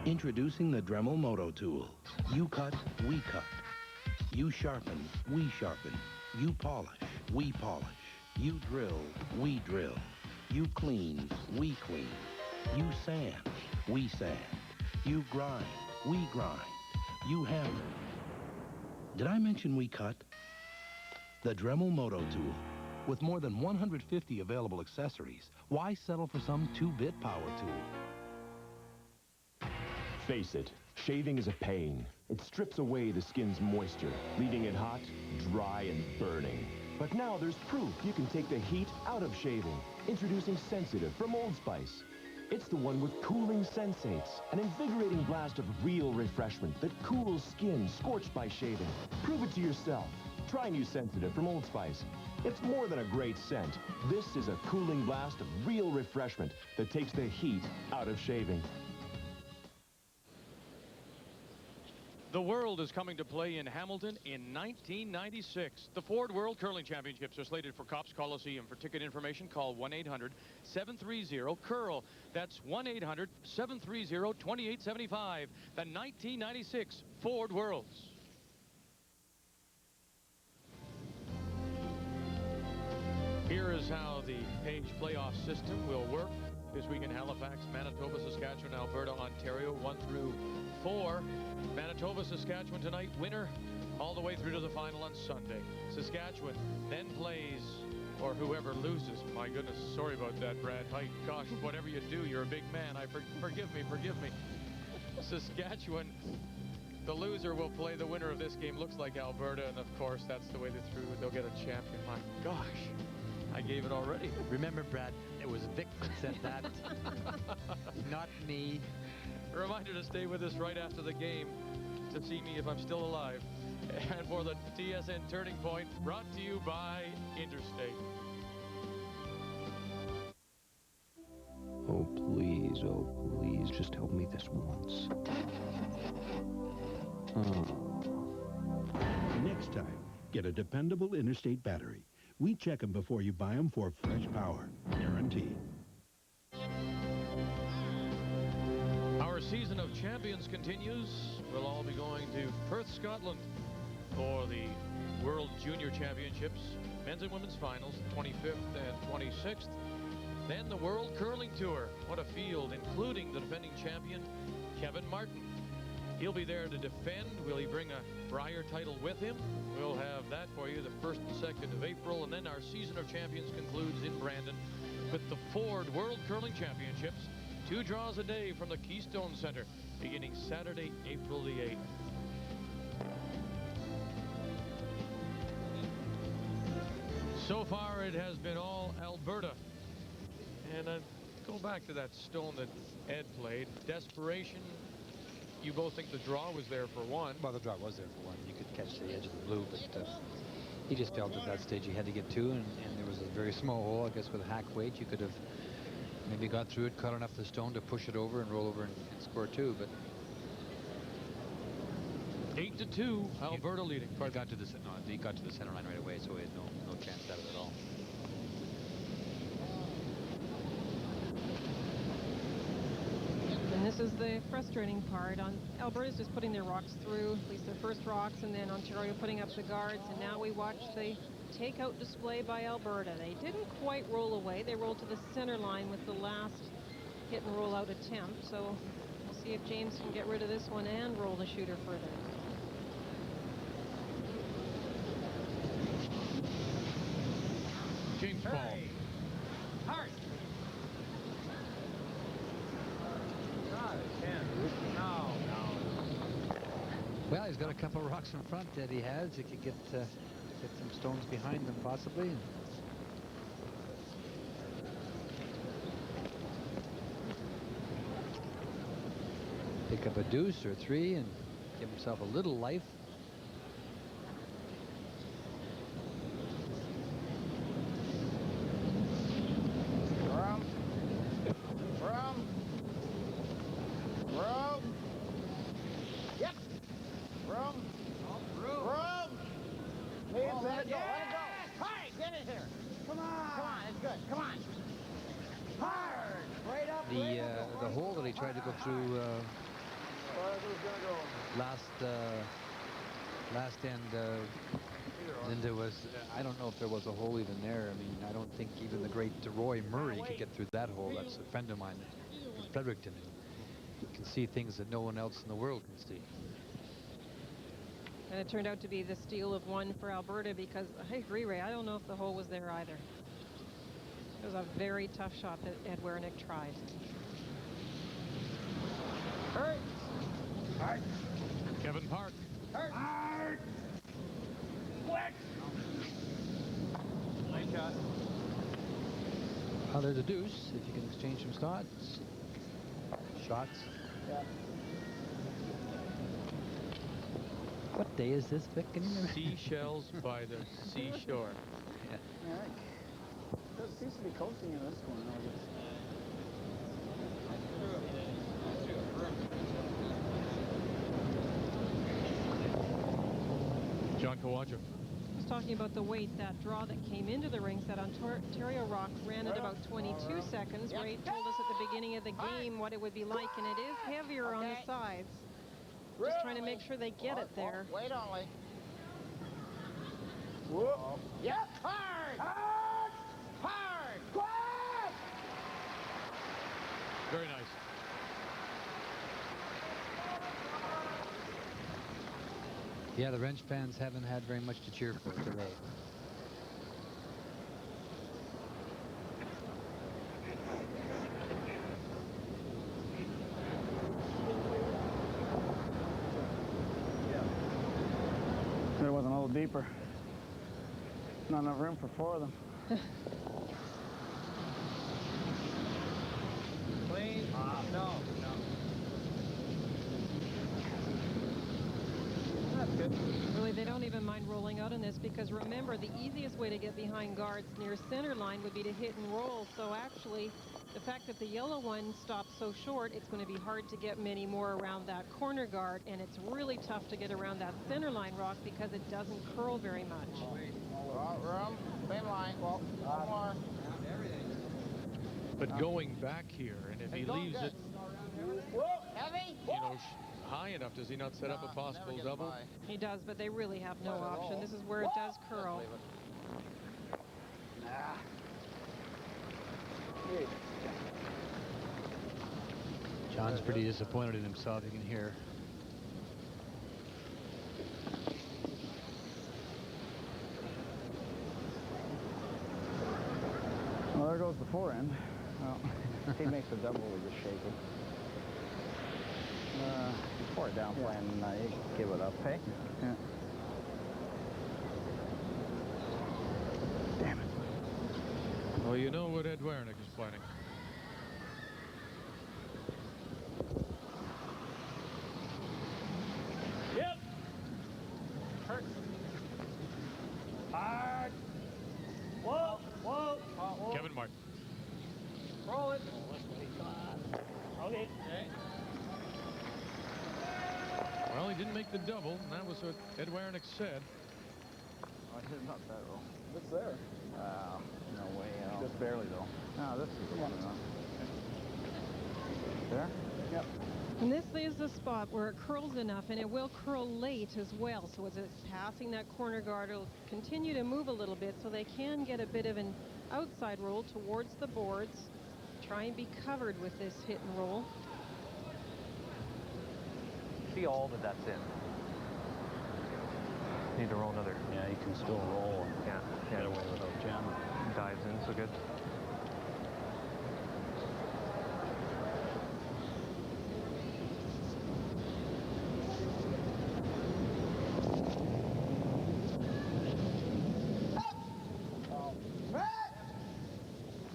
Introducing the Dremel Moto Tool. You cut, we cut. You sharpen, we sharpen. You polish, we polish. You drill, we drill. You clean, we clean. You sand, we sand. You grind, we grind. You hammer. Did I mention we cut? The Dremel Moto Tool. With more than 150 available accessories, why settle for some 2-bit power tool? Face it, shaving is a pain. It strips away the skin's moisture, leaving it hot, dry, and burning. But now there's proof you can take the heat out of shaving. Introducing Sensitive from Old Spice. It's the one with cooling sensates, an invigorating blast of real refreshment that cools skin scorched by shaving. Prove it to yourself. Try new Sensitive from Old Spice. It's more than a great scent. This is a cooling blast of real refreshment that takes the heat out of shaving. The World is coming to play in Hamilton in 1996. The Ford World Curling Championships are slated for Copps Coliseum. For ticket information, call 1-800-730-CURL. That's 1-800-730-2875. The 1996 Ford Worlds. Here is how the Page playoff system will work this week in Halifax, Manitoba, Saskatchewan, Alberta, Ontario, 1 through 4. Manitoba, Saskatchewan tonight, winner all the way through to the final on Sunday. Saskatchewan then plays, or whoever loses. My goodness, sorry about that, Brad Height. Gosh, whatever you do, you're a big man. Forgive me. Saskatchewan, the loser will play the winner of this game. Looks like Alberta, and of course, that's the way they'll get a champion. My gosh, I gave it already. Remember, Brad, it was Vic that said that, not me. A reminder to stay with us right after the game to see me if I'm still alive. And for the TSN Turning Point, brought to you by Interstate. Oh, please, just help me this once. Next time, get a dependable Interstate battery. We check them before you buy them for fresh power. Guaranteed. Our season of champions continues. We'll all be going to Perth, Scotland for the World Junior Championships, men's and women's finals, 25th and 26th. Then the World Curling Tour. What a field, including the defending champion, Kevin Martin. He'll be there to defend. Will he bring a Brier title with him? We'll have that for you the 1st and 2nd of April. And then our season of champions concludes in Brandon with the Ford World Curling Championships. 2 draws a day from the Keystone Center, beginning Saturday, April the 8th. So far, it has been all Alberta. And go back to that stone that Ed played. Desperation. You both think the draw was there for one. Well, the draw was there for one. You could catch the edge of the blue, but he just felt at that stage he had to get 2, and there was a very small hole. I guess with hack weight, you could have maybe got through it, caught enough of the stone to push it over and roll over and score 2, but 8-2, Alberta leading. He got to the center line right away, so he had no chance at it at all. And this is the frustrating part. Alberta's just putting their rocks through, at least their first rocks, and then Ontario putting up the guards. And now we watch the takeout display by Alberta. They didn't quite roll away. They rolled to the center line with the last hit and roll out attempt. So we'll see if James can get rid of this one and roll the shooter further. James Paul. Hard. Well, he's got a couple of rocks in front that he has. He could get some stones behind them, possibly. Pick up a deuce or 3 and give himself a little life. The hole that he tried to go through last end, Linda, was, I don't know if there was a hole even there. I mean, I don't think even the great Roy Murray could get through that hole. That's a friend of mine from Fredericton. He can see things that no one else in the world can see. And it turned out to be the steal of 1 for Alberta, because I agree, Ray, I don't know if the hole was there either. It was a very tough shot that Ed Werenich tried. Hurt. Hard. Kevin Park. Hurt. Hard. Quick. Nice shot. Well, there's a deuce, if you can exchange some shots. Yeah. What day is this, Vic? Seashells by the seashore. Yeah. There seems to be coasting in this one. John Kawaja. I was talking about the weight. That draw that came into the rings, that Ontario rock ran at about 22 seconds. Ray told us at the beginning of the game what it would be like, and it is heavier on the sides. Just trying to make sure they get it there. Wait only. Whoop. Yep. Hard. Hard. Hard. Quick. Very nice. Yeah, the Wrench fans haven't had very much to cheer for today. There wasn't a little deeper. Not enough room for 4 of them. Clean. No. That's good. Really, they don't even mind rolling out on this, because remember, the easiest way to get behind guards near center line would be to hit and roll. So actually, the fact that the yellow one stopped so short, it's going to be hard to get many more around that corner guard, and it's really tough to get around that center line rock because it doesn't curl very much. Room. Same line. Well, one more. But going back here, and if he leaves it, Whoa, heavy. high enough, does he not set up a possible double? He does, but they really have no option. This is where it does curl. John's pretty disappointed in himself, you can hear. Well, there goes the 4 end. Well, if he makes a double, we just shake it. Pour it down, plan, you give it up, hey? Yeah. Damn it. Well, you know what Ed Werenich is planning. Yep. Hurt. Hard. Whoa, whoa. Whoa. Kevin Martin. Roll it. Okay. Well, he didn't make the double. That was what Ed Werenich said. Oh, I did not that roll. It's there. No way. Just barely, though. No, this is the one. There? Yep. And this is the spot where it curls enough, and it will curl late as well. So as it's passing that corner guard, it'll continue to move a little bit so they can get a bit of an outside roll towards the boards. Try and be covered with this hit and roll. See all that's in. Need to roll another. Yeah, you can still roll. Yeah. Get away without jamming. Dives in, so good.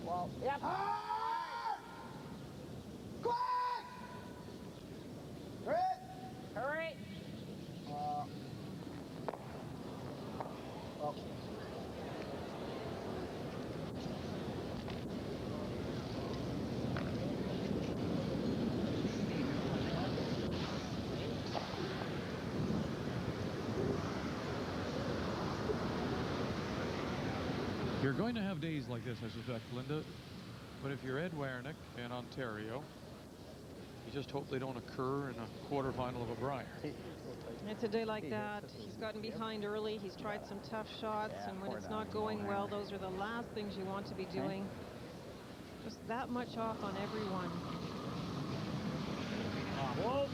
Well, yep. Hurry! You're going to have days like this, I suspect, Linda. But if you're Ed Werenich in Ontario, you just hope they don't occur in a quarterfinal of a Brier. It's a day like that. He's gotten behind early. He's tried some tough shots, and when it's not going well, those are the last things you want to be doing. Just that much off on everyone. Whoa.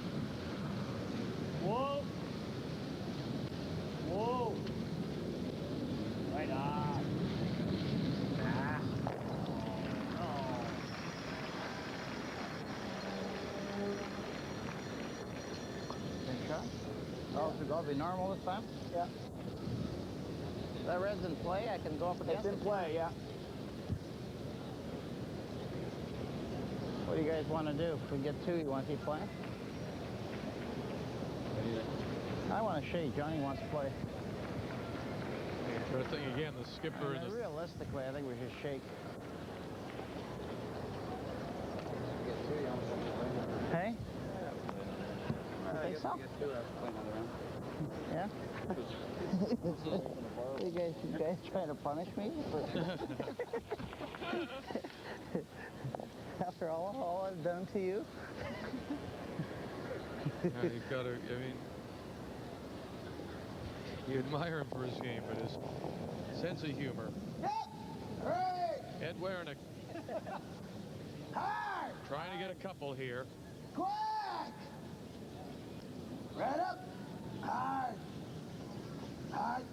Whoa. Whoa. Right on. Oh, should go be normal this time? Yeah. That red's in play? I can go up against it? It's in play, yeah. What do you guys want to do? If we get two, you want to keep playing? I want to shake. Johnny wants to play. But I think, again, the skipper... And realistically, I think we should shake. Hey? I think so. Yeah? you guys trying to punish me? After all I've done to you? You've got to, I mean... You admire him for his game, but his sense of humor. Yep! Hurry! Ed Werenich. Hard! Trying to get a couple here. Quick! Right up! Hard! Hard!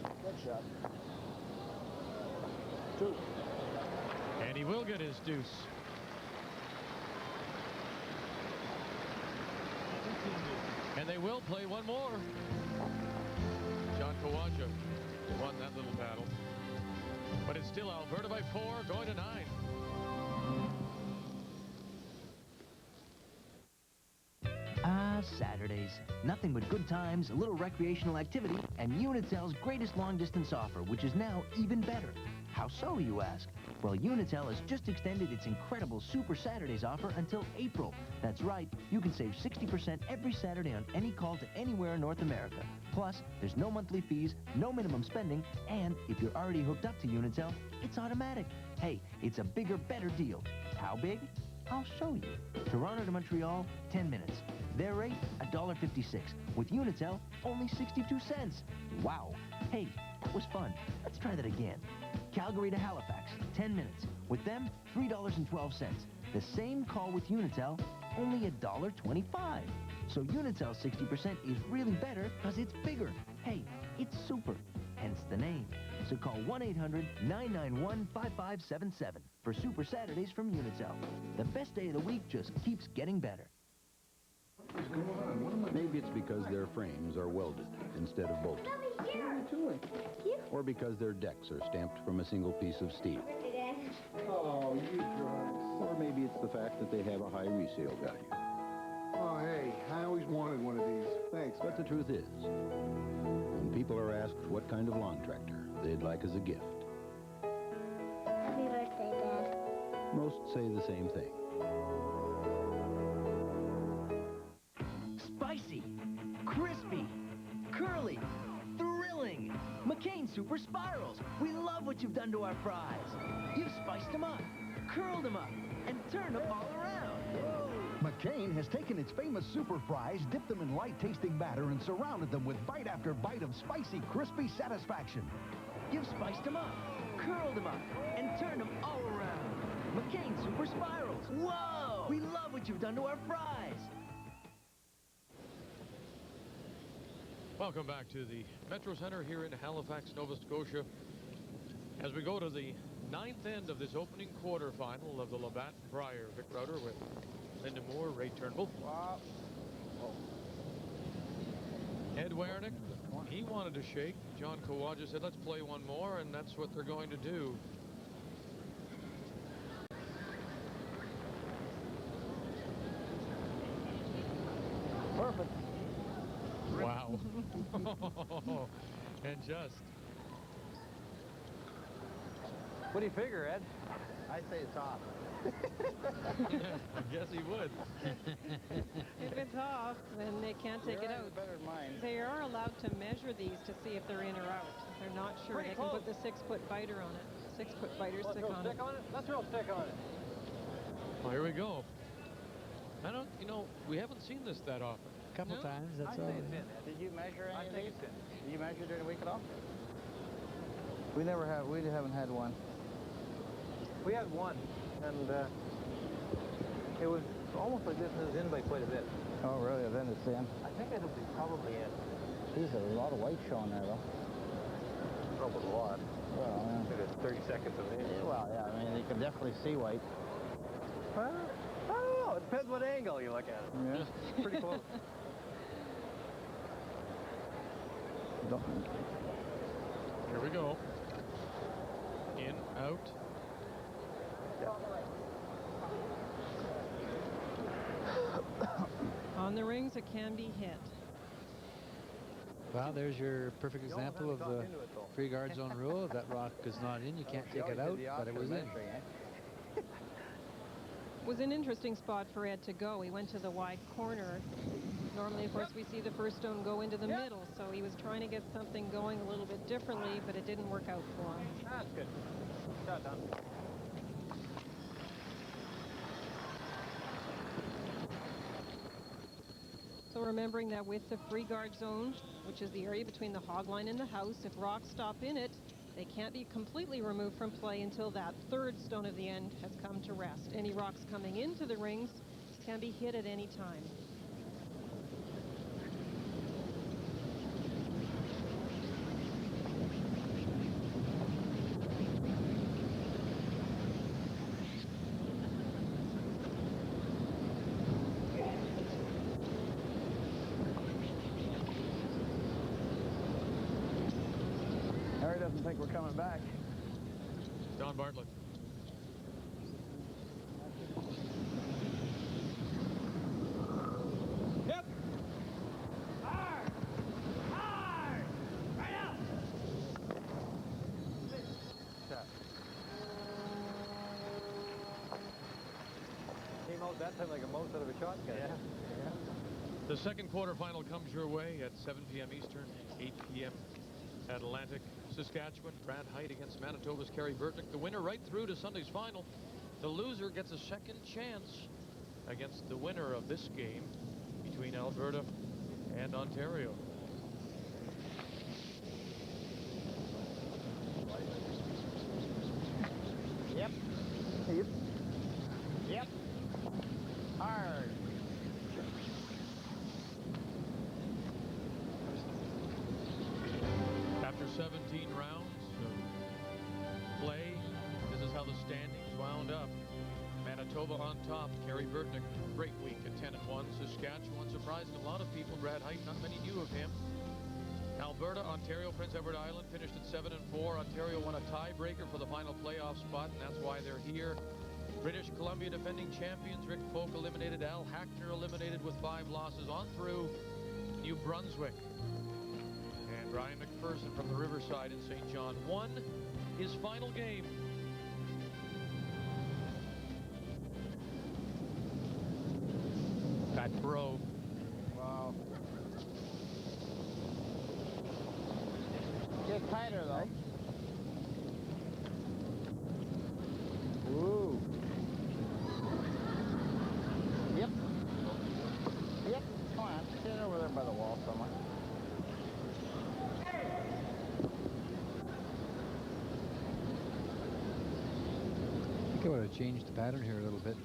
Good shot. Two. And he will get his deuce. And they will play one more. John Kawaja won that little battle. But it's still Alberta by 4, going to 9. Saturdays. Nothing but good times, a little recreational activity, and Unitel's greatest long-distance offer, which is now even better. How so, you ask? Well, Unitel has just extended its incredible Super Saturdays offer until April. That's right, you can save 60% every Saturday on any call to anywhere in North America. Plus, there's no monthly fees, no minimum spending, and if you're already hooked up to Unitel, it's automatic. Hey, it's a bigger, better deal. How big? I'll show you. Toronto to Montreal, 10 minutes. Their rate, $1.56. With Unitel, only 62 cents. Wow. Hey, that was fun. Let's try that again. Calgary to Halifax, 10 minutes. With them, $3.12. The same call with Unitel, only $1.25. So Unitel's 60% is really better because it's bigger. Hey, it's super. Hence the name. So call 1-800-991-5577. for Super Saturdays from Unitel. The best day of the week just keeps getting better. Maybe it's because their frames are welded instead of bolted. Or because their decks are stamped from a single piece of steel. Oh, you drugs. Or maybe it's the fact that they have a high resale value. Oh, hey, I always wanted one of these. Thanks. But the truth is, when people are asked what kind of lawn tractor they'd like as a gift, Happy birthday, Dad. most say the same thing. Spicy, crispy, curly, thrilling. McCain Super Spirals. We love what you've done to our fries. You've spiced them up, curled them up, and turned them all around. McCain has taken its famous super fries, dipped them in light-tasting batter, and surrounded them with bite after bite of spicy, crispy satisfaction. You've spiced them up, curled them up, and turned them all around. McCain Super Spirals. Whoa! We love what you've done to our fries. Welcome back to the Metro Center here in Halifax, Nova Scotia. As we go to the ninth end of this opening quarterfinal of the Labatt Brier Vic Router with Linda Moore, Ray Turnbull. Wow. Ed Werenich, he wanted to shake. John Kawaja said, let's play one more, and that's what they're going to do. Perfect. Wow. And just. What do you figure, Ed? I say it's off. I guess he would. If it's off, then they can't take it out. Better than mine. They are allowed to measure these to see if they're in or out. If they're not sure, Pretty they can close. put the 6-foot biter on it. 6-foot biter Let's stick throw on stick it. on it. Let's throw stick on it. Well, here we go. I don't, you know, we haven't seen this that often. Couple times, that's all. Did you measure any of think these? it's in. Did you measure during the week at all? We haven't had one. We had one, and it was almost like this is in by quite a bit. Oh, really? Then it's in. I think it'll be probably in. Geez, there's a lot of white showing there, though. Probably a lot. Well, I think it's 30 seconds of it. Well, yeah, I mean, you can definitely see white. I don't know. It depends what angle you look at it. Yeah. Pretty close. Here we go. In, out. On the rings, it can be hit. Well, there's your perfect example of the free guard zone rule. If that rock is not in, you can't take it out, but it was in. It was an interesting spot for Ed to go. He went to the wide corner. Normally, of course, we see the first stone go into the middle, so he was trying to get something going a little bit differently, but it didn't work out for him. That's good. Shot done. So remembering that with the free guard zone, which is the area between the hog line and the house, if rocks stop in it, they can't be completely removed from play until that third stone of the end has come to rest. Any rocks coming into the rings can be hit at any time. Harry doesn't think we're coming back. Don Bartlett. Yep. Hard. Hard. Right up. Shot. Came out that time like a mouse out of a shotgun. Yeah. The second quarterfinal comes your way at 7 p.m. Eastern, 8 p.m. Atlantic. Saskatchewan, Brad Height against Manitoba's Kerry Burtnick. The winner right through to Sunday's final. The loser gets a second chance against the winner of this game between Alberta and Ontario. Yep. Yep. Yep. Hard. After 17 rounds of play, this is how the standings wound up. Manitoba on top. Kerry Werenich, great week at 10-1. Saskatchewan surprised a lot of people. Brad Height, not many knew of him. Alberta, Ontario, Prince Edward Island finished at 7-4. Ontario won a tiebreaker for the final playoff spot, and that's why they're here. British Columbia, defending champions. Rick Folk eliminated. Al Hackner eliminated with 5 losses. On through New Brunswick. And Brian McPherson from the Riverside in St. John won his final game. Pat Bro. Wow. Get tighter, though. Ooh. Yep. Yep. Come on. Get over there by the wall somewhere. I think I would have changed the pattern here a little bit.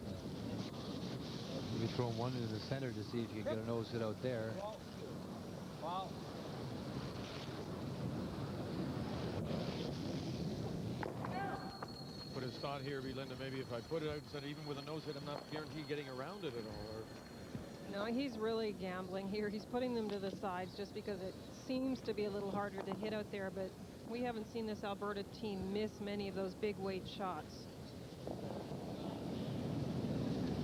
Maybe throw one into the center to see if you can get a nose hit out there. Wow. Put his thought here, Belinda, maybe if I put it out instead, even with a nose hit, I'm not guaranteed getting around it at all. Or... No, he's really gambling here. He's putting them to the sides just because it seems to be a little harder to hit out there, but we haven't seen this Alberta team miss many of those big weight shots.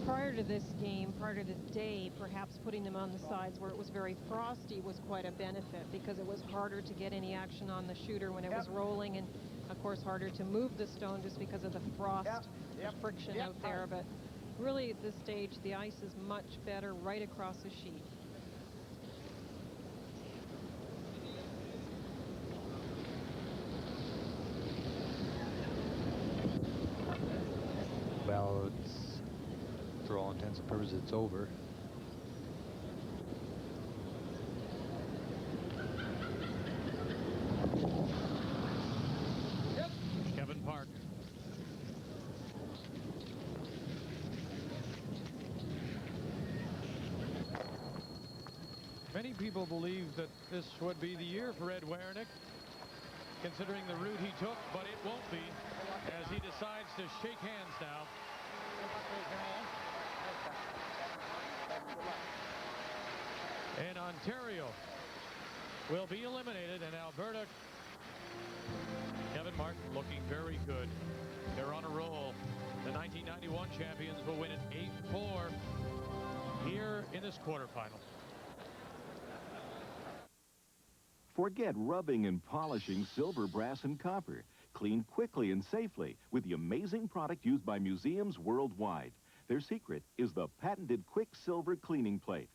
Prior to this game, prior to this day, perhaps putting them on the sides where it was very frosty was quite a benefit because it was harder to get any action on the shooter when it was rolling, and of course harder to move the stone just because of the frost, the friction out there. But really at this stage, the ice is much better right across the sheet. Well, it's, for all intents and purposes, it's over. Kevin Park. Many people believe that this would be the year for Ed Werenich, considering the route he took, but it won't be, as he decides to shake hands now. And Ontario will be eliminated, and Alberta, Kevin Martin looking very good. They're on a roll. The 1991 champions will win it 8-4 here in this quarterfinal. Forget rubbing and polishing silver, brass, and copper. Clean quickly and safely with the amazing product used by museums worldwide. Their secret is the patented Quicksilver cleaning plate.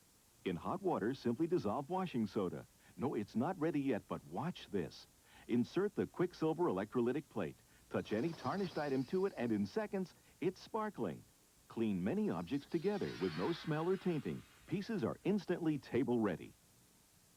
In hot water, simply dissolve washing soda. No, it's not ready yet, but watch this. Insert the Quicksilver electrolytic plate. Touch any tarnished item to it, and in seconds, it's sparkling. Clean many objects together with no smell or tainting. Pieces are instantly table ready.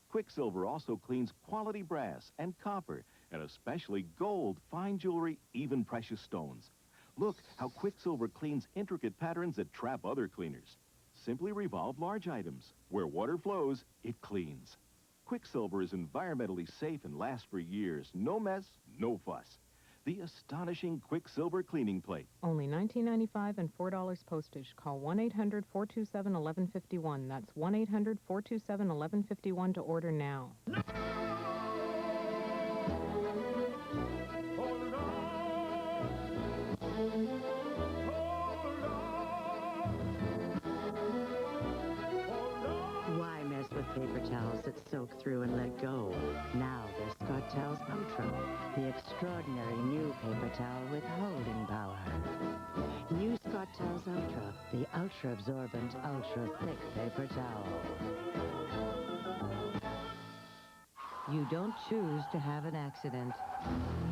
Quicksilver also cleans quality brass and copper, and especially gold, fine jewelry, even precious stones. Look how Quicksilver cleans intricate patterns that trap other cleaners. Simply revolve large items. Where water flows, it cleans. Quicksilver is environmentally safe and lasts for years. No mess, no fuss. The astonishing Quicksilver cleaning plate. Only $19.95 and $4 postage. Call 1-800-427-1151. That's 1-800-427-1151 to order now. Why mess with paper towels that soak through and let go? Now there's Scott Towels Ultra, the extraordinary new paper towel with holding power. New Scott Towels Ultra, the ultra-absorbent, ultra-thick paper towel. You don't choose to have an accident,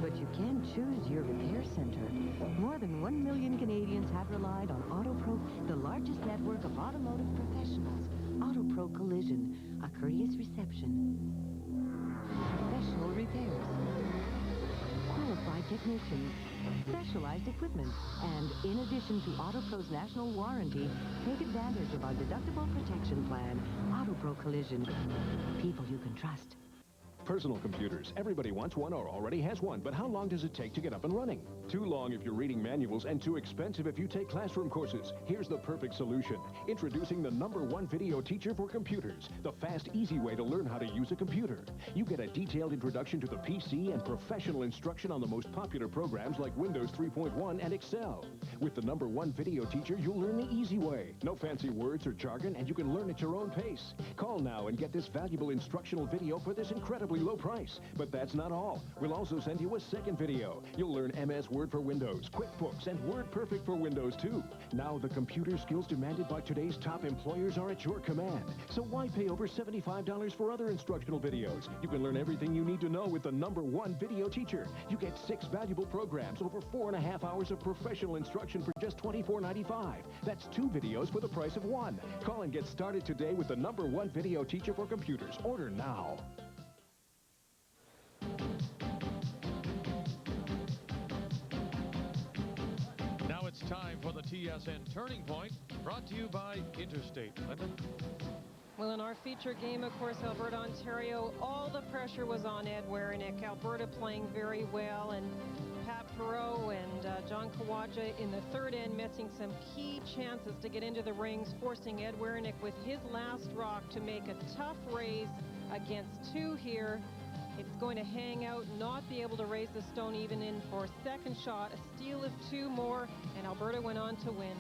but you can choose your repair center. More than 1 million Canadians have relied on AutoPro, the largest network of automotive professionals. AutoPro Collision, a courteous reception, professional repairs, qualified technicians, specialized equipment, and in addition to AutoPro's national warranty, take advantage of our deductible protection plan. AutoPro Collision, people you can trust. Personal computers. Everybody wants one or already has one, but how long does it take to get up and running? Too long if you're reading manuals and too expensive if you take classroom courses. Here's the perfect solution. Introducing the #1 video teacher for computers. The fast, easy way to learn how to use a computer. You get a detailed introduction to the PC and professional instruction on the most popular programs like Windows 3.1 and Excel. With the #1 video teacher, you'll learn the easy way. No fancy words or jargon, and you can learn at your own pace. Call now and get this valuable instructional video for this incredibly low price. But that's not all. We'll also send you a second video. You'll learn MS Word for Windows, QuickBooks, and WordPerfect for Windows too. Now the computer skills demanded by today's top employers are at your command. So why pay over $75 for other instructional videos? You can learn everything you need to know with the #1 video teacher. You get 6 valuable programs, over 4.5 hours of professional instruction for just $24.95. That's 2 videos for the price of 1. Call and get started today with the #1 video teacher for computers. Order now. Now it's time for the TSN Turning Point, brought to you by Interstate. Linda? Well, in our feature game, of course, Alberta, Ontario, all the pressure was on Ed Werenich. Alberta playing very well, and Pat Perreault and John Kawaja in the third end missing some key chances to get into the rings, forcing Ed Werenich with his last rock to make a tough raise against 2 here. It's going to hang out, not be able to raise the stone even in for a second shot, a steal of 2 more, and Alberta went on to win.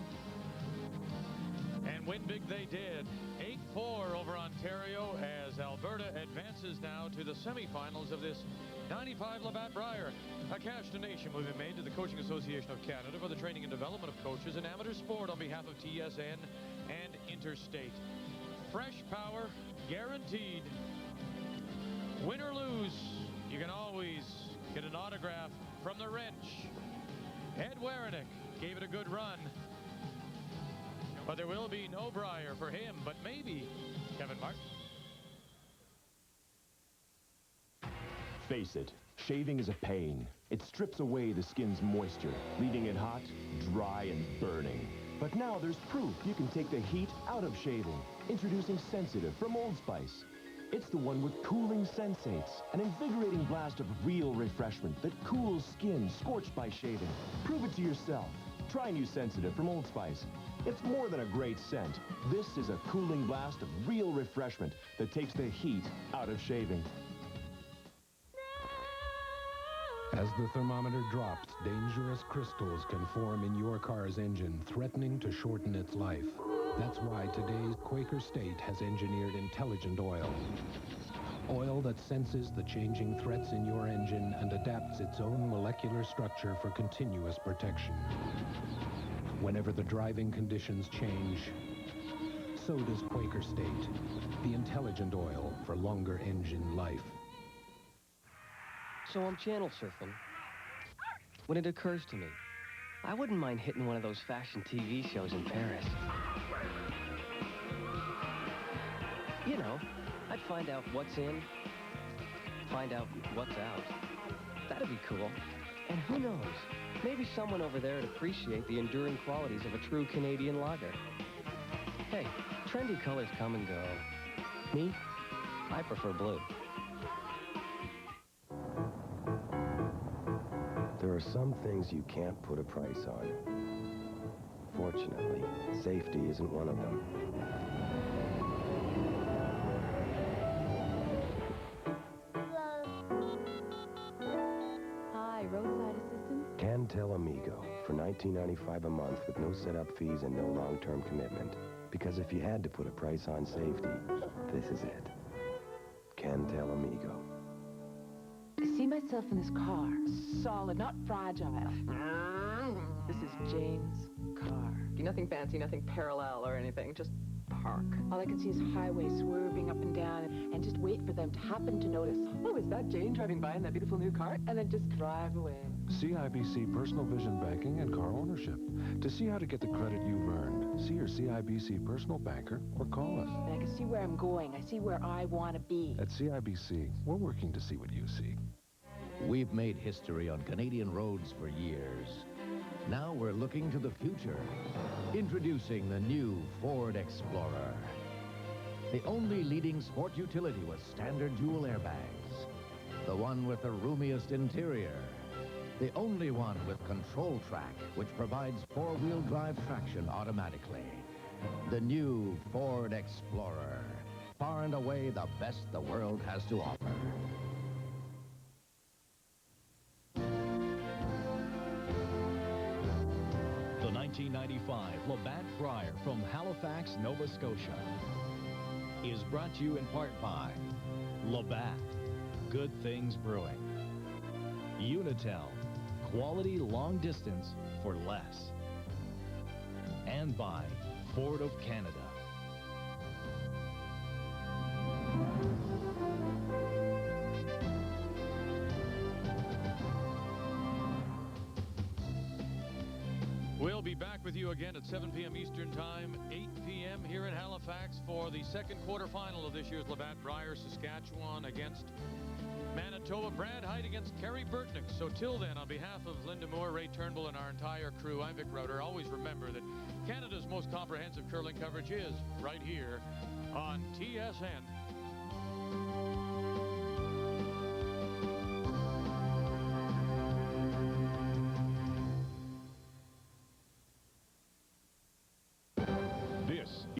And win big they did. 8-4 over Ontario as Alberta advances now to the semifinals of this 95 Labatt Brier. A cash donation will be made to the Coaching Association of Canada for the training and development of coaches in amateur sport on behalf of TSN and Interstate. Fresh power guaranteed. Win or lose, you can always get an autograph from the wrench. Ed Werenich gave it a good run. But there will be no Brier for him, but maybe Kevin Martin. Face it, shaving is a pain. It strips away the skin's moisture, leaving it hot, dry, and burning. But now there's proof you can take the heat out of shaving. Introducing Sensitive from Old Spice. It's the one with cooling sensates, an invigorating blast of real refreshment that cools skin scorched by shaving. Prove it to yourself. Try new Sensitive from Old Spice. It's more than a great scent. This is a cooling blast of real refreshment that takes the heat out of shaving. As the thermometer drops, dangerous crystals can form in your car's engine, threatening to shorten its life. That's why today's Quaker State has engineered intelligent oil. Oil that senses the changing threats in your engine and adapts its own molecular structure for continuous protection. Whenever the driving conditions change, so does Quaker State, the intelligent oil for longer engine life. So I'm channel surfing when it occurs to me, I wouldn't mind hitting one of those fashion TV shows in Paris. You know, I'd find out what's in, find out what's out. That'd be cool. And who knows, maybe someone over there would appreciate the enduring qualities of a true Canadian lager. Hey, trendy colors come and go. Me, I prefer blue. There are some things you can't put a price on. Fortunately, safety isn't one of them. Hi, roadside assistance? Cantel Amigo for $19.95 a month with no setup fees and no long-term commitment. Because if you had to put a price on safety, this is it. Cantel Amigo. I see myself in this car, solid, not fragile. This is Jane's car. Nothing fancy, nothing parallel or anything, just park. All I can see is highway swerving up and down and just wait for them to happen to notice, oh, is that Jane driving by in that beautiful new car? And then just drive away. CIBC Personal Vision Banking and Car Ownership. To see how to get the credit you've earned, see your CIBC personal banker or call us. And I can see where I'm going. I see where I want to be. At CIBC, we're working to see what you see. We've made history on Canadian roads for years. Now we're looking to the future. Introducing the new Ford Explorer. The only leading sport utility with standard dual airbags. the one with the roomiest interior, the only one with control track, which provides four-wheel drive traction automatically. The new Ford Explorer, far and away the best the world has to offer. The 1995 Labatt Brier from Halifax, Nova Scotia is brought to you in part by Labatt, Good Things Brewing, Unitel, quality long distance for less, and by Ford of Canada. We'll be back with you again at 7 p.m. Eastern Time, 8 p.m. here in Halifax for the second quarterfinal of this year's Labatt Brier. Saskatchewan against Manitoba. Brad Height against Kerry Burtnick. So till then, on behalf of Linda Moore, Ray Turnbull, and our entire crew, I'm Vic Rauter. Always remember that Canada's most comprehensive curling coverage is right here on TSN.